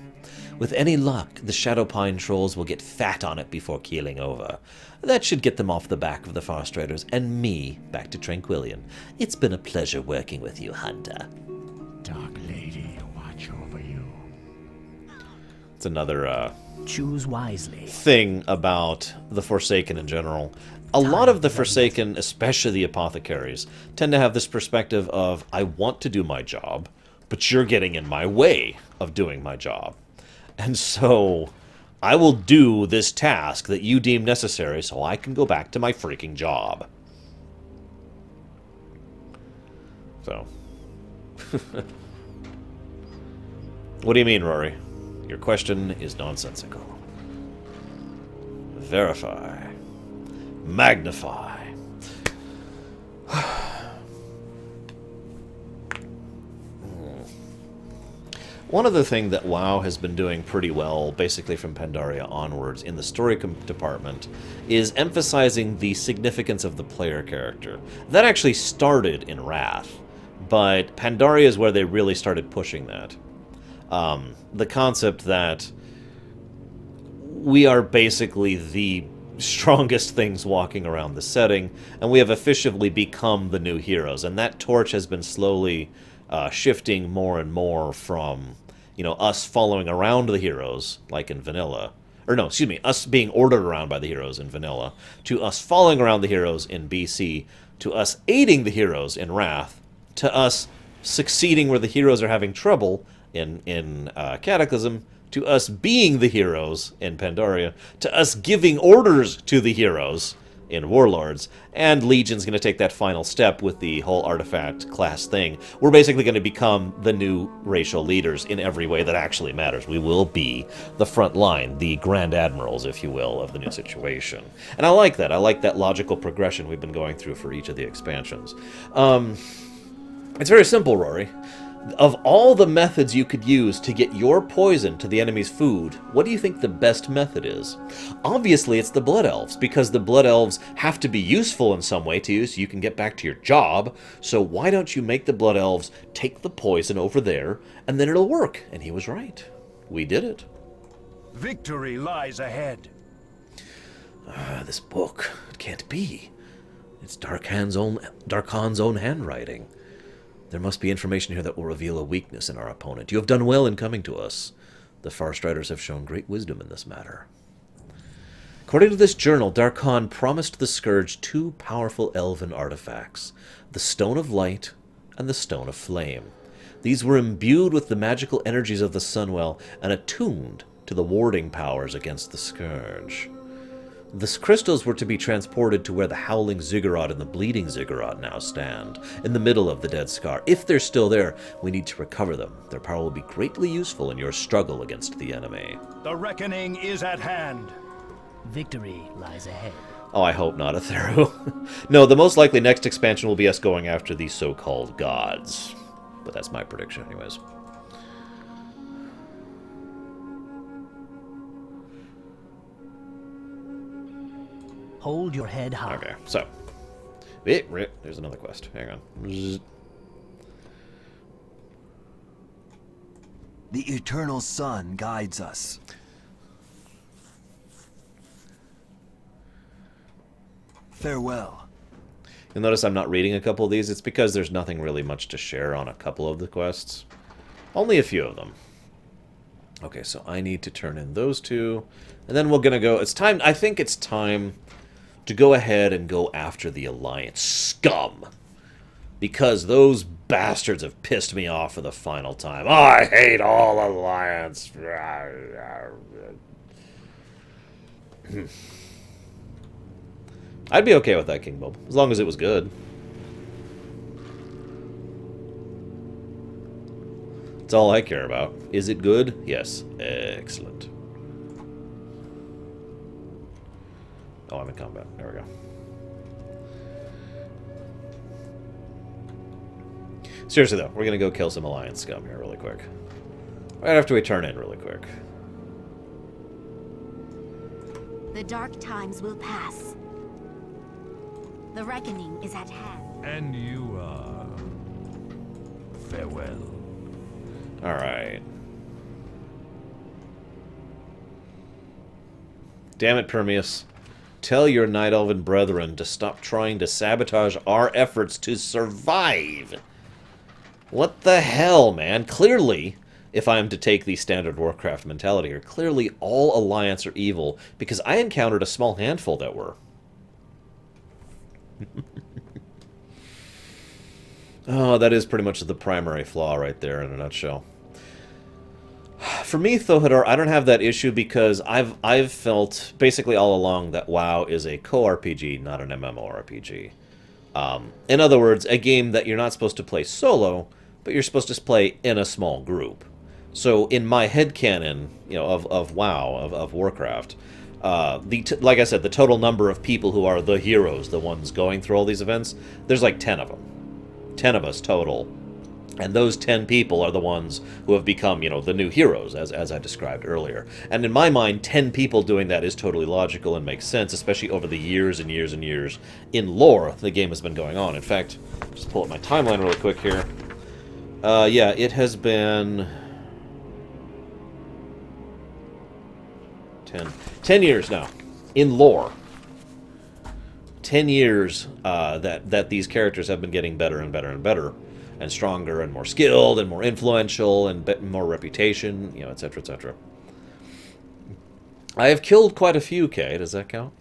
With any luck, the Shadowpine trolls will get fat on it before keeling over. That should get them off the back of the Farstriders and me back to Tranquillion. It's been a pleasure working with you, Hunter. Dark Lady, watch over you. It's another, Choose wisely. thing about the Forsaken in general. A lot of the Forsaken, especially the apothecaries, tend to have this perspective of, I want to do my job, but you're getting in my way of doing my job. And so, I will do this task that you deem necessary so I can go back to my freaking job. So. What do you mean, Rory? Your question is nonsensical. Verify. Magnify. One other thing that WoW has been doing pretty well, basically from Pandaria onwards, in the story department, is emphasizing the significance of the player character. That actually started in Wrath, but Pandaria is where they really started pushing that. The concept that we are basically the strongest things walking around the setting, and we have officially become the new heroes, and that torch has been slowly shifting more and more from, you know, us following around the heroes, like in vanilla, or no, excuse me, us being ordered around by the heroes in vanilla, to us following around the heroes in BC, to us aiding the heroes in Wrath, to us succeeding where the heroes are having trouble in Cataclysm, to us being the heroes in Pandaria, to us giving orders to the heroes in Warlords, and Legion's going to take that final step with the whole artifact class thing. We're basically going to become the new racial leaders in every way that actually matters. We will be the front line, the Grand Admirals, if you will, of the new situation. And I like that. I like that logical progression we've been going through for each of the expansions. It's very simple, Rory. Of all the methods you could use to get your poison to the enemy's food, what do you think the best method is? Obviously, it's the Blood Elves, because the Blood Elves have to be useful in some way to you so you can get back to your job. So why don't you make the Blood Elves take the poison over there, and then it'll work? And he was right. We did it. Victory lies ahead. This book. It can't be. It's Darkhan's own handwriting. There must be information here that will reveal a weakness in our opponent. You have done well in coming to us. The Farstriders have shown great wisdom in this matter. According to this journal, Darkhan promised the Scourge 2 powerful elven artifacts, the Stone of Light and the Stone of Flame. These were imbued with the magical energies of the Sunwell and attuned to the warding powers against the Scourge. The crystals were to be transported to where the Howling Ziggurat and the Bleeding Ziggurat now stand, in the middle of the Dead Scar. If they're still there, we need to recover them. Their power will be greatly useful in your struggle against the enemy. The reckoning is at hand. Victory lies ahead. Oh, I hope not, Atheru. No, the most likely next expansion will be us going after these so-called gods. But that's my prediction anyways. Hold your head high. Okay, so. There's another quest. Hang on. The eternal sun guides us. Farewell. You'll notice I'm not reading a couple of these. It's because there's nothing really much to share on a couple of the quests. Only a few of them. Okay, so I need to turn in those two. And then we're going to go... It's time... I think it's time to go ahead and go after the Alliance scum. Because those bastards have pissed me off for the final time. Oh, I hate all Alliance. I'd be okay with that, King Bob, as long as it was good. That's all I care about. Is it good? Yes. Excellent. Oh, I'm in combat. There we go. Seriously, though, we're going to go kill some Alliance scum here really quick. Right after we turn in really quick. The dark times will pass. The reckoning is at hand. And you, farewell. Alright. Damn it, Permeus. Tell your Night Elven brethren to stop trying to sabotage our efforts to survive. What the hell, man? Clearly, if I am to take the standard Warcraft mentality here, clearly all Alliance are evil, because I encountered a small handful that were. Oh, that is pretty much the primary flaw right there in a nutshell. For me, Thohador, I don't have that issue because I've felt basically all along that WoW is a co-RPG, not an MMORPG. In other words, a game that you're not supposed to play solo, but you're supposed to play in a small group. So in my headcanon, of WoW, of Warcraft, like I said, the total number of people who are the heroes, the ones going through all these events, there's like 10 of them. 10 of us total. And those 10 people are the ones who have become, the new heroes, as I described earlier. And in my mind, 10 people doing that is totally logical and makes sense, especially over the years and years and years in lore the game has been going on. In fact, just pull up my timeline really quick here. Yeah, it has been 10 years now in lore. 10 years that these characters have been getting better and better and better, and stronger and more skilled and more influential and more reputation, etc., etc. I have killed quite a few, Kay. Does that count?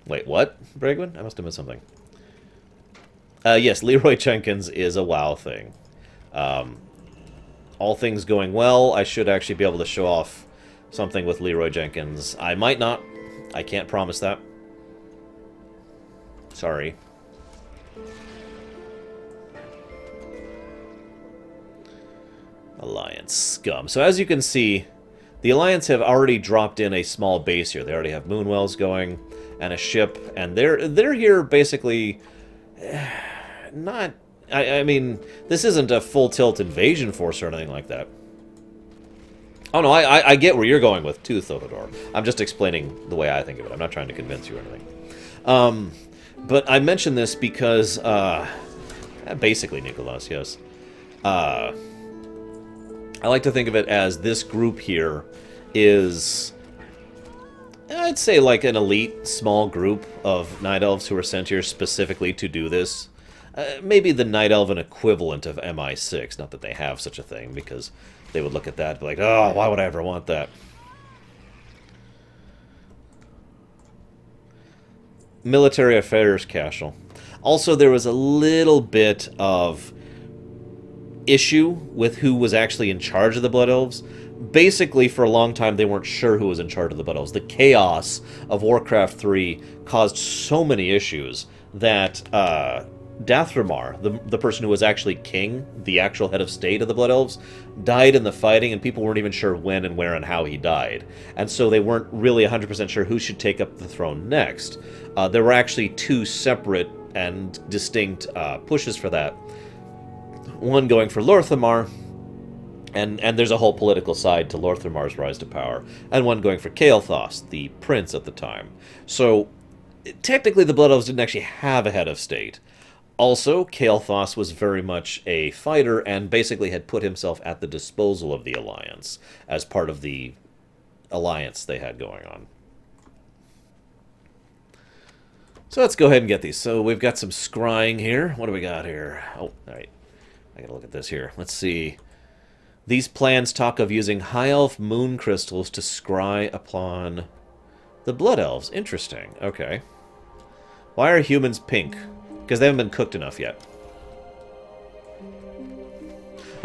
Wait, what, Bragwin? I must have missed something. Yes, Leroy Jenkins is a WoW thing. All things going well, I should actually be able to show off something with Leroy Jenkins. I might not. I can't promise that. Sorry. Alliance scum. So as you can see, the Alliance have already dropped in a small base here. They already have moonwells going and a ship, and they're here basically not... I mean, this isn't a full tilt invasion force or anything like that. Oh no, I get where you're going with too, Thohador. I'm just explaining the way I think of it. I'm not trying to convince you or anything. But I mention this because, basically, Nicholas, yes. I like to think of it as this group here is, I'd say, like an elite small group of Night Elves who are sent here specifically to do this. Maybe the Night Elven equivalent of MI6. Not that they have such a thing, because they would look at that and be like, oh, why would I ever want that? Military Affairs Castle. Also, there was a little bit of issue with who was actually in charge of the Blood Elves. Basically, for a long time, they weren't sure who was in charge of the Blood Elves. The chaos of Warcraft 3 caused so many issues that Dathramar, the person who was actually king, the actual head of state of the Blood Elves, died in the fighting, and people weren't even sure when and where and how he died. And so they weren't really 100% sure who should take up the throne next. There were actually two separate and distinct pushes for that. One going for Lorthamar, and there's a whole political side to Lorthamar's rise to power, and one going for Kael'thas, the prince at the time. So, technically the Blood Elves didn't actually have a head of state. Also, Kael'thas was very much a fighter and basically had put himself at the disposal of the Alliance as part of the alliance they had going on. So let's go ahead and get these. So we've got some scrying here. What do we got here? Oh, alright. I gotta look at this here. Let's see. These plans talk of using High Elf moon crystals to scry upon the Blood Elves. Interesting. Okay. Why are humans pink? Because they haven't been cooked enough yet.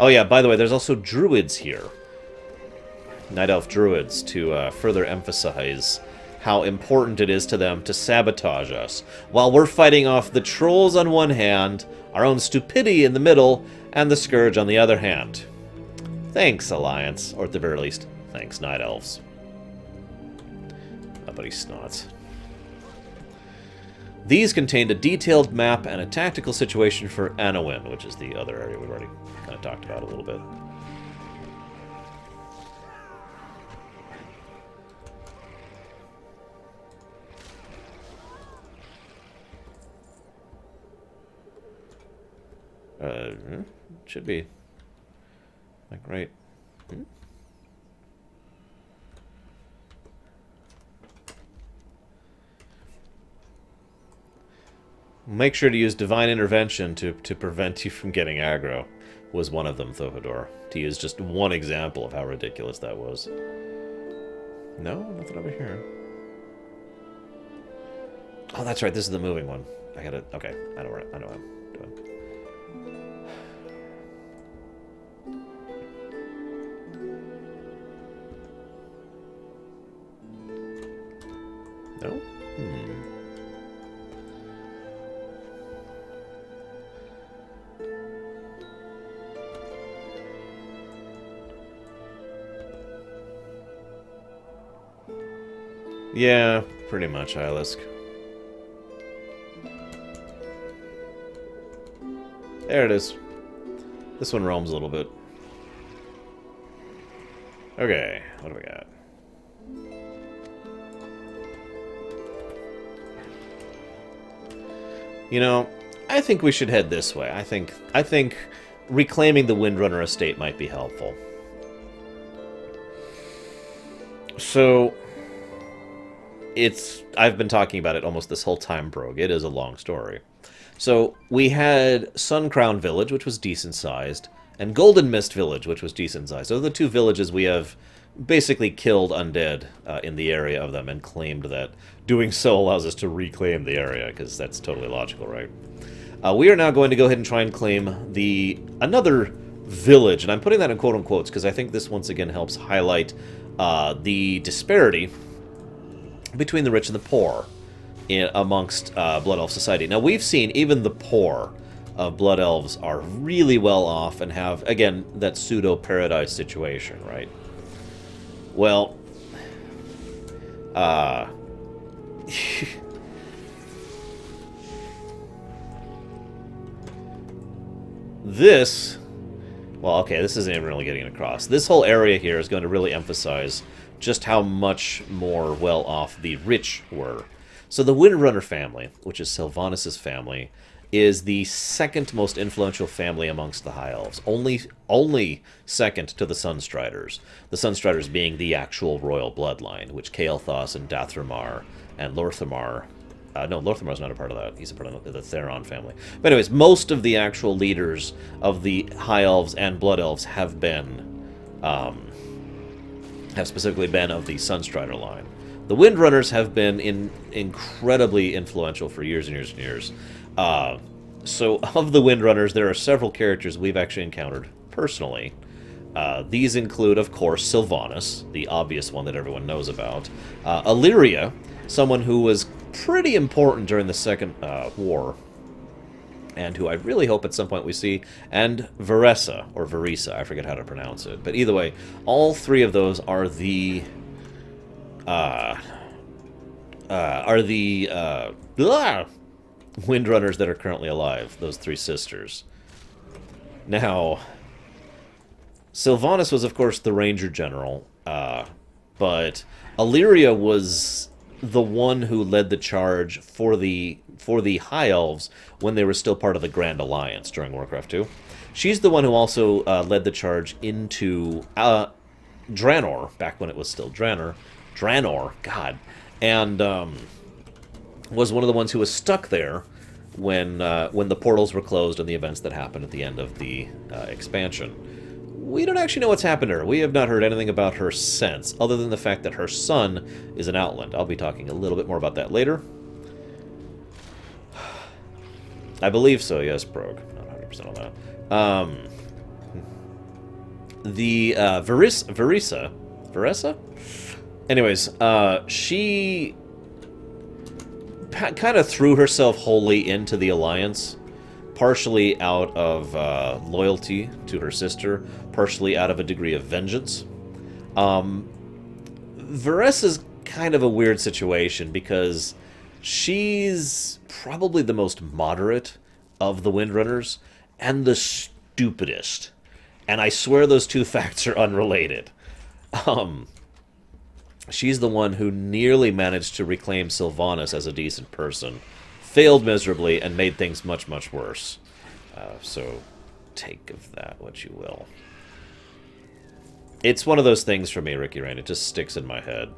Oh yeah, by the way, there's also druids here. Night Elf druids to further emphasize how important it is to them to sabotage us, while we're fighting off the trolls on one hand, our own stupidity in the middle, and the scourge on the other hand. Thanks, Alliance. Or at the very least, thanks, Night Elves. Oh, but he snots. These contained a detailed map and a tactical situation for Anowin, which is the other area we've already kind of talked about a little bit. Should be. Like, right. Make sure to use Divine Intervention to prevent you from getting aggro, was one of them, Thohador. To use just one example of how ridiculous that was. No? Nothing over here. Oh, that's right, this is the moving one. I gotta... Okay, I know what I'm doing. Yeah, pretty much, Hylisk. There it is. This one roams a little bit. Okay, what do we got? You know, I think we should head this way. I think reclaiming the Windrunner estate might be helpful. So, I've been talking about it almost this whole time, Brogue. It is a long story. So, we had Suncrown Village, which was decent-sized, and Golden Mist Village, which was decent-sized. Those are the two villages we have basically killed undead in the area of them and claimed that doing so allows us to reclaim the area, because that's totally logical, right? We are now going to go ahead and try and claim another village, and I'm putting that in quote-unquotes because I think this once again helps highlight the disparity between the rich and the poor amongst Blood Elf society. Now, we've seen even the poor of Blood Elves are really well off and have, again, that pseudo-paradise situation, right? Well, this isn't even really getting across. This whole area here is going to really emphasize just how much more well-off the rich were. So the Windrunner family, which is Sylvanas' family, is the second most influential family amongst the High Elves. Only second to the Sunstriders. The Sunstriders being the actual royal bloodline, which Kael'thas and Dathramar and Lorthamar... no, Lorthamar's not a part of that. He's a part of the Daron family. But anyways, most of the actual leaders of the High Elves and Blood Elves have been... have specifically been of the Sunstrider line. The Windrunners have been incredibly influential for years and years and years. So, of the Windrunners, there are several characters we've actually encountered personally. These include, of course, Sylvanas, the obvious one that everyone knows about. Illyria, someone who was pretty important during the Second War, and who I really hope at some point we see, and Veresa, or Veresa, I forget how to pronounce it. But either way, all three of those are the... Windrunners that are currently alive, those three sisters. Now, Sylvanas was, of course, the Ranger General, but Illyria was the one who led the charge for the High Elves when they were still part of the Grand Alliance during Warcraft 2. She's the one who also led the charge into Draenor, back when it was still Draenor, God, and was one of the ones who was stuck there when the portals were closed and the events that happened at the end of the expansion. We don't actually know what's happened to her. We have not heard anything about her since, other than the fact that her son is an Outland. I'll be talking a little bit more about that later. I believe so, yes, Brogue. Not 100% on that. Veresa? Anyways, she kind of threw herself wholly into the Alliance, partially out of loyalty to her sister, partially out of a degree of vengeance. Veresa's kind of a weird situation because she's probably the most moderate of the Windrunners and the stupidest. And I swear those two facts are unrelated. She's the one who nearly managed to reclaim Sylvanas as a decent person, failed miserably, and made things much, much worse. So take of that what you will. It's one of those things for me, Ricky Rain. It just sticks in my head.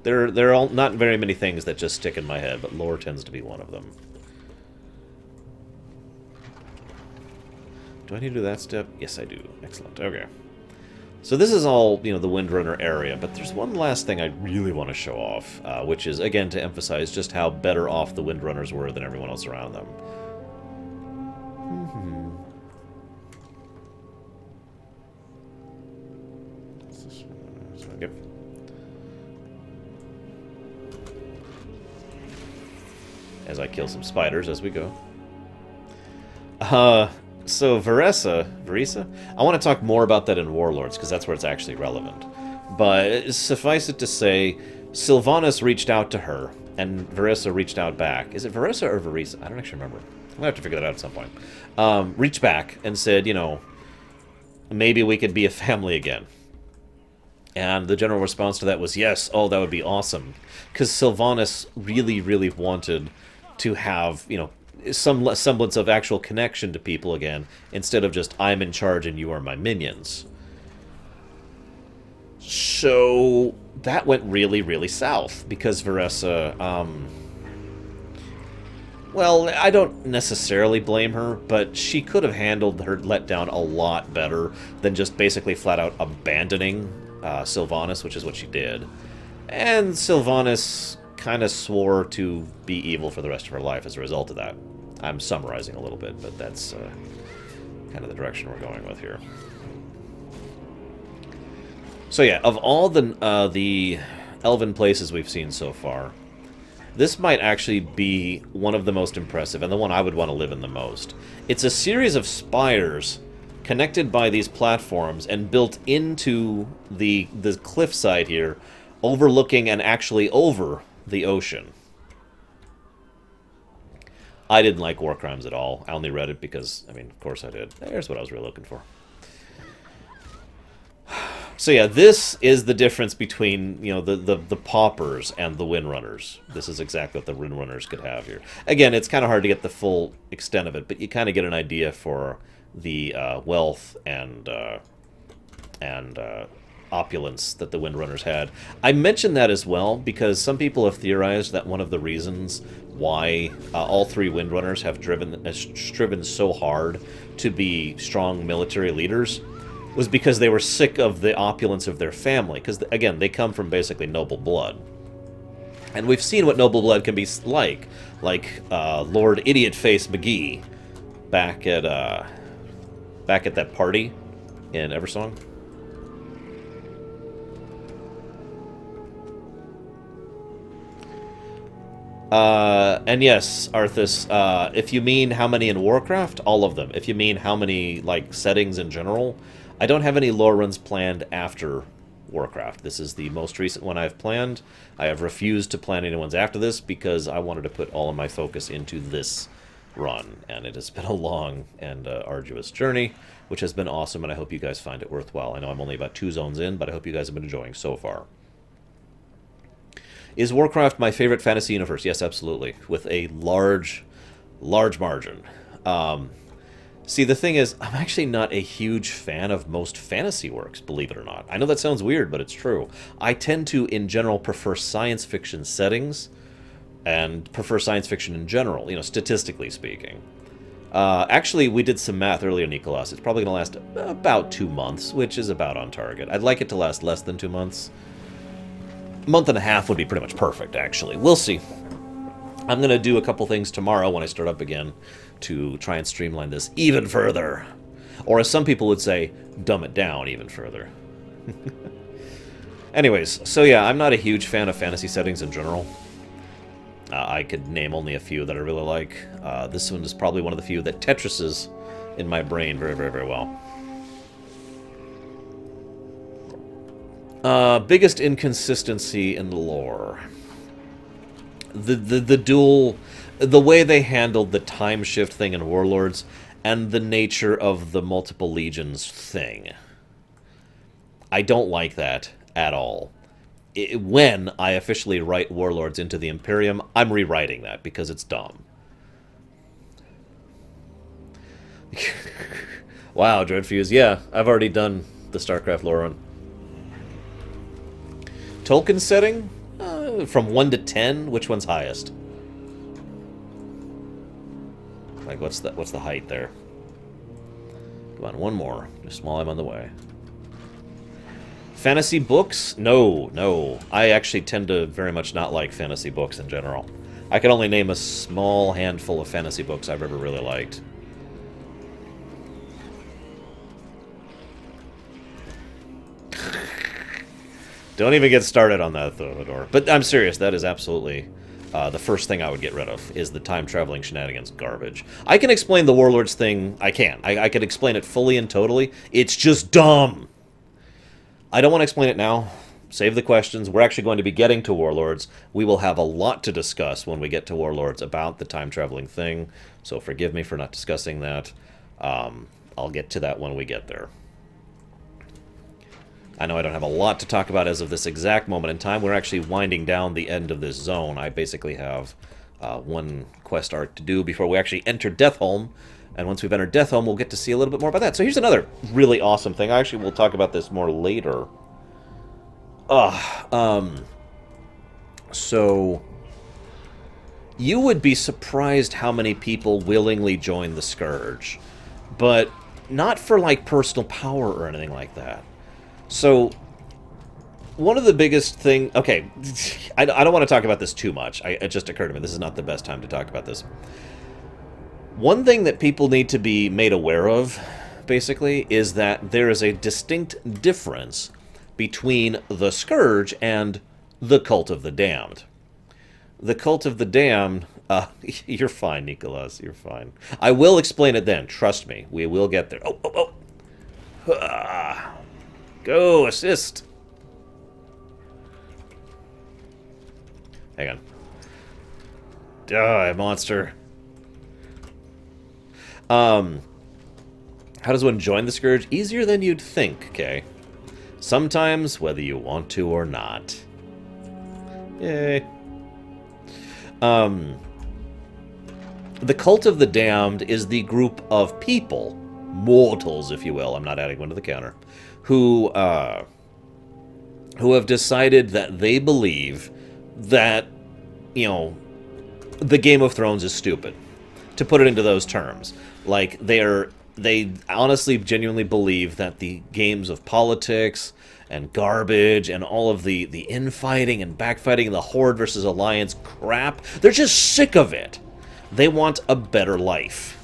There are not very many things that just stick in my head, but lore tends to be one of them. Do I need to do that step? Yes, I do. Excellent. Okay. So this is all, you know, the Windrunner area, but there's one last thing I really want to show off, which is, again, to emphasize just how better off the Windrunners were than everyone else around them. Yep. As I kill some spiders as we go. So Veresa? I want to talk more about that in Warlords, because that's where it's actually relevant. But suffice it to say, Sylvanas reached out to her, and Verissa reached out back. Is it Verissa or Verissa? I don't actually remember. I'm going to have to figure that out at some point. Reached back and said, you know, maybe we could be a family again. And the general response to that was, yes, oh, that would be awesome. Because Sylvanas really, really wanted to have, you know, some semblance of actual connection to people again, instead of just, I'm in charge and you are my minions. So that went really, really south, because Verissa, well, I don't necessarily blame her, but she could have handled her letdown a lot better than just basically flat out abandoning Sylvanas, which is what she did. And Sylvanas kind of swore to be evil for the rest of her life as a result of that. I'm summarizing a little bit, but that's kind of the direction we're going with here. So yeah, of all the elven places we've seen so far, this might actually be one of the most impressive, and the one I would want to live in the most. It's a series of spires connected by these platforms and built into the cliffside here, overlooking and actually over the ocean. I didn't like War Crimes at all. I only read it because, I mean, of course I did. There's what I was really looking for. So yeah, this is the difference between, you know, the paupers and the Windrunners. This is exactly what the Windrunners could have here. Again, it's kind of hard to get the full extent of it, but you kind of get an idea for the wealth and opulence that the Windrunners had. I mention that as well because some people have theorized that one of the reasons why all three Windrunners have striven so hard to be strong military leaders was because they were sick of the opulence of their family. Because, again, they come from basically noble blood. And we've seen what noble blood can be like Lord Idiot Face McGee back at that party in Eversong. And yes, Arthas, if you mean how many in Warcraft, all of them. If you mean how many, like, settings in general, I don't have any lore runs planned after Warcraft. This is the most recent one I've planned. I have refused to plan any ones after this because I wanted to put all of my focus into this run. And it has been a long and arduous journey, which has been awesome, and I hope you guys find it worthwhile. I know I'm only about 2 zones in, but I hope you guys have been enjoying so far. Is Warcraft my favorite fantasy universe? Yes, absolutely. With a large margin. See, the thing is, I'm actually not a huge fan of most fantasy works, believe it or not. I know that sounds weird, but it's true. I tend to, in general, prefer science fiction settings and prefer science fiction in general, you know, statistically speaking. Actually, we did some math earlier, Nicholas. It's probably going to last about 2 months, which is about on target. I'd like it to last less than 2 months. A month and a half would be pretty much perfect, actually. We'll see. I'm going to do a couple things tomorrow when I start up again to try and streamline this even further. Or as some people would say, dumb it down even further. Anyways, so yeah, I'm not a huge fan of fantasy settings in general. I could name only a few that I really like. This one is probably one of the few that Tetrises in my brain very, very, very well. Biggest inconsistency in the lore. The way they handled the time shift thing in Warlords, and the nature of the multiple legions thing. I don't like that at all. When I officially write Warlords into the Imperium, I'm rewriting that because it's dumb. Wow, Dreadfuse, yeah, I've already done the StarCraft Lorerun. Tolkien setting? From 1 to 10, which one's highest? Like, what's the height there? Come on, one more, just while I'm on the way. Fantasy books? No. I actually tend to very much not like fantasy books in general. I can only name a small handful of fantasy books I've ever really liked. Don't even get started on that, Theodore. But I'm serious, that is absolutely the first thing I would get rid of, is the time-traveling shenanigans garbage. I can explain the Warlords thing, I can. I can explain it fully and totally. It's just dumb! I don't want to explain it now. Save the questions. We're actually going to be getting to Warlords. We will have a lot to discuss when we get to Warlords about the time-traveling thing, so forgive me for not discussing that. I'll get to that when we get there. I know I don't have a lot to talk about as of this exact moment in time. We're actually winding down the end of this zone. I basically have one quest arc to do before we actually enter Deathholm, and once we've entered Deathholm, we'll get to see a little bit more about that. So here's another really awesome thing. I actually will talk about this more later. So you would be surprised how many people willingly join the Scourge, but not for like personal power or anything like that. So one of the biggest thing, okay, I don't want to talk about this too much. It just occurred to me this is not the best time to talk about this. One thing that people need to be made aware of, basically, is that there is a distinct difference between the Scourge and the Cult of the Damned. The Cult of the Damned... you're fine, Nicholas. You're fine. I will explain it then. Trust me. We will get there. Go, assist. Hang on. Die, monster. How does one join the Scourge? Easier than you'd think, okay? Sometimes, whether you want to or not. Yay. The Cult of the Damned is the group of people, mortals, if you will, I'm not adding one to the counter, who have decided that they believe that, you know, the Game of Thrones is stupid. To put it into those terms. Like, they honestly, genuinely believe that the games of politics and garbage and all of the infighting and backfighting and the Horde versus Alliance crap, they're just sick of it. They want a better life.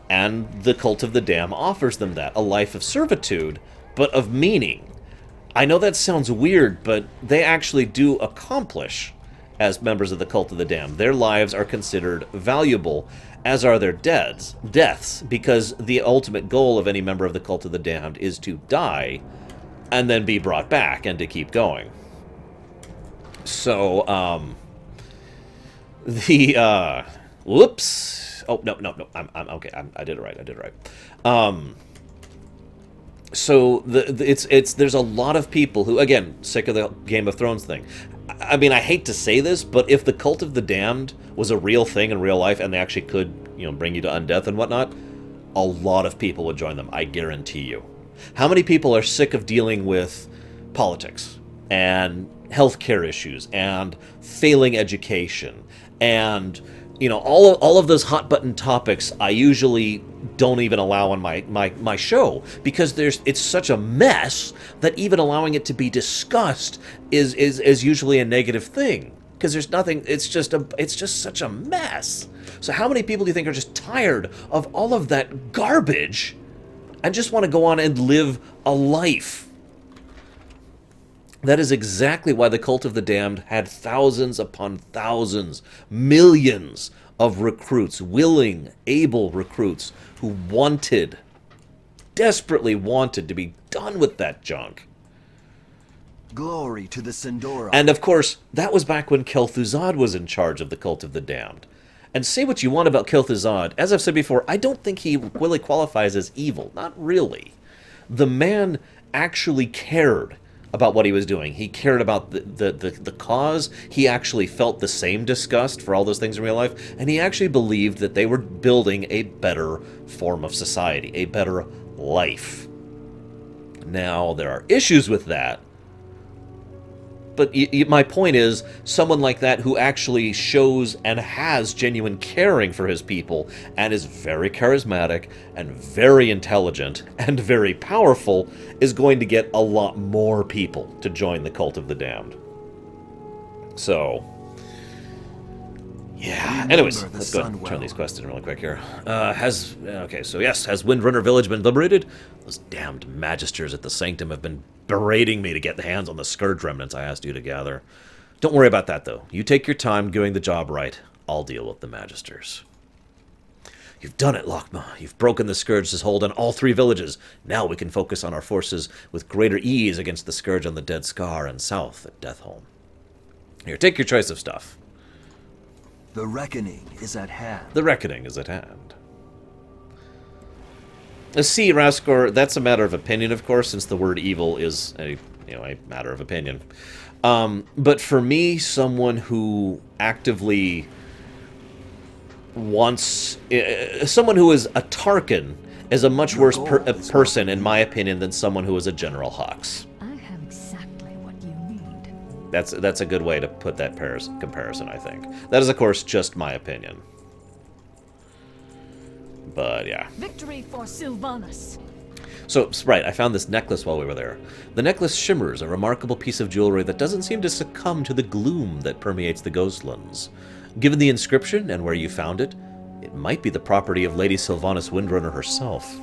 And the Cult of the Damned offers them that. A life of servitude, but of meaning. I know that sounds weird, but they actually do accomplish, as members of the Cult of the Damned. Their lives are considered valuable, as are their deaths, because the ultimate goal of any member of the Cult of the Damned is to die and then be brought back and to keep going. So, whoops. Oh, no. I'm okay. I did it right. So there's a lot of people who, again, sick of the Game of Thrones thing. I mean, I hate to say this, but if the Cult of the Damned was a real thing in real life and they actually could, you know, bring you to undeath and whatnot, a lot of people would join them, I guarantee you. How many people are sick of dealing with politics and healthcare issues and failing education and, you know, all of those hot button topics I usually don't even allow on my show because it's such a mess that even allowing it to be discussed is usually a negative thing because there's nothing. It's just such a mess. So how many people do you think are just tired of all of that garbage and just want to go on and live a life? That is exactly why the Cult of the Damned had thousands upon thousands, millions of recruits, willing, able recruits who desperately wanted to be done with that junk. Glory to the Sindora. And of course, that was back when Kel'Thuzad was in charge of the Cult of the Damned. And say what you want about Kel'Thuzad, as I've said before, I don't think he really qualifies as evil. Not really. The man actually cared about what he was doing. He cared about the cause. He actually felt the same disgust for all those things in real life, and he actually believed that they were building a better form of society, a better life. Now, there are issues with that, but my point is, someone like that who actually shows and has genuine caring for his people and is very charismatic and very intelligent and very powerful is going to get a lot more people to join the Cult of the Damned. So, yeah. Anyways, let's go ahead and turn these questions really quick here. Has Windrunner Village been liberated? Those damned magisters at the Sanctum have been berating me to get the hands on the Scourge remnants I asked you to gather. Don't worry about that, though. You take your time doing the job right. I'll deal with the magisters. You've done it, Lochma. You've broken the Scourge's hold on all 3 villages. Now we can focus on our forces with greater ease against the Scourge on the Dead Scar and south at Deathholm. Here, take your choice of stuff. The reckoning is at hand. The reckoning is at hand. See, Raskor, that's a matter of opinion, of course, since the word evil is a matter of opinion. But for me, someone who actively wants... someone who is a Tarkin is a much worse person, in my opinion, than someone who is a General Hux. I have exactly what you need. That's a good way to put that comparison, I think. That is, of course, just my opinion. But, yeah. Victory for Sylvanas! So, right, I found this necklace while we were there. The necklace shimmers, a remarkable piece of jewelry that doesn't seem to succumb to the gloom that permeates the Ghostlands. Given the inscription and where you found it, it might be the property of Lady Sylvanas Windrunner herself.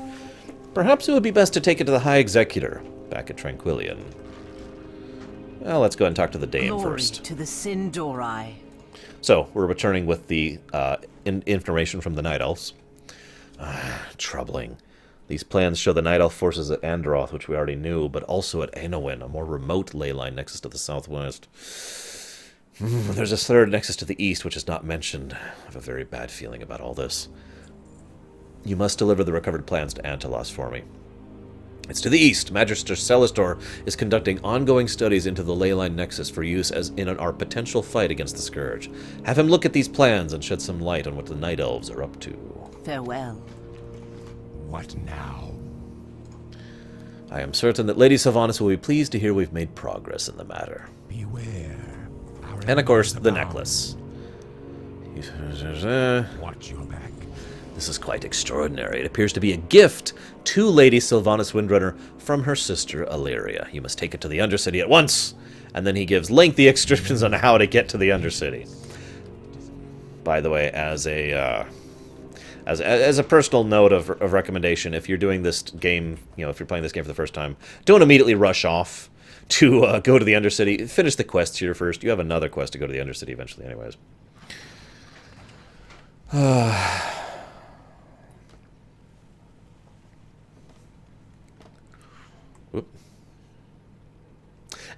Perhaps it would be best to take it to the High Executor, back at Tranquillion. Well, let's go ahead and talk to the Dame Glory first. to the Sindori. So, we're returning with the information from the Night Elves. Troubling. These plans show the Night Elf forces at Androth, which we already knew, but also at Anowin, a more remote ley line nexus to the southwest. There's a third nexus to the east, which is not mentioned. I have a very bad feeling about all this. You must deliver the recovered plans to Antelos for me. It's to the east. Magister Celestor is conducting ongoing studies into the ley line nexus for use as in our potential fight against the Scourge. Have him look at these plans and shed some light on what the Night Elves are up to. Farewell. What now? I am certain that Lady Sylvanas will be pleased to hear we've made progress in the matter. Beware. Our And of course, enemies the abound. necklace. Watch your back. This is quite extraordinary. It appears to be a gift to Lady Sylvanas Windrunner from her sister Illyria. You must take it to the Undercity at once. And then he gives lengthy instructions on how to get to the Undercity. By the way, as a personal note of recommendation, if you're doing this game, if you're playing this game for the first time, don't immediately rush off to go to the Undercity. Finish the quests here first. You have another quest to go to the Undercity eventually anyways.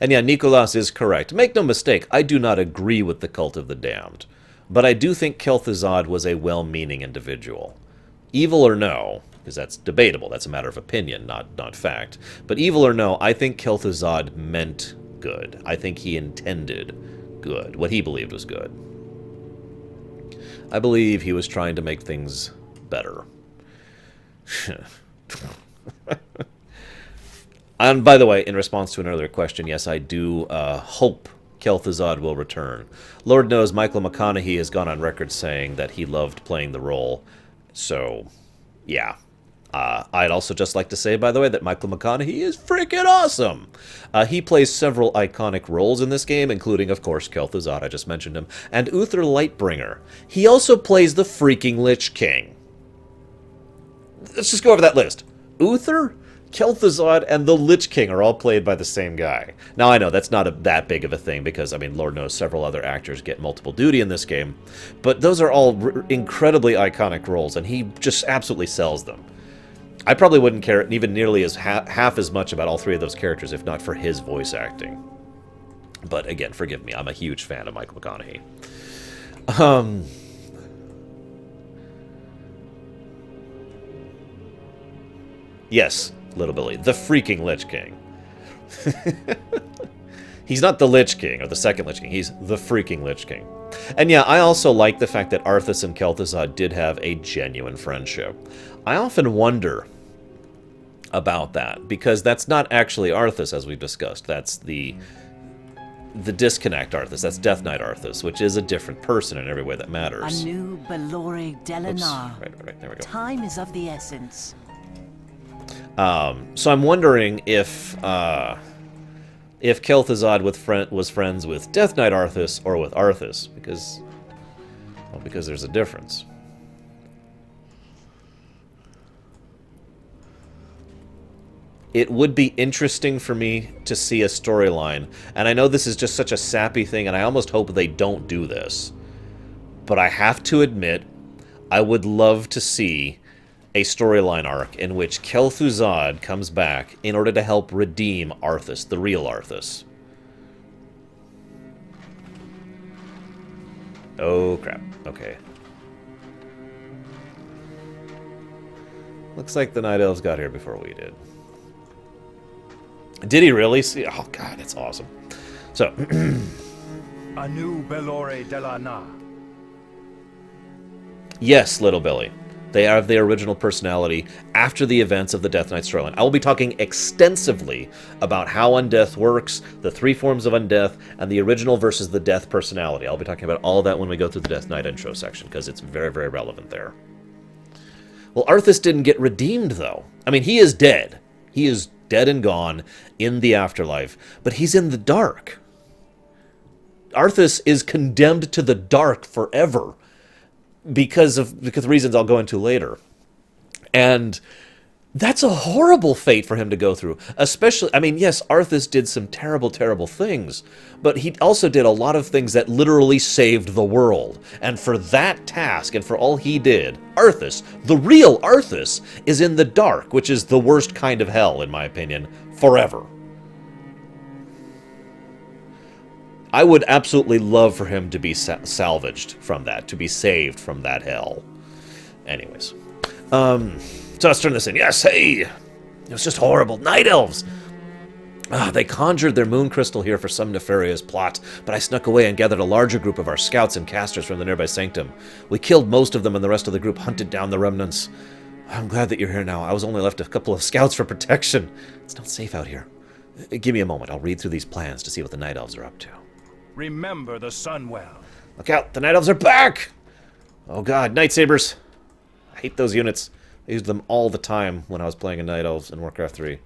And yeah, Nicolas is correct. Make no mistake, I do not agree with the Cult of the Damned. But I do think Kel'Thuzad was a well-meaning individual. Evil or no, because that's debatable, that's a matter of opinion, not fact. But evil or no, I think Kel'Thuzad meant good. I think he intended good, what he believed was good. I believe he was trying to make things better. And by the way, in response to an earlier question, yes, I do hope Kel'Thuzad will return. Lord knows Michael McConaughey has gone on record saying that he loved playing the role. So, yeah. I'd also just like to say, by the way, that Michael McConaughey is freaking awesome! He plays several iconic roles in this game, including, of course, Kel'Thuzad, I just mentioned him, and Uther Lightbringer. He also plays the freaking Lich King. Let's just go over that list. Uther, Kel'Thuzad, and the Lich King are all played by the same guy. Now, I know that's not that big of a thing, because, I mean, Lord knows several other actors get multiple duty in this game, but those are all incredibly iconic roles, and he just absolutely sells them. I probably wouldn't care even nearly as half as much about all 3 of those characters if not for his voice acting. But again, forgive me, I'm a huge fan of Michael McConaughey. Yes, Little Billy, the freaking Lich King. He's not the Lich King, or the second Lich King, he's the freaking Lich King. And yeah, I also like the fact that Arthas and Kel'Thuzad did have a genuine friendship. I often wonder about that, because that's not actually Arthas, as we've discussed. That's the disconnect Arthas. That's Death Knight Arthas, which is a different person in every way that matters. Anu Belore Delanar. Right, there we go. Time is of the essence. So I'm wondering if Kel'Thuzad was friends with Death Knight Arthas or with Arthas, because there's a difference. It would be interesting for me to see a storyline, and I know this is just such a sappy thing, and I almost hope they don't do this, but I have to admit, I would love to see a storyline arc in which Kel'Thuzad comes back in order to help redeem Arthas, the real Arthas. Oh, crap. Okay. Looks like the Night Elves got here before we did. Did he really? See? Oh, God, that's awesome. So... Anu Belore de la Na. Yes, Little Billy. They have their original personality after the events of the Death Knight storyline. I will be talking extensively about how undeath works, the 3 forms of undeath, and the original versus the death personality. I'll be talking about all that when we go through the Death Knight intro section, because it's very, very relevant there. Well, Arthas didn't get redeemed, though. I mean, he is dead. He is dead and gone in the afterlife, but he's in the dark. Arthas is condemned to the dark forever. Because of reasons I'll go into later. And that's a horrible fate for him to go through. Especially, I mean, yes, Arthas did some terrible, terrible things, but he also did a lot of things that literally saved the world. And for that task, and for all he did, Arthas, the real Arthas, is in the dark, which is the worst kind of hell, in my opinion, forever. I would absolutely love for him to be salvaged from that, to be saved from that hell. Anyways. So let's turn this in. Yes, hey! It was just horrible. Night Elves! They conjured their moon crystal here for some nefarious plot, but I snuck away and gathered a larger group of our scouts and casters from the nearby sanctum. We killed most of them and the rest of the group hunted down the remnants. I'm glad that you're here now. I was only left a couple of scouts for protection. It's not safe out here. Give me a moment. I'll read through these plans to see what the Night Elves are up to. Remember the Sunwell. Look out! The Night Elves are back! Oh god, Night Sabers! I hate those units. I used them all the time when I was playing a Night Elves in Warcraft 3.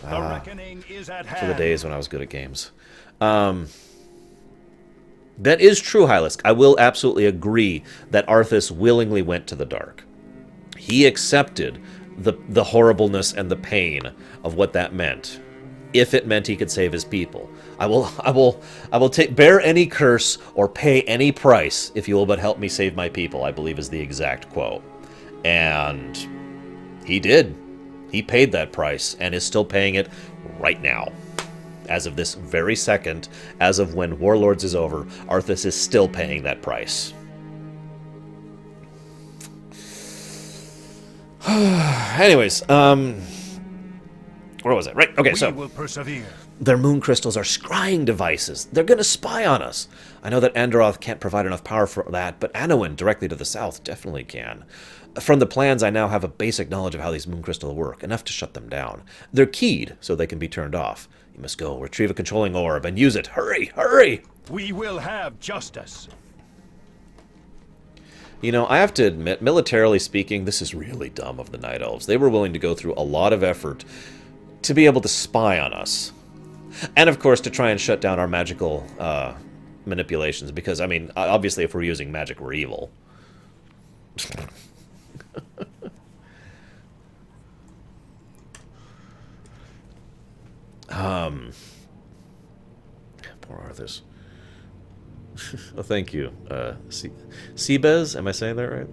The reckoning is at hand. For the days when I was good at games. That is true, Hylisk. I will absolutely agree that Arthas willingly went to the dark. He accepted the horribleness and the pain of what that meant, if it meant he could save his people. I will bear any curse or pay any price if you will but help me save my people, I believe is the exact quote. And he did. He paid that price and is still paying it right now. As of this very second, as of when Warlords is over, Arthas is still paying that price. Anyways, where was I? Right, okay, so... We will persevere. Their moon crystals are scrying devices. They're going to spy on us. I know that Androth can't provide enough power for that, but Anowin, directly to the south, definitely can. From the plans, I now have a basic knowledge of how these moon crystals work, enough to shut them down. They're keyed, so they can be turned off. You must go, retrieve a controlling orb, and use it. Hurry, hurry! We will have justice. You know, I have to admit, militarily speaking, this is really dumb of the Night Elves. They were willing to go through a lot of effort to be able to spy on us. And, of course, to try and shut down our magical manipulations, because, I mean, obviously if we're using magic, we're evil. Poor Arthas. Oh, thank you. Sebez, am I saying that right?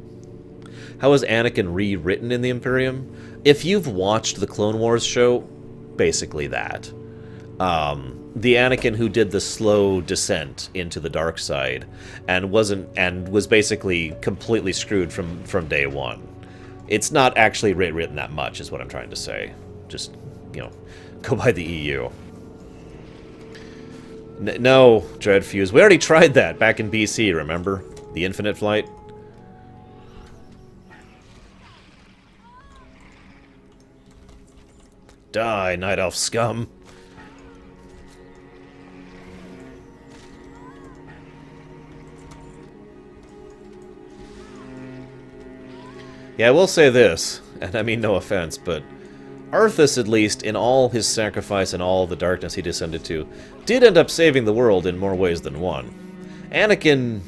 How was Anakin rewritten in the Imperium? If you've watched the Clone Wars show, basically that. The Anakin who did the slow descent into the dark side and was basically completely screwed from day one. It's not actually rewritten that much, is what I'm trying to say. Just, you know, go by the EU. No, Dreadfuse. We already tried that back in BC, remember? The Infinite Flight. Die, Night Elf scum. Yeah, I will say this, and I mean no offense, but Arthas, at least, in all his sacrifice and all the darkness he descended to, did end up saving the world in more ways than one. Anakin...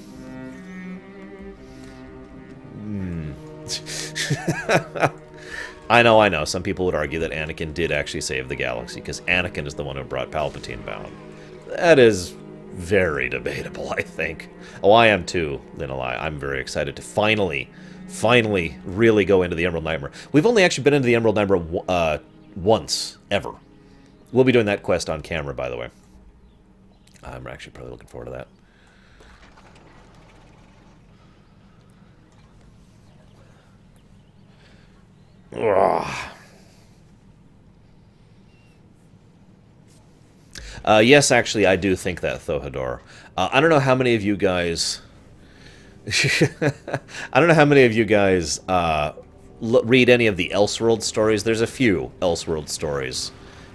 I know. Some people would argue that Anakin did actually save the galaxy, because Anakin is the one who brought Palpatine down. That is very debatable, I think. Oh, I am too, Linalai. I'm very excited to finally really go into the Emerald Nightmare. We've only actually been into the Emerald Nightmare once, ever. We'll be doing that quest on camera, by the way. I'm actually probably looking forward to that. Yes, actually, I do think that, Thohador. I don't know how many of you guys... I don't know how many of you guys read any of the Elseworld stories. There's a few Elseworld stories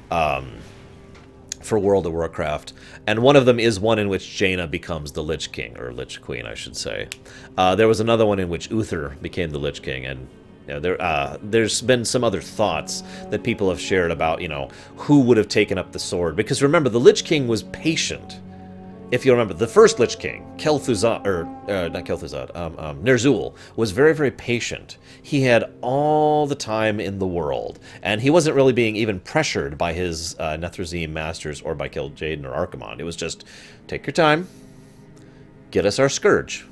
for World of Warcraft, and one of them is one in which Jaina becomes the Lich King, or Lich Queen, I should say. There was another one in which Uther became the Lich King, and you know, there's been some other thoughts that people have shared about, you know, who would have taken up the sword. Because remember, the Lich King was patient. If you remember, the first Lich King, Kel'Thuzad, or not Kel'Thuzad, Ner'zhul, was very, very patient. He had all the time in the world, and he wasn't really being even pressured by his Nethrezim masters or by Kil'jaeden or Archimonde. It was just, take your time, get us our scourge.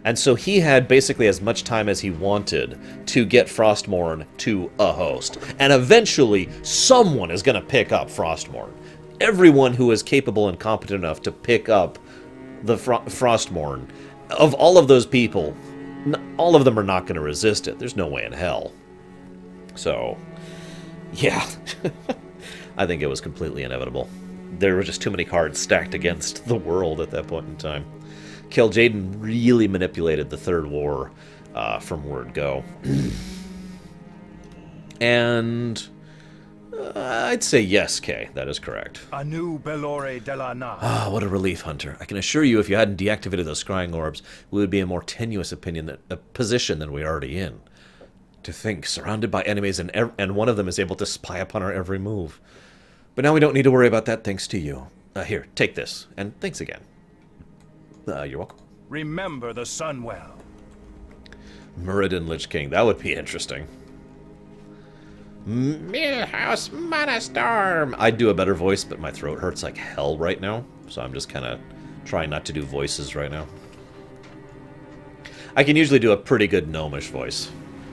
And so he had basically as much time as he wanted to get Frostmourne to a host. And eventually, someone is going to pick up Frostmourne. Everyone who is capable and competent enough to pick up the Frostmourne, of all of those people, all of them are not going to resist it. There's no way in hell. So, yeah. I think it was completely inevitable. There were just too many cards stacked against the world at that point in time. Kil'jaeden really manipulated the Third War from word go. And I'd say yes, Kay. That is correct. Anu Belore Delana. Ah, what a relief, Hunter. I can assure you if you hadn't deactivated those scrying orbs, we would be in a more tenuous position than we're already in. To think, surrounded by enemies, and one of them is able to spy upon our every move. But now we don't need to worry about that thanks to you. Here, take this. And thanks again. You're welcome. Remember the Sunwell. Muradin Lich King. That would be interesting. Millhouse Monastorm. I'd do a better voice, but my throat hurts like hell right now. So I'm just kind of trying not to do voices right now. I can usually do a pretty good gnomish voice.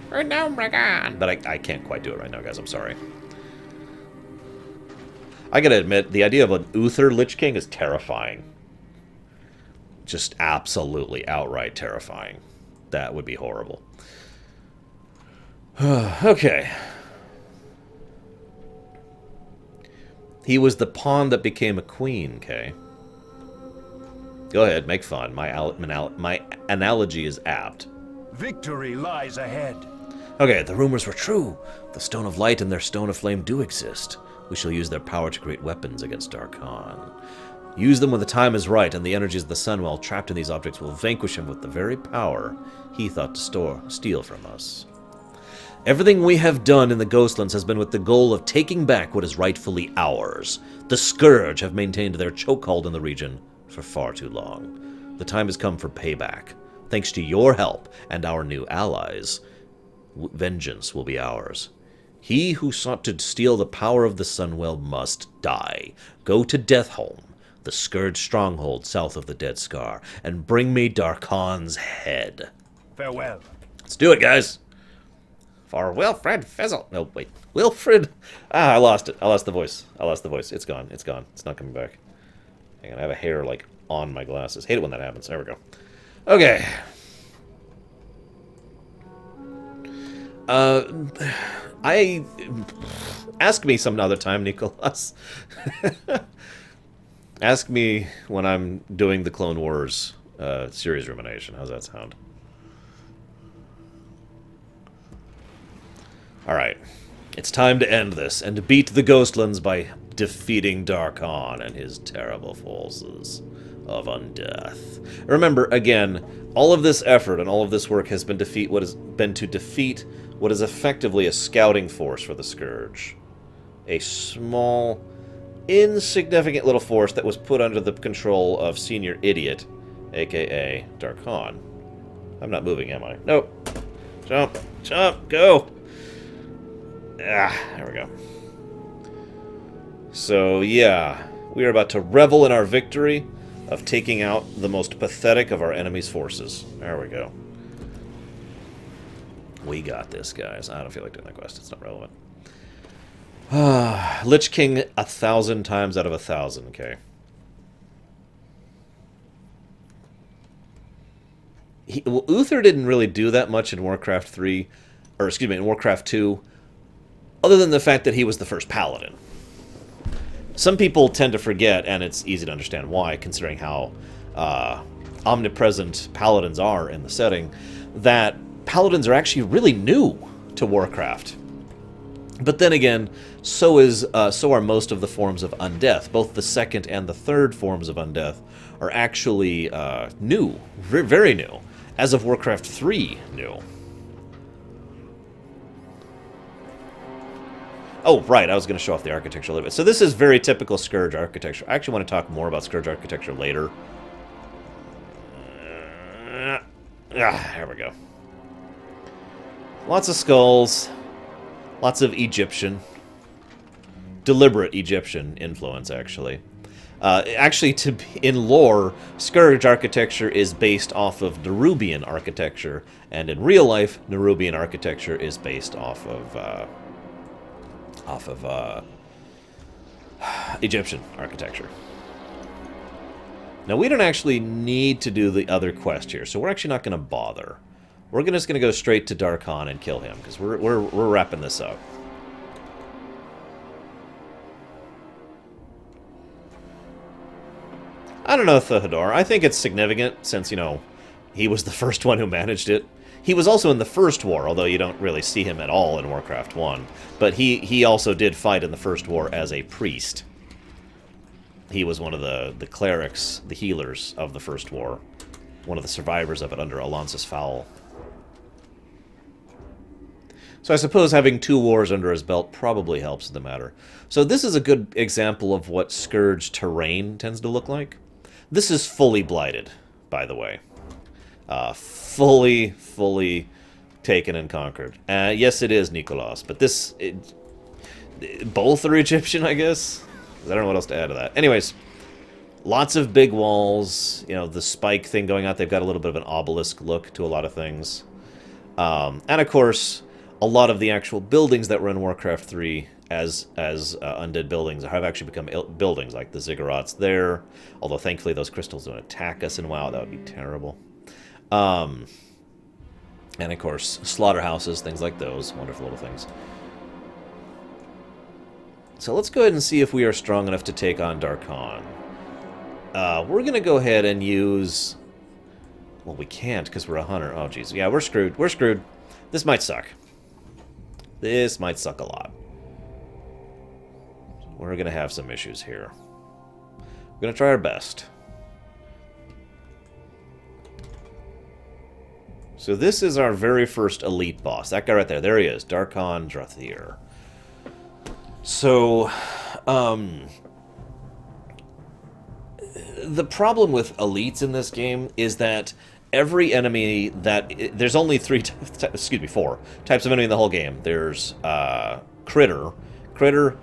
But I can't quite do it right now, guys. I'm sorry. I gotta admit, the idea of an Uther Lich King is terrifying. Just absolutely outright terrifying. That would be horrible. Okay. He was the pawn that became a queen, Kay. Go ahead, make fun. My analogy is apt. Victory lies ahead. Okay, the rumors were true. The Stone of Light and their Stone of Flame do exist. We shall use their power to create weapons against Daron. Use them when the time is right, and the energies of the Sunwell trapped in these objects will vanquish him with the very power he thought to steal from us. Everything we have done in the Ghostlands has been with the goal of taking back what is rightfully ours. The Scourge have maintained their chokehold in the region for far too long. The time has come for payback. Thanks to your help and our new allies, vengeance will be ours. He who sought to steal the power of the Sunwell must die. Go to Deathholm, the Scourge stronghold south of the Dead Scar, and bring me Darkon's head. Farewell. Let's do it, guys. For Wilfred Fizzle. No, wait. Wilfred. Ah, I lost it. I lost the voice. I lost the voice. It's gone. It's gone. It's not coming back. Hang on. I have a hair, like, on my glasses. Hate it when that happens. There we go. Okay. Ask me some other time, Nicholas. Ask me when I'm doing the Clone Wars series rumination. How's that sound? Alright. It's time to end this, and to beat the Ghostlands by defeating Daron and his terrible forces of undeath. Remember, again, all of this effort and all of this work has been to defeat what is effectively a scouting force for the Scourge. A small, insignificant little force that was put under the control of Senior Idiot, aka Daron. I'm not moving, am I? Nope. Jump, jump, go! Ah, there we go. So, yeah, we are about to revel in our victory. of taking out the most pathetic of our enemy's forces. There we go. We got this, guys. I don't feel like doing that quest. It's not relevant. Lich King 1,000 times out of 1,000. Okay. Well, Uther didn't really do that much in Warcraft 3, or excuse me, in Warcraft 2, other than the fact that he was the first paladin. Some people tend to forget, and it's easy to understand why, considering how omnipresent paladins are in the setting, that paladins are actually really new to Warcraft. But then again, so are most of the forms of undeath. Both the second and the third forms of undeath are actually new, very new. As of Warcraft 3, new. Oh, right, I was going to show off the architecture a little bit. So this is very typical Scourge architecture. I actually want to talk more about Scourge architecture later. There we go. Lots of skulls. Lots of Egyptian. Deliberate Egyptian influence, actually. Actually, in lore, Scourge architecture is based off of Nerubian architecture, and in real life, Nerubian architecture is based off of Egyptian architecture. Now, we don't actually need to do the other quest here, so we're actually not going to bother. We're just going to go straight to Daron and kill him, because we're wrapping this up. I don't know, Theodore. I think it's significant, since, you know, he was the first one who managed it. He was also in the First War, although you don't really see him at all in Warcraft 1. But he also did fight in the First War as a priest. He was one of the clerics, the healers of the First War. One of the survivors of it under Alonsus Fowl. So I suppose having 2 wars under his belt probably helps the matter. So this is a good example of what Scourge terrain tends to look like. This is fully blighted, by the way. Fully taken and conquered. Yes, it is Nicholas, but this... both are Egyptian, I guess? I don't know what else to add to that. Anyways, lots of big walls. You know, the spike thing going out, they've got a little bit of an obelisk look to a lot of things. And of course, a lot of the actual buildings that were in Warcraft 3 as undead buildings have actually become buildings, like the ziggurats there. Although, thankfully, those crystals don't attack us in WoW. That would be terrible. And, of course, slaughterhouses, things like those. Wonderful little things. So let's go ahead and see if we are strong enough to take on Daron. We're going to go ahead and use... Well, we can't because we're a hunter. Oh, jeez. Yeah, we're screwed. We're screwed. This might suck. This might suck a lot. We're going to have some issues here. We're going to try our best. So this is our very first elite boss. That guy right there. There he is. Daron Drathir. So, the problem with elites in this game is that every enemy that... There's only 4 types of enemy in the whole game. There's Critter,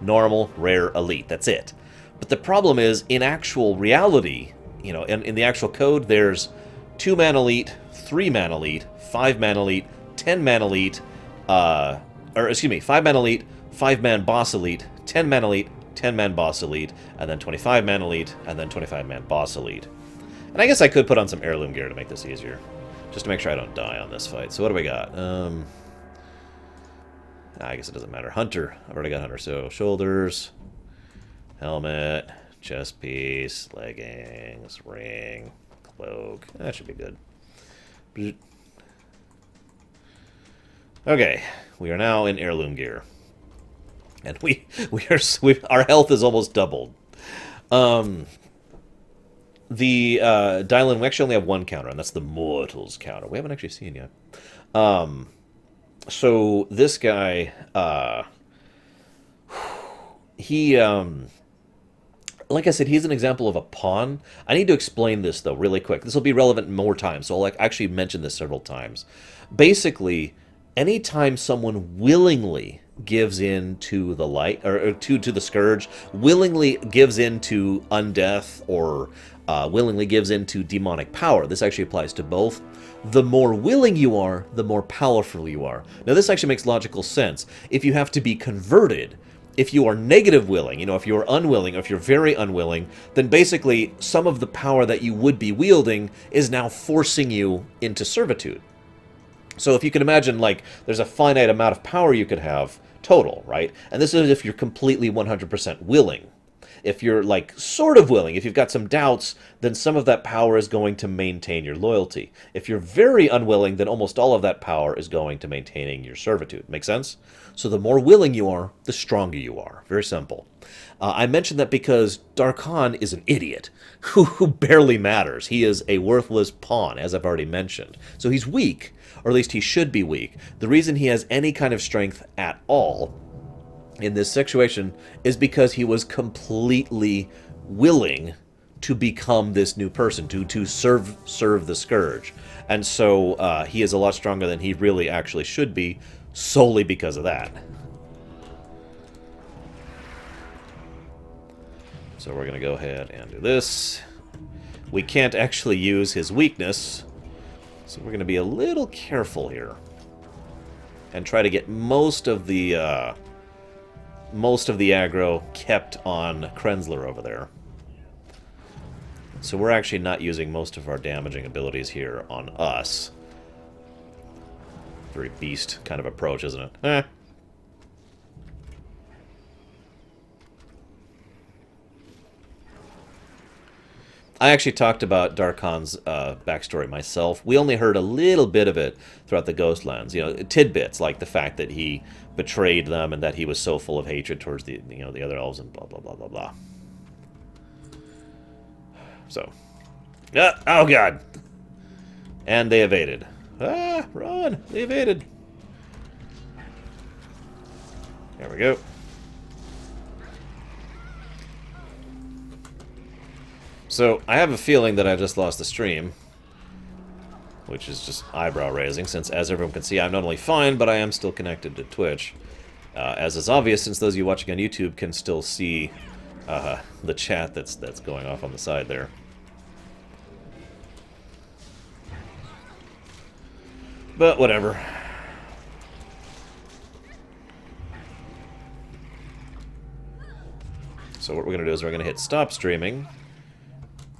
Normal, Rare, Elite. That's it. But the problem is, in actual reality, you know, in the actual code, there's 2-man Elite, 3-man Elite, 5-man Elite, 10-man Elite, 5-man Elite, 5-man Boss Elite, 10-man Elite, 10-man Boss Elite, and then 25-man Elite, and then 25-man Boss Elite. And I guess I could put on some heirloom gear to make this easier, just to make sure I don't die on this fight. So what do we got? I guess it doesn't matter. Hunter. I've already got Hunter. So shoulders, helmet, chest piece, leggings, ring, cloak. That should be good. Okay, we are now in heirloom gear. And our health is almost doubled. The Dylan, we actually only have 1 counter, and that's the Mortals counter. We haven't actually seen yet. So this guy, he, like I said, he's an example of a pawn. I need to explain this, though, really quick. This will be relevant more times, so I'll actually mention this several times. Basically, anytime someone willingly gives in to the light, or to the scourge, willingly gives in to undeath, or willingly gives in to demonic power. This actually applies to both. The more willing you are, the more powerful you are. Now, this actually makes logical sense. If you have to be converted, if you are negative willing, if you're unwilling, or if you're very unwilling, then basically some of the power that you would be wielding is now forcing you into servitude. So if you can imagine, like, there's a finite amount of power you could have total, right? And this is if you're completely 100% willing. If you're, like, sort of willing, if you've got some doubts, then some of that power is going to maintain your loyalty. If you're very unwilling, then almost all of that power is going to maintaining your servitude. Make sense? So the more willing you are, the stronger you are. Very simple. I mentioned that because Daron is an idiot who barely matters. He is a worthless pawn, as I've already mentioned. So he's weak, or at least he should be weak. The reason he has any kind of strength at all in this situation is because he was completely willing to become this new person, to serve the scourge. And so he is a lot stronger than he really actually should be, solely because of that. So we're going to go ahead and do this. We can't actually use his weakness, so we're going to be a little careful here and try to get most of the aggro kept on Krenzler over there. So we're actually not using most of our damaging abilities here on us. Very beast kind of approach, isn't it? I actually talked about Daron's backstory myself. We only heard a little bit of it throughout the Ghostlands. Tidbits, like the fact that he betrayed them and that he was so full of hatred towards the other elves and blah, blah, blah, blah, blah. So. Oh, God. And they evaded. Run! They evaded. There we go. So, I have a feeling that I just lost the stream, which is just eyebrow-raising, since, as everyone can see, I'm not only fine, but I am still connected to Twitch. As is obvious, since those of you watching on YouTube can still see the chat that's going off on the side there. But, whatever. So what we're going to do is we're going to hit stop streaming,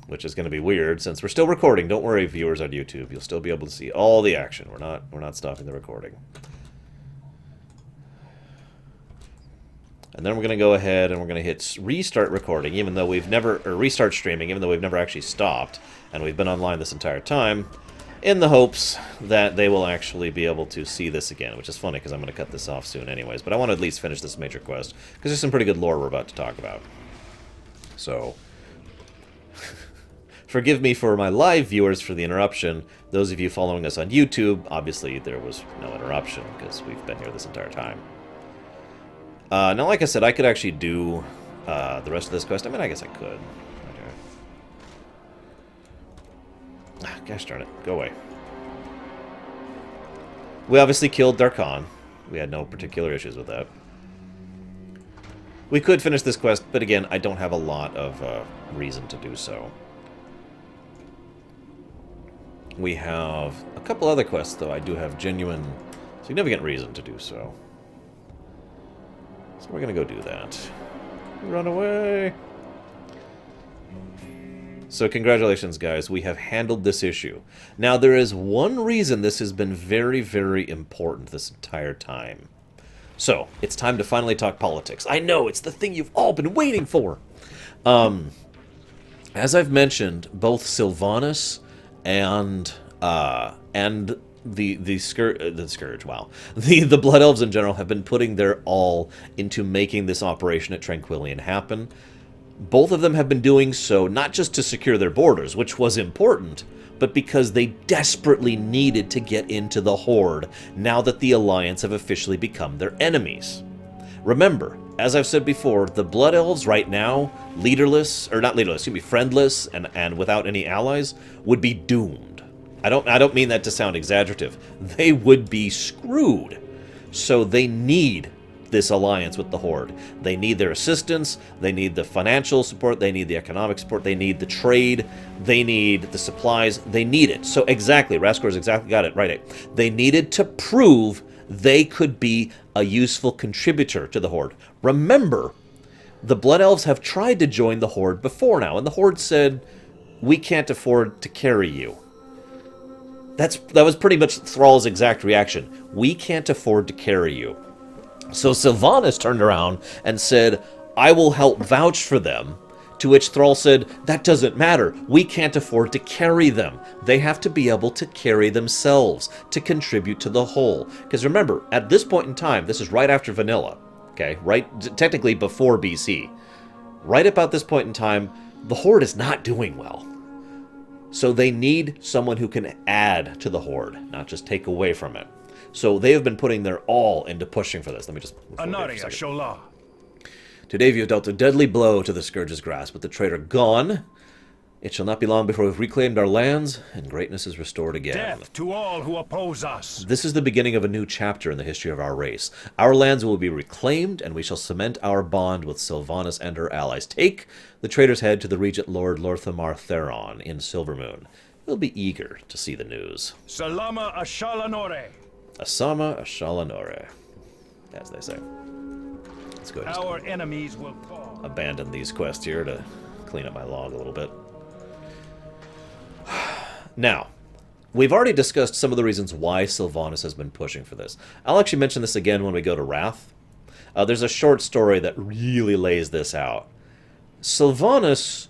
which is going to be weird since we're still recording. Don't worry, viewers on YouTube. You'll still be able to see all the action. We're not stopping the recording. And then we're going to go ahead and we're going to hit restart recording, even though we've never, or restart streaming, even though we've never actually stopped, and we've been online this entire time, in the hopes that they will actually be able to see this again, which is funny because I'm going to cut this off soon anyways, but I want to at least finish this major quest, because there's some pretty good lore we're about to talk about. So, forgive me for my live viewers for the interruption. Those of you following us on YouTube, obviously there was no interruption, because we've been here this entire time. Now, like I said, I could actually do the rest of this quest. I mean, I guess I could. Gosh darn it. Go away. We obviously killed Daron. We had no particular issues with that. We could finish this quest, but again, I don't have a lot of reason to do so. We have a couple other quests, though I do have genuine, significant reason to do so. So we're going to go do that. Run away! So congratulations, guys. We have handled this issue. Now, there is one reason this has been very, very important this entire time. So, it's time to finally talk politics. I know, it's the thing you've all been waiting for! As I've mentioned, both Sylvanas and the Scourge, wow. The Blood Elves in general have been putting their all into making this operation at Tranquillian happen. Both of them have been doing so not just to secure their borders, which was important, but because they desperately needed to get into the Horde now that the Alliance have officially become their enemies. Remember, as I've said before, the Blood Elves right now, leaderless, or not leaderless, excuse me, friendless and without any allies, would be doomed. I don't mean that to sound exaggerative. They would be screwed. So they need this alliance with the Horde. They need their assistance, they need the financial support, they need the economic support, they need the trade, they need the supplies, they need it. So exactly, Raskor's exactly got it right. They needed to prove they could be a useful contributor to the Horde. Remember, the Blood Elves have tried to join the Horde before now, and the Horde said, we can't afford to carry you. That was pretty much Thrall's exact reaction. We can't afford to carry you. So Sylvanas turned around and said, I will help vouch for them. To which Thrall said, that doesn't matter. We can't afford to carry them. They have to be able to carry themselves, to contribute to the whole. Because remember, at this point in time, this is right after Vanilla. Okay, right, technically before BC. Right about this point in time, the Horde is not doing well. So they need someone who can add to the Horde, not just take away from it. So they have been putting their all into pushing for this. Let me just move forward here for a second. Shola. Today you have dealt a deadly blow to the Scourge's grasp. With the traitor gone, it shall not be long before we've reclaimed our lands, and greatness is restored again. Death to all who oppose us. This is the beginning of a new chapter in the history of our race. Our lands will be reclaimed, and we shall cement our bond with Sylvanas and her allies. Take the traitor's head to the Regent Lord Lorthamar Theron in Silvermoon. He'll be eager to see the news. Salama Ashalanore. Asama Ashalanore, as they say. Let's go ahead and Our enemies will fall. abandon these quests here to clean up my log a little bit. Now, we've already discussed some of the reasons why Sylvanas has been pushing for this. I'll actually mention this again when we go to Wrath. There's a short story that really lays this out. Sylvanas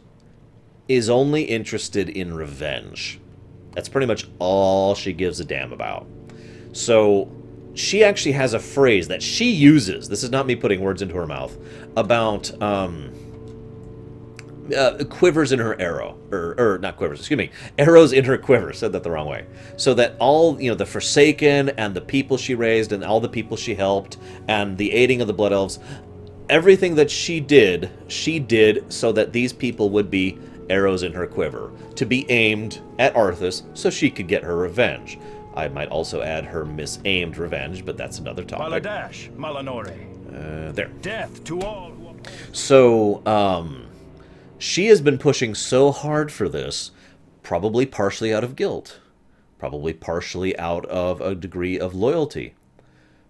is only interested in revenge. That's pretty much all she gives a damn about. So she actually has a phrase that she uses, this is not me putting words into her mouth, about quivers in her arrow, or not quivers, excuse me, arrows in her quiver, said that the wrong way. So that all, the Forsaken and the people she raised and all the people she helped and the aiding of the Blood Elves, everything that she did so that these people would be arrows in her quiver, to be aimed at Arthas so she could get her revenge. I might also add her misaimed revenge, but that's another topic. Baladash Malanore. There. Death to all who So, she has been pushing so hard for this, probably partially out of guilt, probably partially out of a degree of loyalty,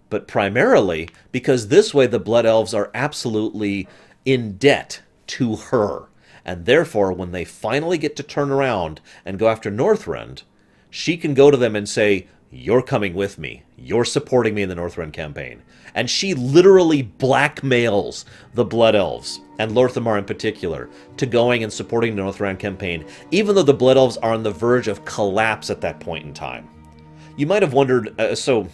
but primarily because this way the Blood Elves are absolutely in debt to her, and therefore when they finally get to turn around and go after Northrend, she can go to them and say, you're coming with me. You're supporting me in the Northrend campaign. And she literally blackmails the Blood Elves, and Lorthamar in particular, to going and supporting the Northrend campaign, even though the Blood Elves are on the verge of collapse at that point in time. You might have wondered, so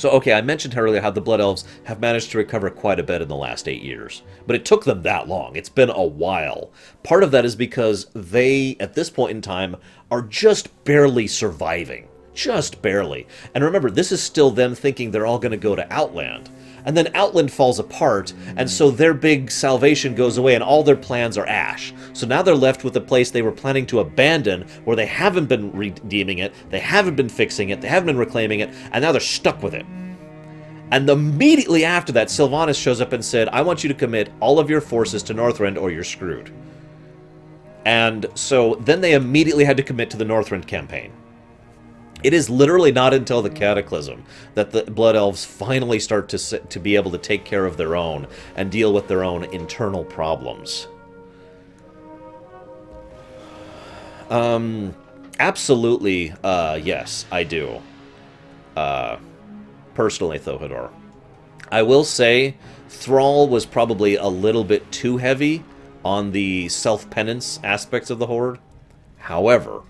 okay, I mentioned earlier how the Blood Elves have managed to recover quite a bit in the last 8 years. But it took them that long. It's been a while. Part of that is because they, at this point in time, are just barely surviving. Just barely. And remember, this is still them thinking they're all going to go to Outland. And then Outland falls apart, and so their big salvation goes away, and all their plans are ash. So now they're left with a place they were planning to abandon, where they haven't been redeeming it, they haven't been fixing it, they haven't been reclaiming it, and now they're stuck with it. And immediately after that, Sylvanas shows up and said, I want you to commit all of your forces to Northrend, or you're screwed. And so then they immediately had to commit to the Northrend campaign. It is literally not until the Cataclysm that the Blood Elves finally start to be able to take care of their own and deal with their own internal problems. Absolutely, yes, I do. Personally, Thohador. I will say, Thrall was probably a little bit too heavy on the self-penance aspects of the Horde. However,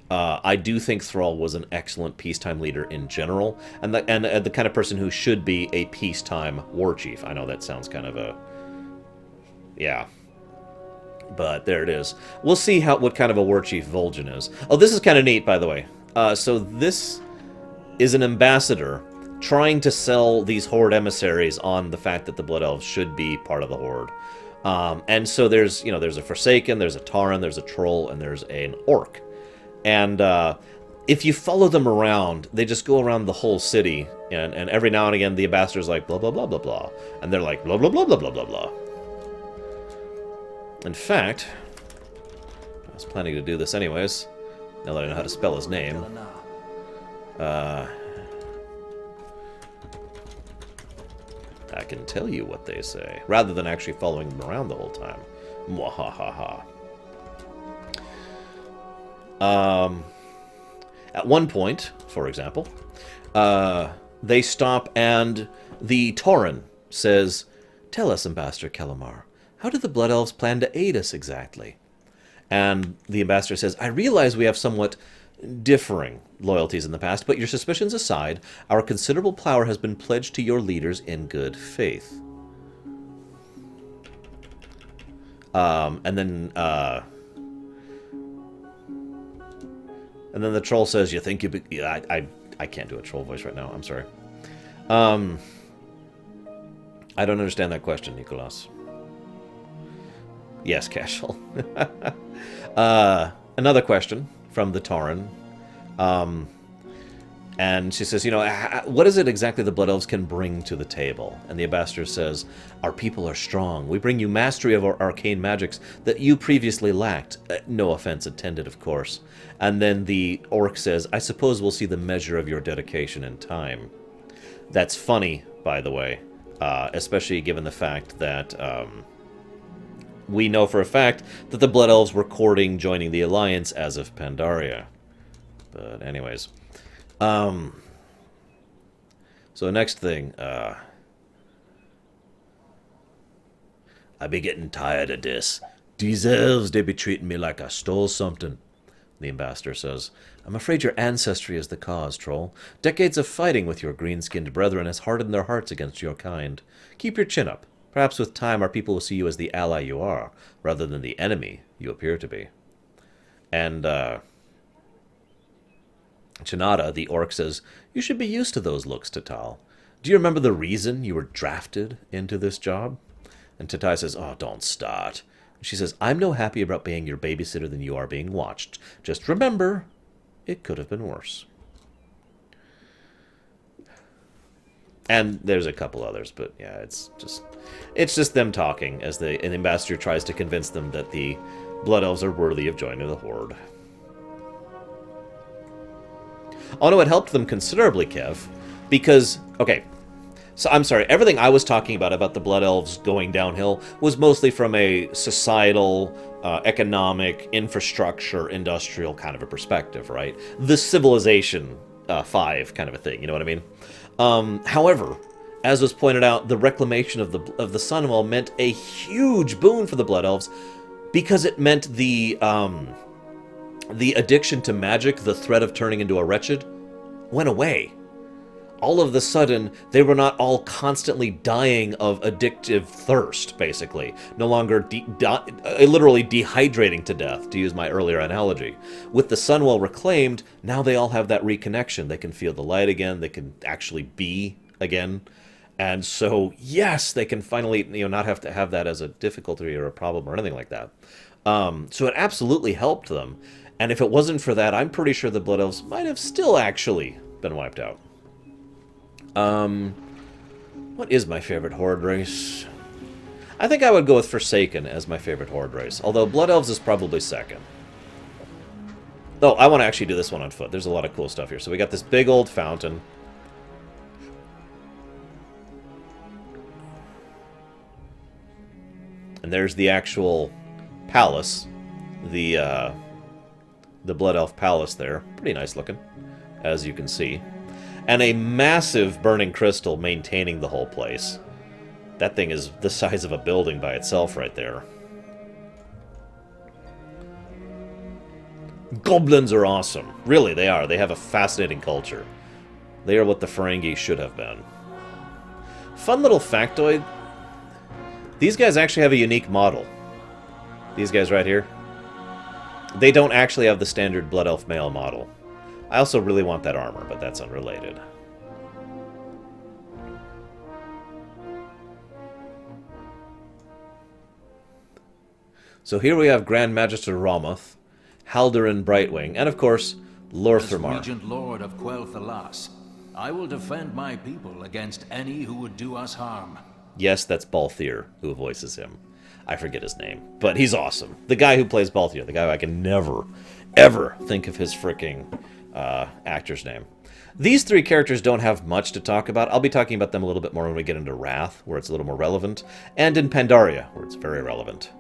I do think Thrall was an excellent peacetime leader in general, and the kind of person who should be a peacetime war chief. I know that sounds kind of a... yeah. But there it is. We'll see what kind of a war chief Vol'jin is. Oh, this is kind of neat, by the way. So this is an ambassador trying to sell these Horde emissaries on the fact that the Blood Elves should be part of the Horde. And so there's a Forsaken, there's a Tauren, there's a Troll, and there's an Orc. And if you follow them around, they just go around the whole city, and every now and again the ambassador's like, blah, blah, blah, blah, blah. And they're like, blah, blah, blah, blah, blah, blah, blah. In fact, I was planning to do this anyways, now that I know how to spell his name. I can tell you what they say, rather than actually following them around the whole time. Mwahahaha. At one point, for example, they stop and the Tauren says, "Tell us, Ambassador Calamar, how do the Blood Elves plan to aid us exactly?" And the ambassador says, "I realize we have somewhat differing loyalties in the past, but your suspicions aside, our considerable power has been pledged to your leaders in good faith." And then the troll says, "You think you be..." I can't do a troll voice right now. I'm sorry. I don't understand that question, Nicolas. Yes, casual. Another question from the Tauren. And she says, what is it exactly the Blood Elves can bring to the table? And the ambassador says, "Our people are strong. We bring you mastery of our arcane magics that you previously lacked." No offense intended, of course. And then the orc says, "I suppose we'll see the measure of your dedication in time." That's funny, by the way, especially given the fact that we know for a fact that the Blood Elves were courting joining the Alliance as of Pandaria. But anyways. So next thing, I be getting tired of this. These elves, they be treating me like I stole something. The ambassador says, "I'm afraid your ancestry is the cause, troll. Decades of fighting with your green-skinned brethren has hardened their hearts against your kind. Keep your chin up. Perhaps with time our people will see you as the ally you are, rather than the enemy you appear to be." And, Chinada, the orc, says, "You should be used to those looks, Tatal. Do you remember the reason you were drafted into this job?" And Tatai says, "Oh, don't start." She says, "I'm no happier about being your babysitter than you are being watched. Just remember, it could have been worse." And there's a couple others, but yeah, it's just them talking as an ambassador tries to convince them that the Blood Elves are worthy of joining the Horde. Oh no, it helped them considerably, Kev, because, okay, so I'm sorry, everything I was talking about the Blood Elves going downhill was mostly from a societal, economic, infrastructure, industrial kind of a perspective, right? The Civilization 5 kind of a thing, you know what I mean? However, as was pointed out, the reclamation of the Sunwell meant a huge boon for the Blood Elves because it meant the addiction to magic, the threat of turning into a wretched, went away. All of a sudden, they were not all constantly dying of addictive thirst, basically. No longer literally dehydrating to death, to use my earlier analogy. With the Sunwell reclaimed, now they all have that reconnection. They can feel the light again. They can actually be again. And so, yes, they can finally, not have to have that as a difficulty or a problem or anything like that. So it absolutely helped them. And if it wasn't for that, I'm pretty sure the Blood Elves might have still actually been wiped out. What is my favorite Horde race? I think I would go with Forsaken as my favorite Horde race, although Blood Elves is probably second. Oh, I want to actually do this one on foot. There's a lot of cool stuff here. So we got this big old fountain. And there's the actual palace. The Blood Elf palace there. Pretty nice looking, as you can see. And a massive burning crystal maintaining the whole place. That thing is the size of a building by itself right there. Goblins are awesome. Really, they are. They have a fascinating culture. They are what the Ferengi should have been. Fun little factoid. These guys actually have a unique model. These guys right here. They don't actually have the standard Blood Elf male model. I also really want that armor, but that's unrelated. So here we have Grand Magister Romoth, Haldoran Brightwing, and of course, Lorthamar. As Regent Lord of Quel'Thalas, I will defend my people against any who would do us harm. Yes, that's Balthier who voices him. I forget his name, but he's awesome. The guy who plays Balthier, the guy who I can never, ever think of his freaking actor's name. These three characters don't have much to talk about. I'll be talking about them a little bit more when we get into Wrath, where it's a little more relevant, and in Pandaria, where it's very relevant.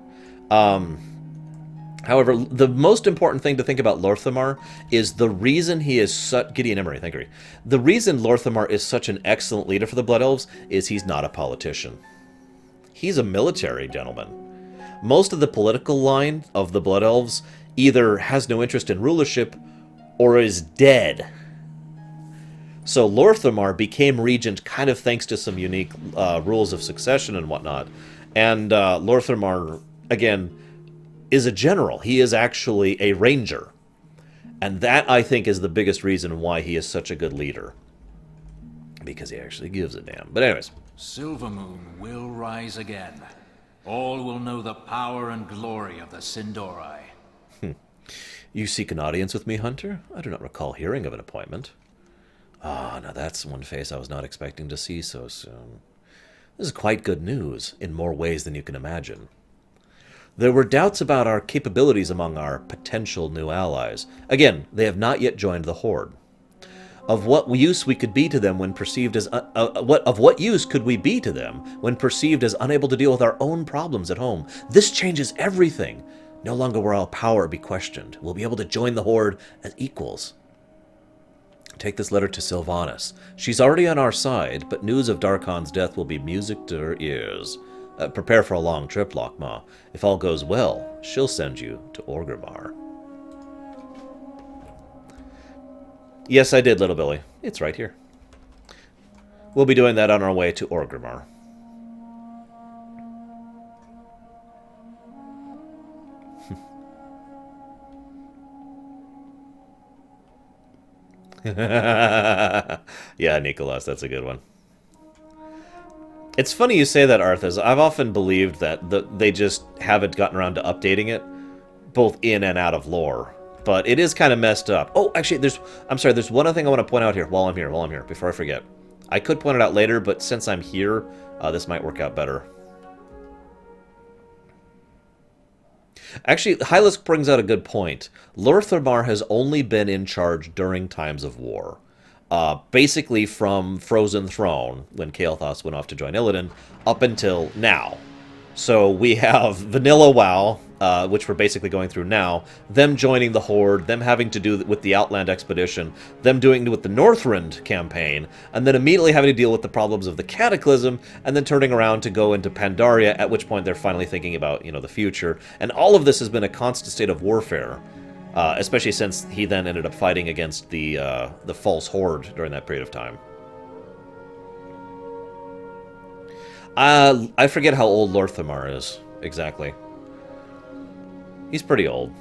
However, the most important thing to think about Lorthamar is the reason he is such... Gideon Emery, thank you. The reason Lorthamar is such an excellent leader for the Blood Elves is he's not a politician. He's a military gentleman. Most of the political line of the Blood Elves either has no interest in rulership or is dead. So Lorthamar became regent kind of thanks to some unique rules of succession and whatnot. And Lorthamar, again, is a general. He is actually a ranger. And that, I think, is the biggest reason why he is such a good leader. Because he actually gives a damn. But anyways. Silvermoon will rise again. All will know the power and glory of the Sin'dorei. You seek an audience with me, Hunter? I do not recall hearing of an appointment. Ah, now that's one face I was not expecting to see so soon. This is quite good news, in more ways than you can imagine. There were doubts about our capabilities among our potential new allies. Again, they have not yet joined the Horde. Of what use we could be to them when perceived as what use could we be to them when perceived as unable to deal with our own problems at home? This changes everything. No longer will our power be questioned. We'll be able to join the Horde as equals. Take this letter to Sylvanas. She's already on our side, but news of Darkon's death will be music to her ears. Prepare for a long trip, Lockmaw. If all goes well, she'll send you to Orgrimmar. Yes, I did, little Billy. It's right here. We'll be doing that on our way to Orgrimmar. Yeah, Nicholas, that's a good one. It's funny you say that, Arthas. I've often believed that they just haven't gotten around to updating it, both in and out of lore. But it is kind of messed up. Oh, actually, there's one other thing I want to point out here while I'm here, before I forget. I could point it out later, but since I'm here, this might work out better. Actually, Hylisk brings out a good point. Lorthamar has only been in charge during times of war. Basically from Frozen Throne, when Kael'thas went off to join Illidan, up until now. So we have Vanilla WoW, which we're basically going through now, them joining the Horde, them having to do with the Outland Expedition, them doing with the Northrend campaign, and then immediately having to deal with the problems of the Cataclysm, and then turning around to go into Pandaria, at which point they're finally thinking about, you know, the future. And all of this has been a constant state of warfare, especially since he then ended up fighting against the false Horde during that period of time. I forget how old Lorthamar is, exactly. He's pretty old.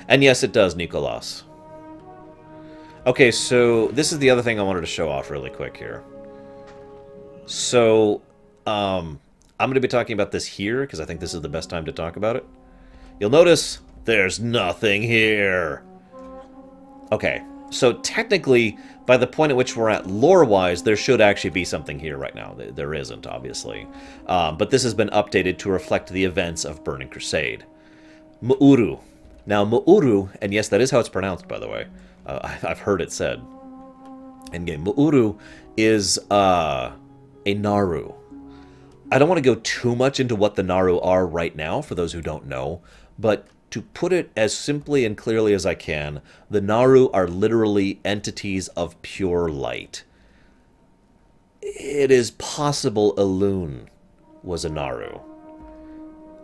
And yes, it does, Nicolas. Okay, so this is the other thing I wanted to show off really quick here. So, I'm going to be talking about this here, because I think this is the best time to talk about it. You'll notice there's nothing here. Okay, so technically, by the point at which we're at lore-wise, there should actually be something here right now. There isn't, obviously. But this has been updated to reflect the events of Burning Crusade. Mu'uru. Now, Mu'uru, and yes, that is how it's pronounced, by the way. I've heard it said. In-game. Mu'uru is a Naru. I don't want to go too much into what the Naru are right now, for those who don't know, but to put it as simply and clearly as I can, the Naru are literally entities of pure light. It is possible Elune was a Naru.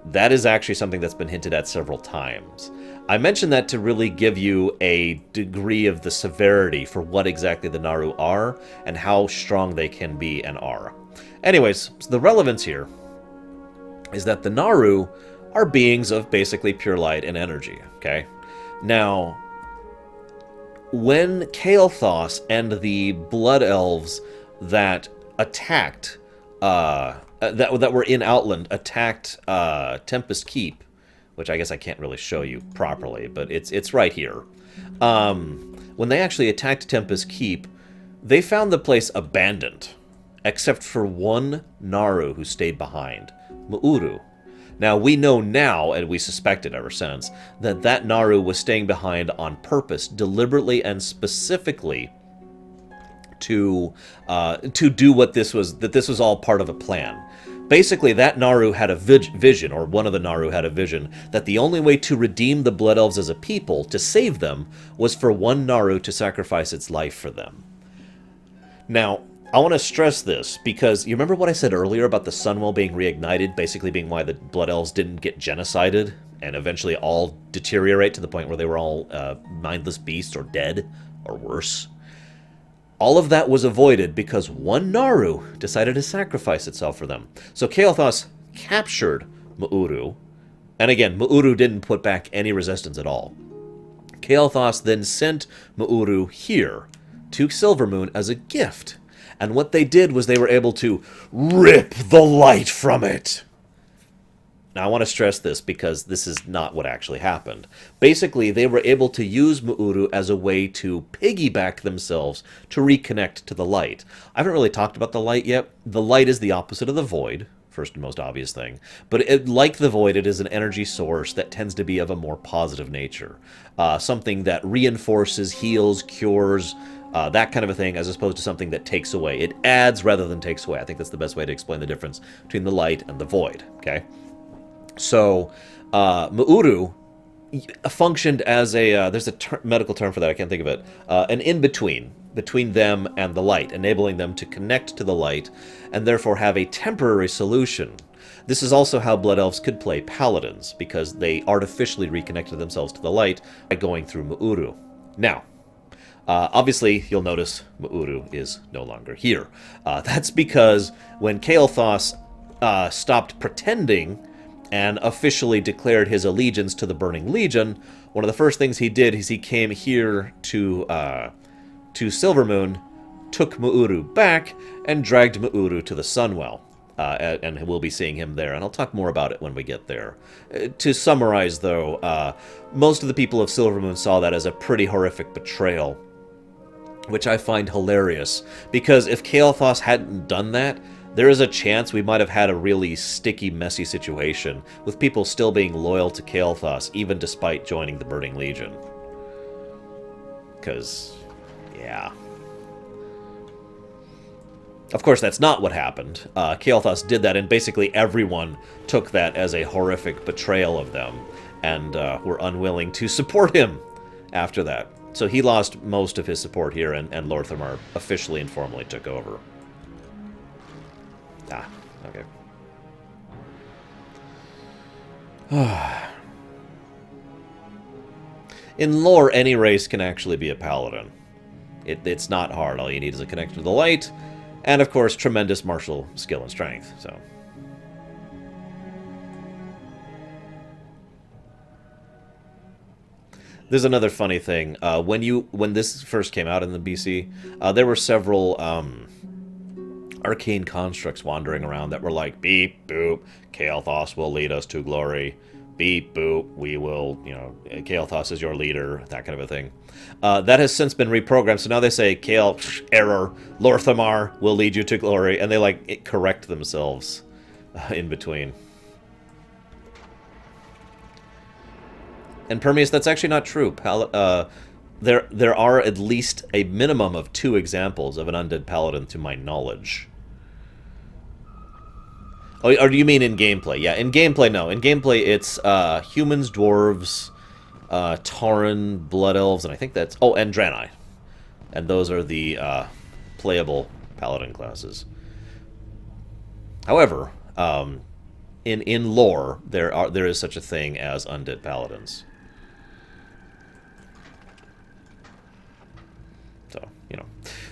That is actually something that's been hinted at several times. I mention that to really give you a degree of the severity for what exactly the Naru are and how strong they can be and are. Anyways, so the relevance here is that the Naru are beings of basically pure light and energy, okay? Now, when Kael'thas and the Blood Elves that attacked, that were in Outland, attacked Tempest Keep, which I guess I can't really show you properly, but it's right here. When they actually attacked Tempest Keep, they found the place abandoned, except for one Naru who stayed behind, Mu'uru. Now, we know now, and we suspected ever since, that that Naru was staying behind on purpose, deliberately and specifically to do what this was, that this was all part of a plan. Basically, that Naru had a vision, or one of the Naru had a vision, that the only way to redeem the Blood Elves as a people, to save them, was for one Naru to sacrifice its life for them. Now, I want to stress this, because you remember what I said earlier about the Sunwell being reignited, basically being why the Blood Elves didn't get genocided, and eventually all deteriorate to the point where they were all mindless beasts, or dead, or worse? All of that was avoided because one Naru decided to sacrifice itself for them. So Kael'thas captured Mu'uru, and again, Mu'uru didn't put back any resistance at all. Kael'thas then sent Mu'uru here, to Silvermoon, as a gift. And what they did was they were able to rip the light from it. Now, I want to stress this because this is not what actually happened. Basically, they were able to use Mu'uru as a way to piggyback themselves to reconnect to the light. I haven't really talked about the light yet. The light is the opposite of the void, first and most obvious thing. But like the void, it is an energy source that tends to be of a more positive nature. Something that reinforces, heals, cures, that kind of a thing, as opposed to something that takes away. It adds rather than takes away. I think that's the best way to explain the difference between the light and the void, okay? So, Mu'uru functioned as a, there's a medical term for that, I can't think of it, an in-between, between them and the light, enabling them to connect to the light, and therefore have a temporary solution. This is also how Blood Elves could play Paladins, because they artificially reconnected themselves to the light by going through Mu'uru. Now, obviously, you'll notice Mu'uru is no longer here. That's because when Kael'thas stopped pretending and officially declared his allegiance to the Burning Legion, one of the first things he did is he came here to Silvermoon, took Mu'uru back, and dragged Mu'uru to the Sunwell. And we'll be seeing him there, and I'll talk more about it when we get there. To summarize, though, most of the people of Silvermoon saw that as a pretty horrific betrayal, which I find hilarious, because if Kael'thas hadn't done that, there is a chance we might have had a really sticky, messy situation, with people still being loyal to Kael'thas, even despite joining the Burning Legion. Because, yeah. Of course, that's not what happened. Kael'thas did that, and basically everyone took that as a horrific betrayal of them, and were unwilling to support him after that. So he lost most of his support here, and Lorthamar officially and formally took over. Ah, okay. In lore, any race can actually be a paladin. It's not hard. All you need is a connection to the light, and of course, tremendous martial skill and strength. So, there's another funny thing. When this first came out in the BC, there were several arcane constructs wandering around that were like, beep, boop, Kael'thas will lead us to glory. Beep, boop, we will, Kael'thas is your leader, that kind of a thing. That has since been reprogrammed, so now they say, error, Lorthamar will lead you to glory, and they, correct themselves in between. And Permeus, that's actually not true. There are at least a minimum of 2 examples of an undead paladin to my knowledge. Oh, or do you mean in gameplay? Yeah, in gameplay, no. In gameplay, it's humans, dwarves, Tauren, Blood Elves, and I think that's... Oh, and Draenei. And those are the playable paladin classes. However, in lore, there is such a thing as undead paladins.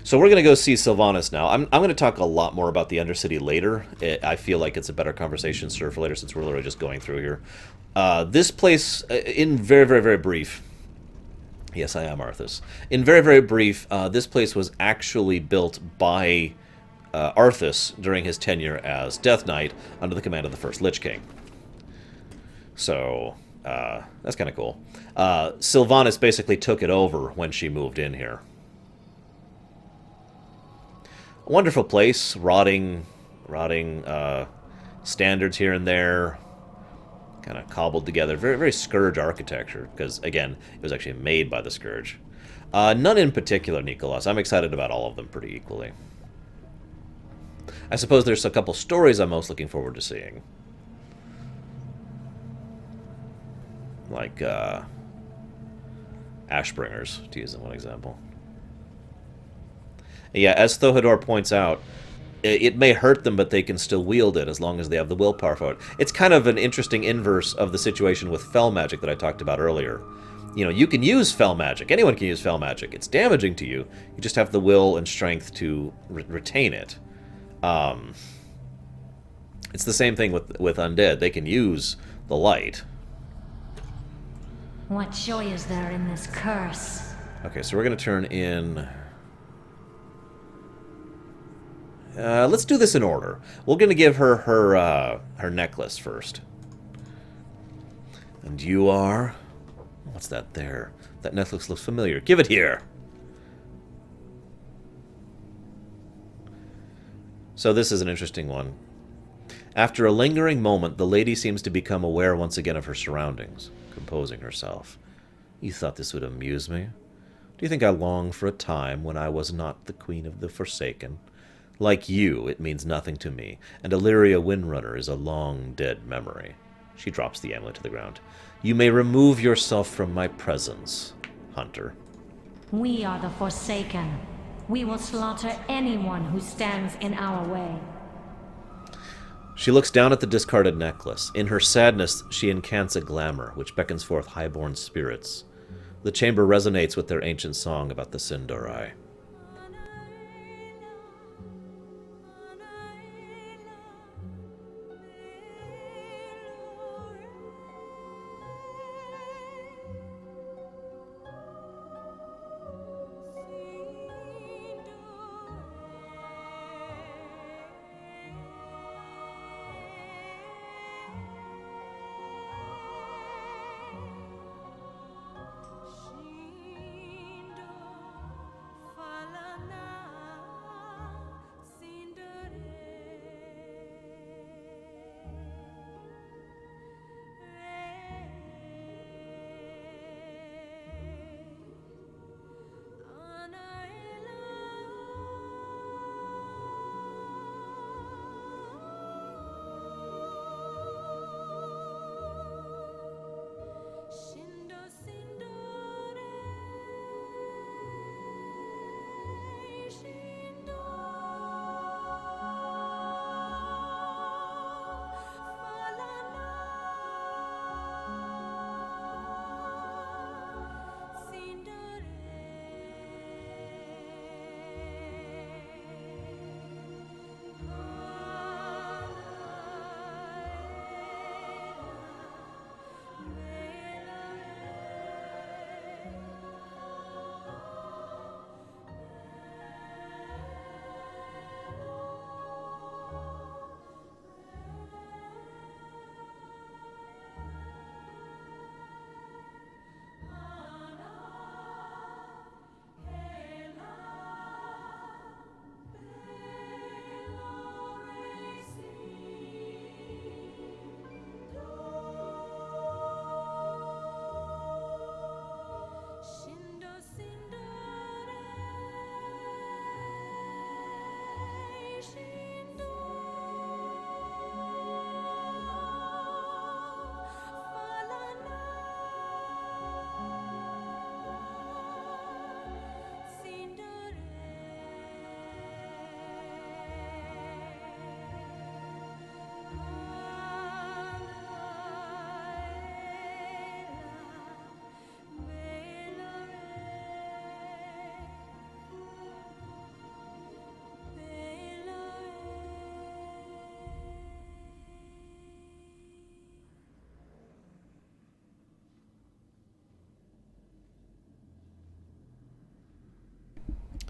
So we're going to go see Sylvanas now. I'm going to talk a lot more about the Undercity later. I feel like it's a better conversation served for later since we're literally just going through here. This place, in very, very, very brief... Yes, I am Arthas. In very, very brief, this place was actually built by Arthas during his tenure as Death Knight under the command of the First Lich King. So... That's kind of cool. Sylvanas basically took it over when she moved in here. A wonderful place, rotting standards here and there, kind of cobbled together. Very, very Scourge architecture, because, again, it was actually made by the Scourge. None in particular, Nicholas. I'm excited about all of them pretty equally. I suppose there's a couple stories I'm most looking forward to seeing. Like, Ashbringers, to use one example. Yeah, as Thohador points out, it may hurt them, but they can still wield it as long as they have the willpower for it. It's kind of an interesting inverse of the situation with Fel Magic that I talked about earlier. You know, you can use Fel Magic. Anyone can use Fel Magic. It's damaging to you. You just have the will and strength to retain it. It's the same thing with Undead. They can use the light. What joy is there in this curse? Okay, so we're going to turn in... let's do this in order. We're going to give her her necklace first. And you are... What's that there? That necklace looks familiar. Give it here! So this is an interesting one. After a lingering moment, the lady seems to become aware once again of her surroundings, composing herself. You thought this would amuse me? Do you think I long for a time when I was not the Queen of the Forsaken? Like you, it means nothing to me, and Illyria Windrunner is a long dead memory. She drops the amulet to the ground. You may remove yourself from my presence, Hunter. We are the Forsaken. We will slaughter anyone who stands in our way. She looks down at the discarded necklace. In her sadness, she incants a glamour, which beckons forth highborn spirits. The chamber resonates with their ancient song about the Sindorai.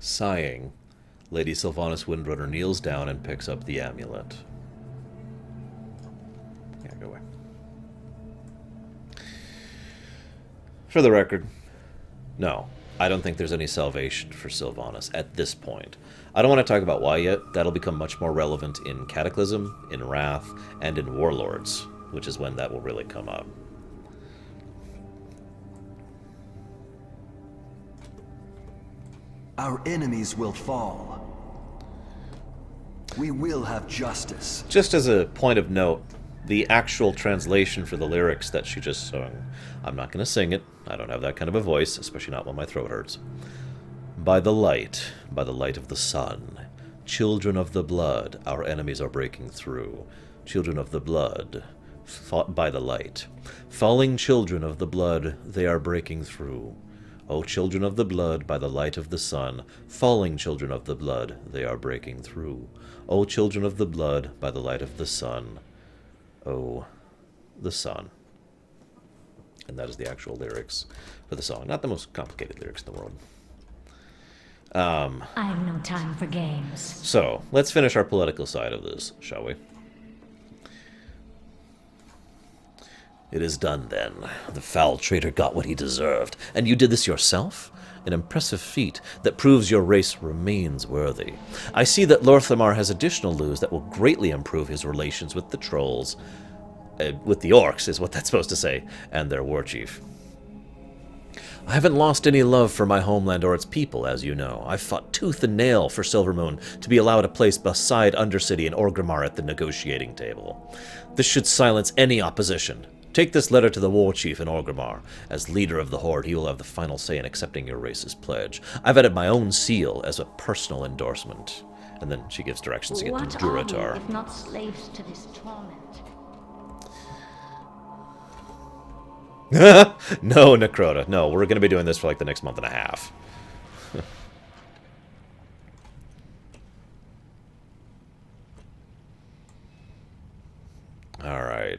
Sighing, Lady Sylvanas Windrunner kneels down and picks up the amulet. Yeah, go away. For the record, no, I don't think there's any salvation for Sylvanas at this point. I don't want to talk about why yet. That'll become much more relevant in Cataclysm, in Wrath, and in Warlords, which is when that will really come up. Our enemies will fall. We will have justice. Just as a point of note, the actual translation for the lyrics that she just sung, I'm not going to sing it. I don't have that kind of a voice, especially not when my throat hurts. By the light of the sun, children of the blood, our enemies are breaking through. Children of the blood, fought by the light. Falling children of the blood, they are breaking through. O children of the blood, by the light of the sun, falling children of the blood, they are breaking through. O children of the blood, by the light of the sun. O, the sun. And that is the actual lyrics for the song. Not the most complicated lyrics in the world. I have no time for games. So, let's finish our political side of this, shall we? It is done, then. The foul traitor got what he deserved. And you did this yourself? An impressive feat that proves your race remains worthy. I see that Lorthamar has additional loot that will greatly improve his relations with the trolls. With the orcs, is what that's supposed to say, and their warchief. I haven't lost any love for my homeland or its people, as you know. I've fought tooth and nail for Silvermoon to be allowed a place beside Undercity and Orgrimmar at the negotiating table. This should silence any opposition. Take this letter to the warchief in Orgrimmar. As leader of the Horde, he will have the final say in accepting your race's pledge. I've added my own seal as a personal endorsement. And then she gives directions to get to Durotar. What are we, if not slaves to this torment? No, Necrota. No, we're going to be doing this for like the next month and a half. All right.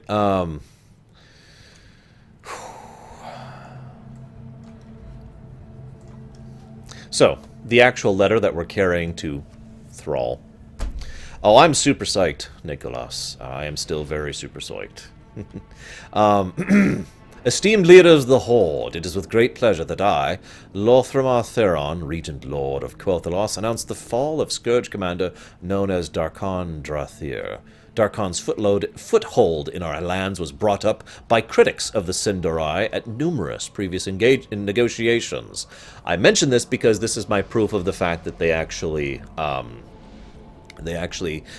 So, the actual letter that we're carrying to Thrall. Oh, I'm super psyched, Nicholas. I am still very super psyched. Esteemed leaders of the Horde, it is with great pleasure that I, Lothramar Theron, Regent Lord of Quel'Thalas, announce the fall of Scourge Commander known as Darkon Drathir. Darkon's foothold in our lands was brought up by critics of the Sin'dorei at numerous previous negotiations. I mention this because this is my proof of the fact that they actually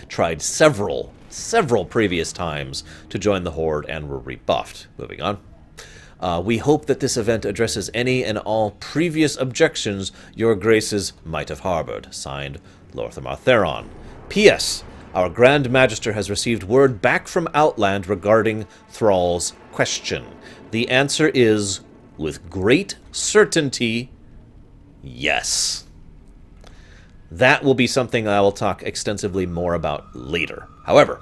tried several previous times to join the Horde and were rebuffed. Moving on. We hope that this event addresses any and all previous objections your graces might have harbored. Signed, Lorthamar Theron. P.S. Our Grand Magister has received word back from Outland regarding Thrall's question. The answer is, with great certainty, yes. That will be something I will talk extensively more about later. However,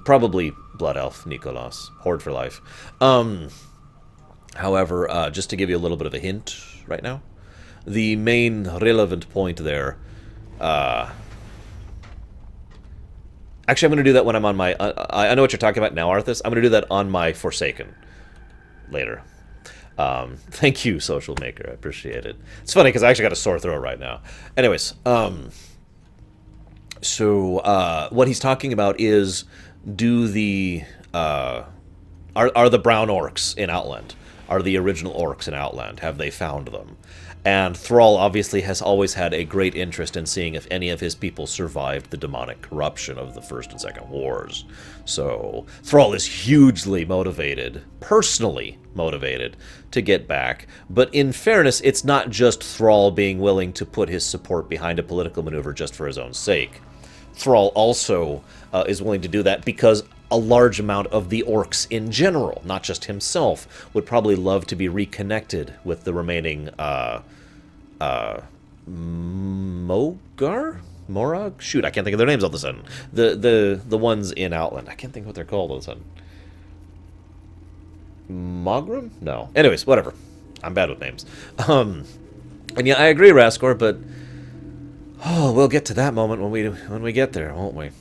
probably Blood Elf, Nicholas, Horde for life. However, just to give you a little bit of a hint right now, the main relevant point there, actually, I'm going to do that when I'm on my... I know what you're talking about now, Arthas. I'm going to do that on my Forsaken later. Thank you, Social Maker. I appreciate it. It's funny because I actually got a sore throat right now. Anyways, so what he's talking about is, do the... are the brown orcs in Outland? Are the original orcs in Outland? Have they found them? And Thrall obviously has always had a great interest in seeing if any of his people survived the demonic corruption of the First and Second Wars. So Thrall is hugely motivated, personally motivated, to get back. But in fairness, it's not just Thrall being willing to put his support behind a political maneuver just for his own sake. Thrall also is willing to do that because a large amount of the orcs in general, not just himself, would probably love to be reconnected with the remaining Morag? Shoot, I can't think of their names all of a sudden. The ones in Outland. I can't think of what they're called all of a sudden. Mogram? No. Anyways, whatever. I'm bad with names. And yeah, I agree, Raskor, but we'll get to that moment when we get there, won't we?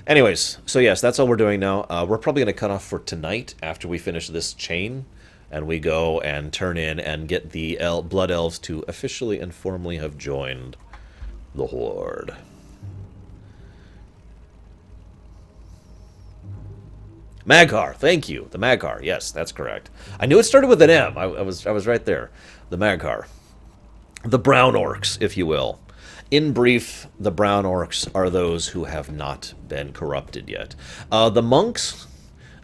Anyways, so yes, that's all we're doing now. We're probably going to cut off for tonight after we finish this chain. and we go and turn in and get the Blood Elves to officially and formally have joined the Horde. Mag'har, thank you. The Mag'har, yes, that's correct. I knew it started with an M. I was right there. The Mag'har. The Brown Orcs, if you will. In brief, the Brown Orcs are those who have not been corrupted yet. The monks,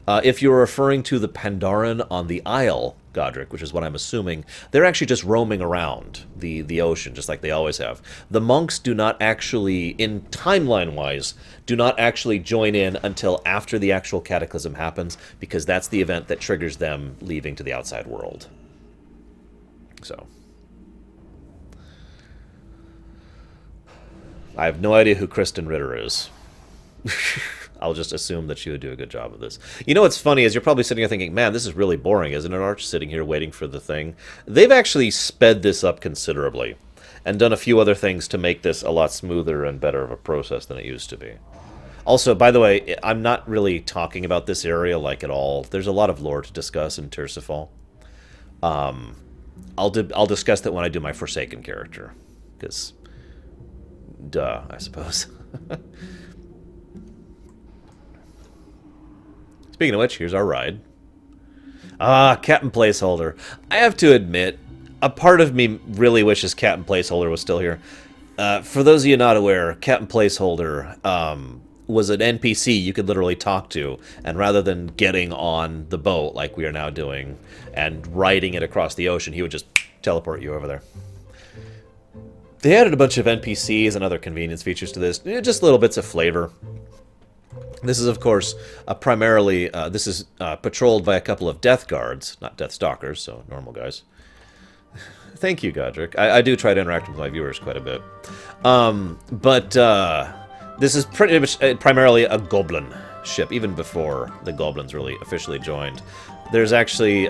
if you're referring to the Pandaren on the Isle, Godric, which is what I'm assuming, they're actually just roaming around the ocean, just like they always have. The monks do not actually, in timeline-wise, do not actually join in until after the actual cataclysm happens, because that's the event that triggers them leaving to the outside world. So, I have no idea who Kristen Ritter is. I'll just assume that she would do a good job of this. You know what's funny is you're probably sitting here thinking, man, this is really boring, isn't it, Arch? Sitting here waiting for the thing. They've actually sped this up considerably and done a few other things to make this a lot smoother and better of a process than it used to be. Also, by the way, I'm not really talking about this area like at all. There's a lot of lore to discuss in Tersifal. I'll discuss that when I do my Forsaken character, because, duh, I suppose. Speaking of which, here's our ride. Ah, Captain Placeholder. I have to admit, a part of me really wishes Captain Placeholder was still here. For those of you not aware, Captain Placeholder was an NPC you could literally talk to, and rather than getting on the boat like we are now doing and riding it across the ocean, he would just teleport you over there. They added a bunch of NPCs and other convenience features to this, just little bits of flavor. This is, of course, primarily, patrolled by a couple of Death Guards, not Deathstalkers, so normal guys. Thank you, Godric. I do try to interact with my viewers quite a bit. This is pretty much primarily a goblin ship, even before the goblins really officially joined. There's actually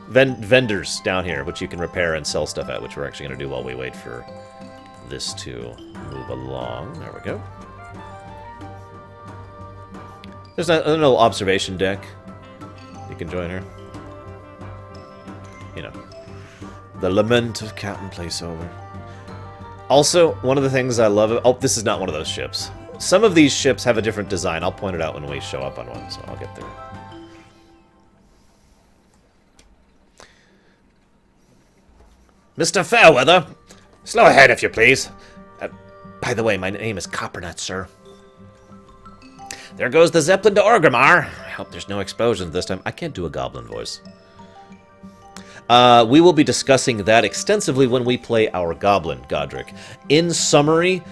vendors down here, which you can repair and sell stuff at, which we're actually going to do while we wait for this to move along. There we go. There's a little observation deck you can join here. You know, the lament of Captain Placeholder. Also, one of the things I love... Oh, this is not one of those ships. Some of these ships have a different design. I'll point it out when we show up on one, so I'll get there. Mr. Fairweather, slow ahead if you please. By the way, my name is Coppernet, sir. There goes the Zeppelin to Orgrimmar. I hope there's no explosions this time. I can't do a goblin voice. We will be discussing that extensively when we play our goblin, Godric. In summary,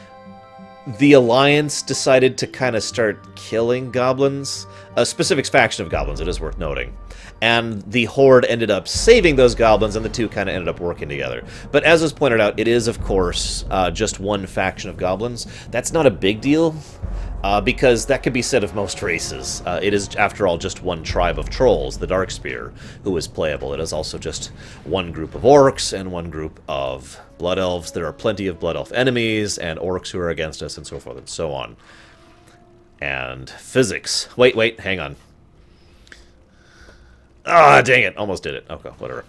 the Alliance decided to kind of start killing goblins. A specific faction of goblins, it is worth noting. And the Horde ended up saving those goblins, and the two kind of ended up working together. But as was pointed out, it is, of course, just one faction of goblins. That's not a big deal. Because that could be said of most races. It is, after all, just one tribe of trolls, the Darkspear, who is playable. It is also just one group of orcs and one group of blood elves. There are plenty of blood elf enemies and orcs who are against us and so forth and so on. And physics. Wait, hang on. Ah, dang it. Almost did it. Okay, whatever.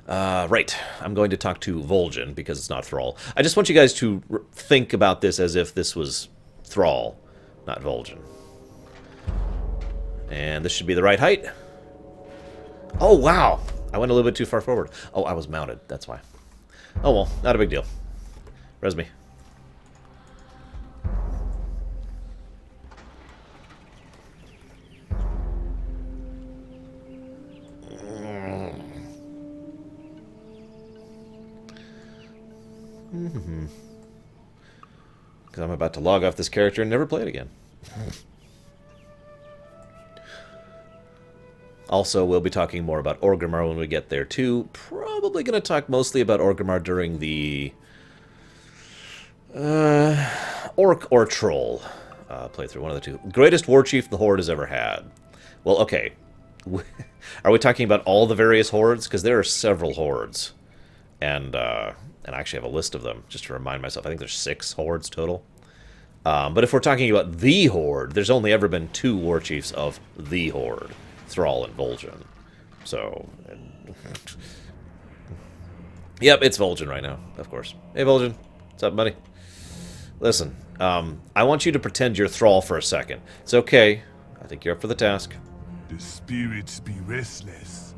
Right. I'm going to talk to Vol'jin because it's not Thrall. I just want you guys to think about this as if this was Thrall, not Vol'jin. And this should be the right height. Oh, wow. I went a little bit too far forward. Oh, I was mounted. That's why. Oh, well. Not a big deal. Res me. Because I'm about to log off this character and never play it again. Also, we'll be talking more about Orgrimmar when we get there, too. Probably going to talk mostly about Orgrimmar during the Orc or Troll playthrough, one of the two. Greatest war chief the Horde has ever had. Well, okay. Are we talking about all the various hordes? Because there are several hordes. And I actually have a list of them, just to remind myself. I think there's 6 hordes total. But if we're talking about the Horde, there's only ever been 2 war chiefs of the Horde, Thrall and Vol'jin. So, yep, it's Vol'jin right now, of course. Hey, Vol'jin. What's up, buddy? Listen, I want you to pretend you're Thrall for a second. It's okay. I think you're up for the task. The spirits be restless.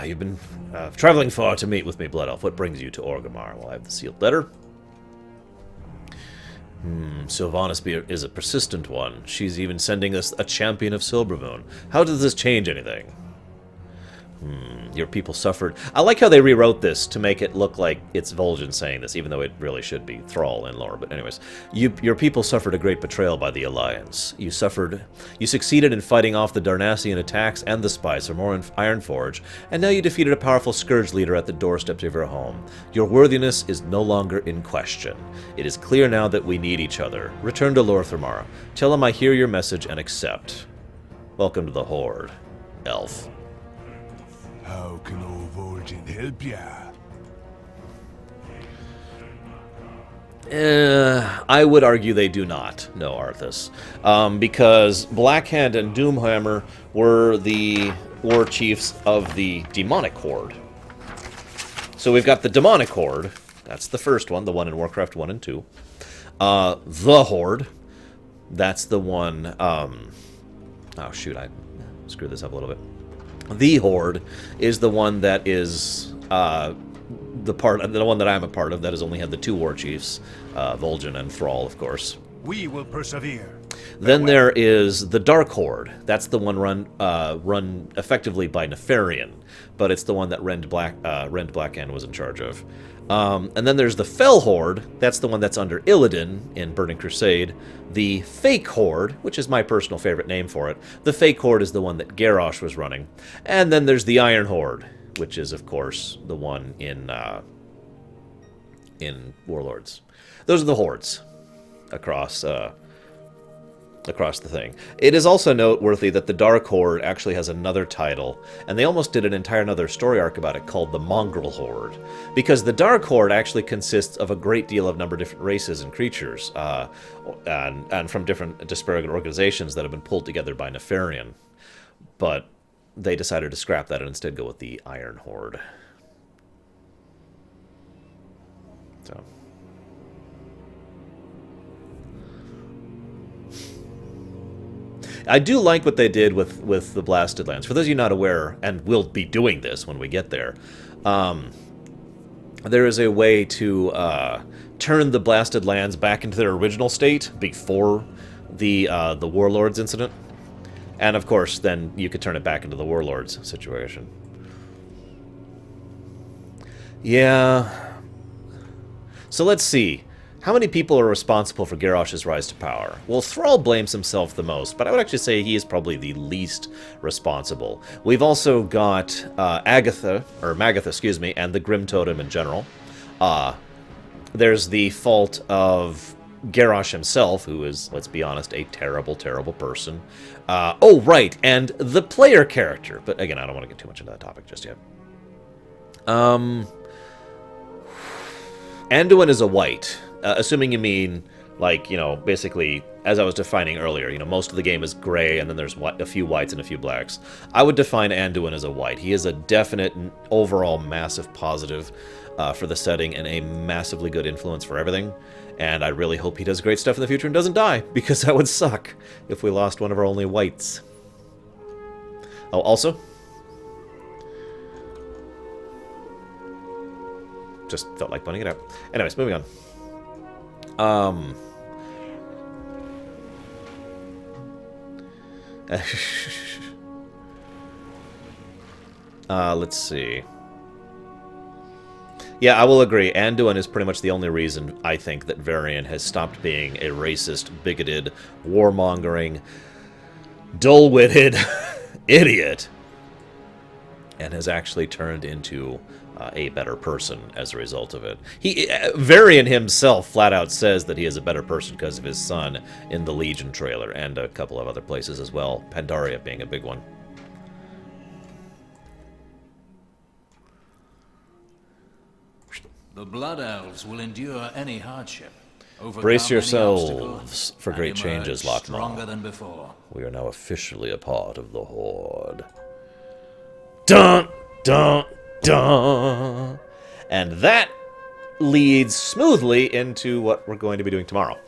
You've been traveling far to meet with me, Blood Elf. What brings you to Orgrimmar? Well, I have the sealed letter. Sylvanas is a persistent one. She's even sending us a champion of Silbermoon. How does this change anything? Your people suffered. I like how they rewrote this to make it look like it's Vol'jin saying this, even though it really should be Thrall and lore. But anyways, your people suffered a great betrayal by the Alliance. You succeeded in fighting off the Darnassian attacks and the spies from Ironforge, and now you defeated a powerful scourge leader at the doorsteps of your home. Your worthiness is no longer in question. It is clear now that we need each other. Return to Lorthermar. Tell him I hear your message and accept. Welcome to the Horde, Elf. How can old Vol'jin help ya? I would argue they do not, no, Arthas. Because Blackhand and Doomhammer were the war chiefs of the demonic horde. So we've got the demonic horde. That's the first one, the one in Warcraft 1 and 2. The horde. That's the one... oh, shoot, I screwed this up a little bit. The Horde is the one that is the one that I'm a part of that has only had the 2 war chiefs, Vol'jin and Thrall, of course. We will persevere. Then there is the Dark Horde. That's the one run effectively by Nefarian, but it's the one that Rend Blackhand was in charge of. And then there's the Fell Horde. That's the one that's under Illidan in Burning Crusade. The Fake Horde, which is my personal favorite name for it. The Fake Horde is the one that Garrosh was running. And then there's the Iron Horde, which is, of course, the one in Warlords. Those are the hordes across the thing. It is also noteworthy that the Dark Horde actually has another title, and they almost did an entire another story arc about it called the Mongrel Horde, because the Dark Horde actually consists of a great deal of number of different races and creatures, and from different disparate organizations that have been pulled together by Nefarian. But they decided to scrap that and instead go with the Iron Horde. So... I do like what they did with the Blasted Lands. For those of you not aware, and we'll be doing this when we get there, there is a way to turn the Blasted Lands back into their original state before the Warlords incident. And of course, then you could turn it back into the Warlords situation. Yeah. So let's see. How many people are responsible for Garrosh's rise to power? Well, Thrall blames himself the most, but I would actually say he is probably the least responsible. We've also got Magatha, excuse me, and the Grim Totem in general. There's the fault of Garrosh himself, who is, let's be honest, a terrible, terrible person. Oh, right, and the player character. But again, I don't want to get too much into that topic just yet. Anduin is a white. Assuming you mean, like, you know, basically, as I was defining earlier, you know, most of the game is gray, and then there's a few whites and a few blacks. I would define Anduin as a white. He is a definite, overall, massive positive for the setting, and a massively good influence for everything. And I really hope he does great stuff in the future and doesn't die, because that would suck if we lost one of our only whites. Oh, also... just felt like pointing it out. Anyways, moving on. Let's see. Yeah, I will agree. Anduin is pretty much the only reason I think that Varian has stopped being a racist, bigoted, warmongering, dull-witted idiot and has actually turned into a better person as a result of it. Varian himself flat out says that he is a better person because of his son in the Legion trailer, and a couple of other places as well, Pandaria being a big one. The Blood Elves will endure any hardship. Brace Overcome any yourselves obstacle, for and great emerge changes, stronger Lockmaw. than before. We are now officially a part of the Horde. Dun, dun, dun. And that leads smoothly into what we're going to be doing tomorrow.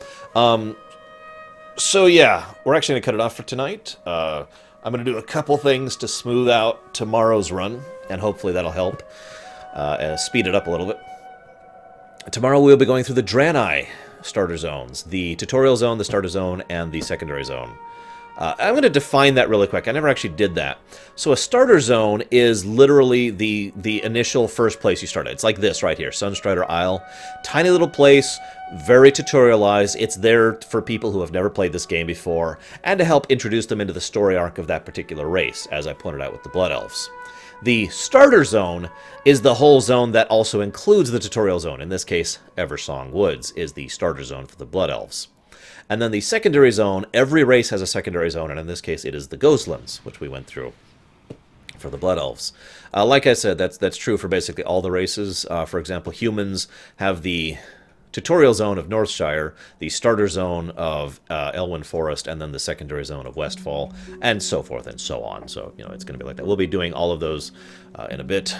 So yeah, we're actually going to cut it off for tonight. I'm going to do a couple things to smooth out tomorrow's run, and hopefully that'll help speed it up a little bit. Tomorrow we'll be going through the Draenei starter zones, the tutorial zone, the starter zone, and the secondary zone. I'm going to define that really quick. I never actually did that. So a starter zone is literally the initial first place you start at. It's like this right here, Sunstrider Isle. Tiny little place, very tutorialized. It's there for people who have never played this game before, and to help introduce them into the story arc of that particular race, as I pointed out with the Blood Elves. The starter zone is the whole zone that also includes the tutorial zone. In this case, Eversong Woods is the starter zone for the Blood Elves. And then the secondary zone, every race has a secondary zone, and in this case it is the Ghostlands, which we went through for the Blood Elves. Like I said, that's true for basically all the races. For example, humans have the tutorial zone of Northshire, the starter zone of Elwyn Forest, and then the secondary zone of Westfall, and so forth and so on. So, you know, it's going to be like that. We'll be doing all of those in a bit.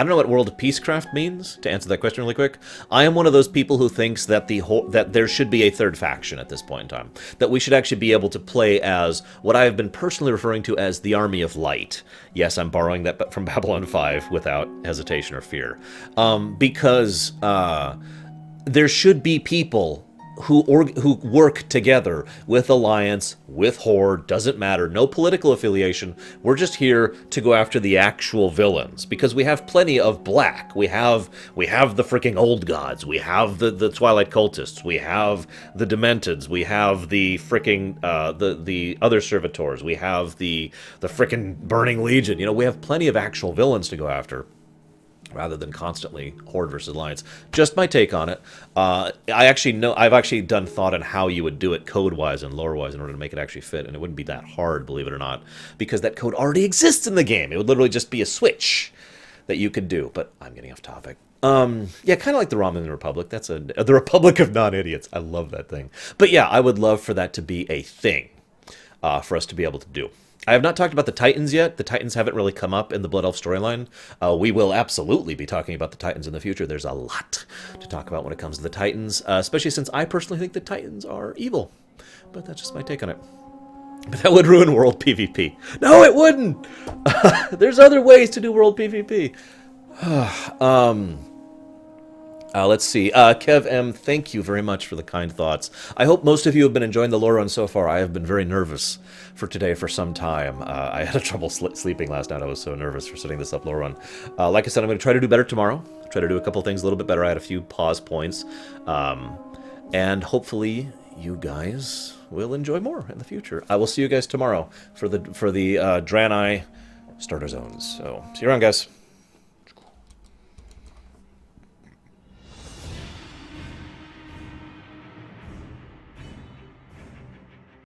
I don't know what World of Peacecraft means, to answer that question really quick. I am one of those people who thinks that that there should be a third faction at this point in time. That we should actually be able to play as what I have been personally referring to as the Army of Light. Yes, I'm borrowing that from Babylon 5 without hesitation or fear. Because there should be people who work together with Alliance, with Horde, doesn't matter, no political affiliation. We're just here to go after the actual villains, because we have plenty of black. We have the freaking old gods, we have the Twilight cultists, we have the Dementeds, we have the freaking the other servitors, we have the freaking Burning Legion. You know, we have plenty of actual villains to go after, rather than constantly Horde versus Alliance. Just my take on it. I've actually done thought on how you would do it code-wise and lore-wise in order to make it actually fit, and it wouldn't be that hard, believe it or not, because that code already exists in the game. It would literally just be a switch that you could do, but I'm getting off topic. Yeah, kind of like the Romulan Republic. That's the Republic of Non-Idiots. I love that thing. But yeah, I would love for that to be a thing for us to be able to do. I have not talked about the Titans yet. The Titans haven't really come up in the Blood Elf storyline. We will absolutely be talking about the Titans in the future. There's a lot to talk about when it comes to the Titans, especially since I personally think the Titans are evil. But that's just my take on it. But that would ruin world PvP. No, it wouldn't! There's other ways to do world PvP. Let's see. Kev M, thank you very much for the kind thoughts. I hope most of you have been enjoying the Lorerun so far. I have been very nervous for today for some time. I had trouble sleeping last night. I was so nervous for setting this up, Lorerun. Like I said, I'm going to try to do better tomorrow. Try to do a couple things a little bit better. I had a few pause points. And hopefully you guys will enjoy more in the future. I will see you guys tomorrow for the Draenei starter zones. So, see you around, guys.